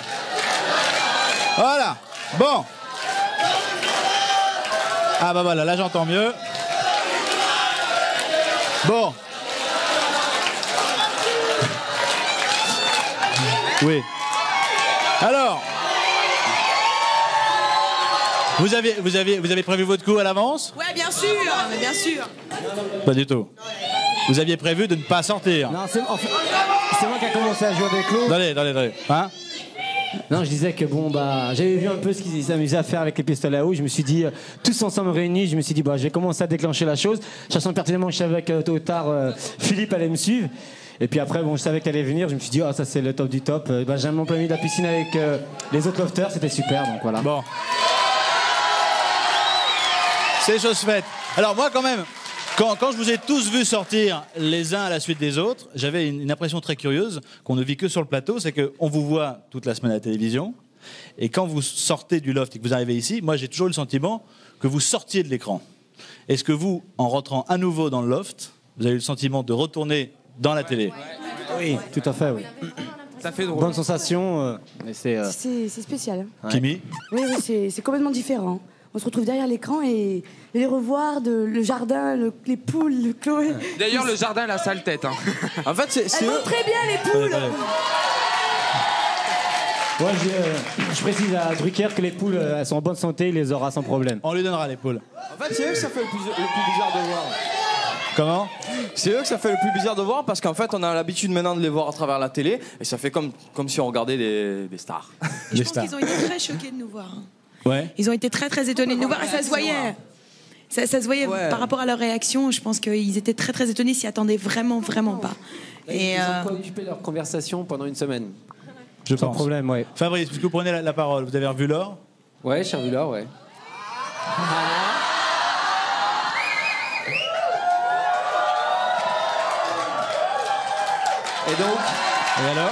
Voilà. Bon. Ah bah voilà, là j'entends mieux. Bon. Oui. Alors. Vous avez prévu votre coup à l'avance? Ouais, bien sûr, mais bien sûr. Pas du tout. Vous aviez prévu de ne pas sortir? Non, c'est moi qui ai commencé à jouer avec l'eau. Allez. Hein? Non, je disais que bon, bah, j'avais vu un peu ce qu'ils s'amusaient à faire avec les pistolets à eau. Je me suis dit, tous ensemble réunis, je me suis dit, bah, je vais commencer à déclencher la chose. Sachant pertinemment que je savais que tôt ou tard, Philippe allait me suivre. Et puis après, bon, je savais qu'elle allait venir. Je me suis dit, ça c'est le top du top. J'ai même plein mis de la piscine avec les autres lofters. C'était super, donc voilà. Bon. C'est chose faite. Alors moi quand même, quand je vous ai tous vus sortir les uns à la suite des autres, j'avais une impression très curieuse qu'on ne vit que sur le plateau, c'est qu'on vous voit toute la semaine à la télévision, et quand vous sortez du loft et que vous arrivez ici, moi j'ai toujours eu le sentiment que vous sortiez de l'écran. Est-ce que vous, en rentrant à nouveau dans le loft, vous avez eu le sentiment de retourner dans la télé? Oui, tout à fait, oui. Ça fait drôle. Bonne sensation. C'est spécial. Ouais. Kimi? Oui, c'est complètement différent. On se retrouve derrière l'écran et les revoir, le jardin, les poules, le Chloé. D'ailleurs, le jardin a la sale tête. Hein. En fait, c'est elles vont très bien, les poules. Ouais, je précise à Drucker que les poules, elles sont en bonne santé, il les aura sans problème. On lui donnera les poules. En fait, c'est eux que ça fait le plus bizarre de voir. Comment? C'est eux que ça fait le plus bizarre de voir parce qu'en fait, on a l'habitude maintenant de les voir à travers la télé et ça fait comme si on regardait des stars. Je pense qu'ils ont été très choqués de nous voir. Ouais. Ils ont été très très étonnés de nous voir et ça se voyait. Ça se voyait par rapport à leur réaction. Je pense qu'ils étaient très très étonnés, s'y attendaient vraiment pas. Et ils ont occupé leur conversation pendant une semaine. Je Sans pense. problème, ouais. Fabrice, puisque vous prenez la parole, vous avez revu Laure? Ouais, j'ai revu Laure, ouais. Et donc? Et alors?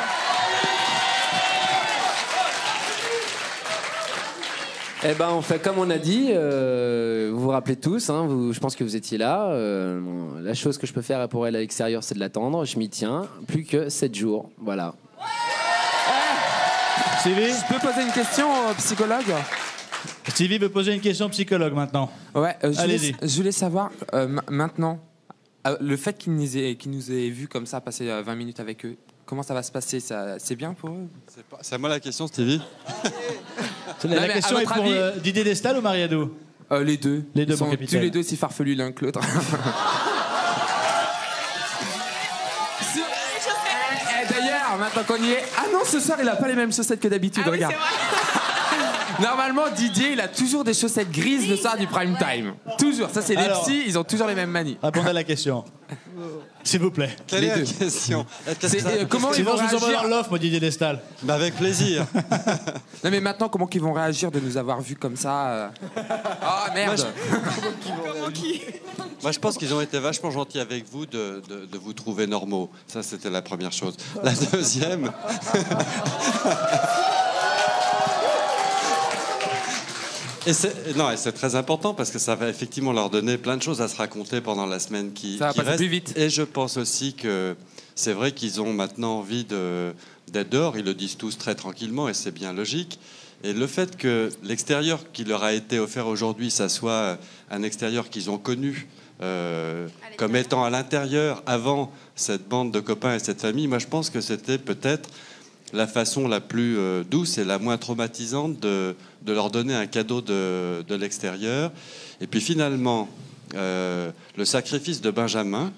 Eh ben, on fait comme on a dit. Vous vous rappelez tous, hein, je pense que vous étiez là. La chose que je peux faire pour elle à l'extérieur, c'est de l'attendre. Je m'y tiens. Plus que 7 jours. Voilà. Stevie? Je peux poser une question au psychologue? Stevie veut poser une question au psychologue maintenant. Ouais, allez-y. Je voulais savoir, maintenant, le fait qu'il nous ait vus comme ça, passer 20 minutes avec eux, comment ça va se passer? C'est bien pour eux? C'est à moi la question, Stevie. La question est pour Didier Destal ou Mariadou? Les deux. Les deux, Ils sont mon capitaine. tous les deux si farfelus l'un que l'autre. D'ailleurs, maintenant qu'on y est... Ah non, ce soir, il a pas les mêmes chaussettes que d'habitude, regarde. Normalement, Didier, il a toujours des chaussettes grises le soir du prime time. toujours. Ça, c'est les Alors, psys, ils ont toujours les mêmes manies. Répondez à la question. S'il vous plaît. Quelle est la question? Comment ils Sinon, vont je vous envoie réagir? dans l'offre, moi, Didier Destal. Bah, avec plaisir. Non, mais maintenant, comment qu'ils vont réagir de nous avoir vus comme ça Ah, merde. Moi, je pense qu'ils ont été vachement gentils avec vous de vous trouver normaux. Ça, c'était la première chose. La deuxième... Et c'est très important parce que ça va effectivement leur donner plein de choses à se raconter pendant la semaine qui Ça va passer reste. plus vite. Et je pense aussi que c'est vrai qu'ils ont maintenant envie d'être dehors. Ils le disent tous très tranquillement et c'est bien logique. Et le fait que l'extérieur qui leur a été offert aujourd'hui, ça soit un extérieur qu'ils ont connu comme étant à l'intérieur avant cette bande de copains et cette famille, moi je pense que c'était peut-être la façon la plus douce et la moins traumatisante de leur donner un cadeau de l'extérieur. Et puis finalement, le sacrifice de Benjamin...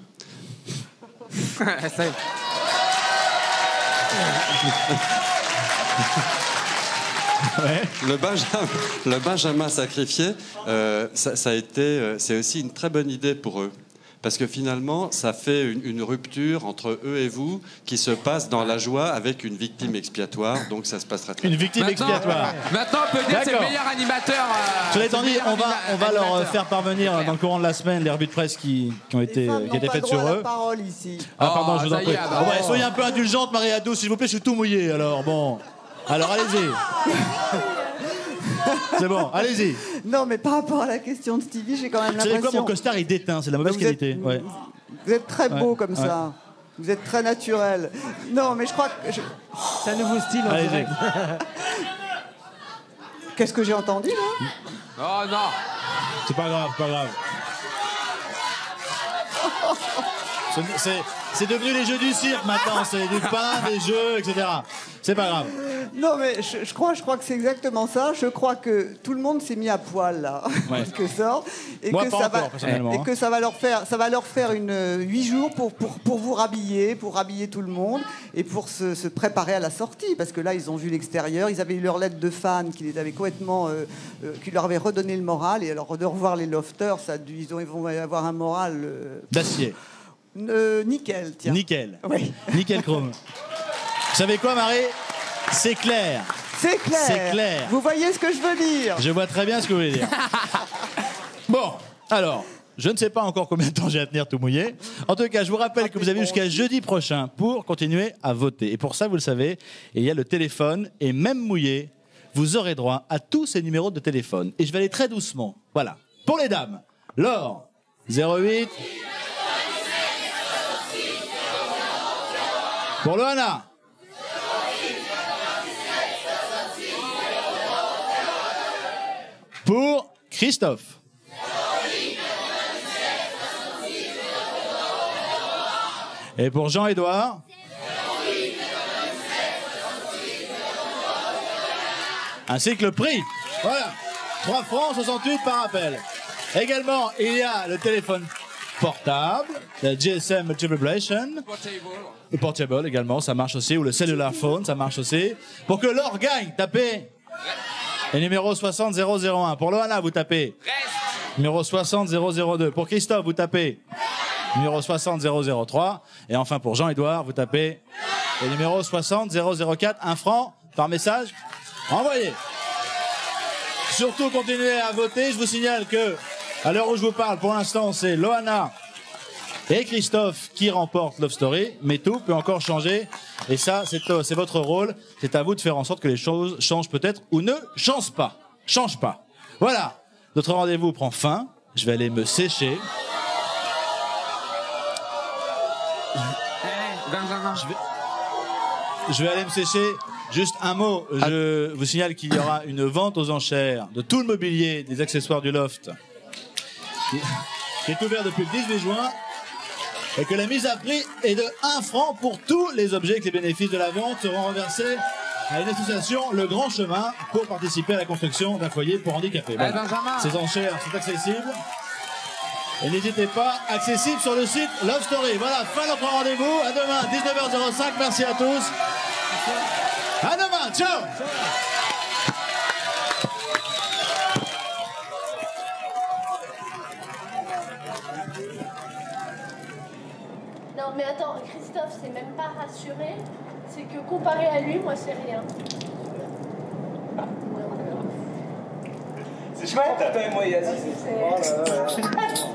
Le Benjamin sacrifié, c'est aussi une très bonne idée pour eux. Parce que finalement, ça fait une rupture entre eux et vous qui se passe dans la joie avec une victime expiatoire. Donc ça se passera très bien. Une victime expiatoire. Maintenant, on peut dire que c'est le meilleur animateur. Cela étant dit, on va leur faire parvenir dans le courant de la semaine les revues de presse qui ont été faites sur eux. Parole ici. Ah pardon, je vous en prie. bah, Ouais, soyez un peu indulgente, Marie-Ado, s'il vous plaît, je suis tout mouillé. Alors bon, alors allez-y. C'est bon, allez-y. Non, mais par rapport à la question de Stevie, j'ai quand même Vous savez l'impression... quoi, mon costard il déteint, c'est de la mauvaise qualité. Ouais. Vous êtes très beau Ouais, comme ouais. ça. Vous êtes très naturel. Non, mais je crois que... C'est un nouveau style, en Allez-y. direct. Qu'est-ce que j'ai entendu, là? Oh non. C'est pas grave, pas grave. C'est devenu les jeux du cirque maintenant, c'est du pain, des jeux, etc. C'est pas grave. Non, mais je crois que c'est exactement ça. Je crois que tout le monde s'est mis à poil, là, Ouais. en quelque sorte. Et Moi, que pas ça encore, va, personnellement, et hein. que ça va leur faire 8 jours pour vous rhabiller, pour rhabiller tout le monde et pour se préparer à la sortie. Parce que là, ils ont vu l'extérieur. Ils avaient eu leur lettre de fans qui les avait complètement... qui leur avait redonné le moral. Et alors, de revoir les lofters, ils vont avoir un moral... D'acier. Nickel, tiens. Nickel. Oui. Nickel chrome. Vous savez quoi, Marie? C'est clair. C'est clair. C'est clair. Vous voyez ce que je veux dire? Je vois très bien ce que vous voulez dire. Bon, alors, je ne sais pas encore combien de temps j'ai à tenir tout mouillé. En tout cas, je vous rappelle que vous avez jusqu'à jeudi prochain pour continuer à voter. Et pour ça, vous le savez, il y a le téléphone et même mouillé, vous aurez droit à tous ces numéros de téléphone. Et je vais aller très doucement. Voilà. Pour les dames, Laure, 08. Pour Loana. Pour Christophe. Et pour Jean-Édouard. Ainsi que le prix. Voilà. 3 francs 68 par appel. Également, il y a le téléphone portable, le GSM Multi Vibration. Le portable également, ça marche aussi. Ou le cellular phone, ça marche aussi. Pour que Laure gagne, tapez le numéro 60001. Pour Loana, vous tapez numéro 60002. Pour Christophe, vous tapez numéro 60003. Et enfin, pour Jean-Édouard, vous tapez le numéro 60004. 1 franc par message envoyé. Surtout, continuez à voter. Je vous signale que, à l'heure où je vous parle, pour l'instant, c'est Loana et Christophe qui remportent Love Story. Mais tout peut encore changer. Et ça, c'est votre rôle. C'est à vous de faire en sorte que les choses changent peut-être ou ne changent pas. Change pas. Voilà. Notre rendez-vous prend fin. Je vais aller me sécher. Je vais aller me sécher. Juste un mot. Je vous signale qu'il y aura une vente aux enchères de tout le mobilier, des accessoires du loft, qui est ouvert depuis le 18 juin. Et que la mise à prix est de 1 franc pour tous les objets, que les bénéfices de la vente seront reversés à une association, Le Grand Chemin, pour participer à la construction d'un foyer pour handicapés. Voilà. Ces enchères sont accessibles. Et n'hésitez pas, accessible sur le site Love Story. Voilà, fin de notre rendez-vous. À demain, 19h05. Merci à tous. À demain, ciao. mais attends, Christophe, c'est même pas rassuré. C'est que comparé à lui, moi, c'est rien. C'est chouette. Putain, moi, il a dit. C'est-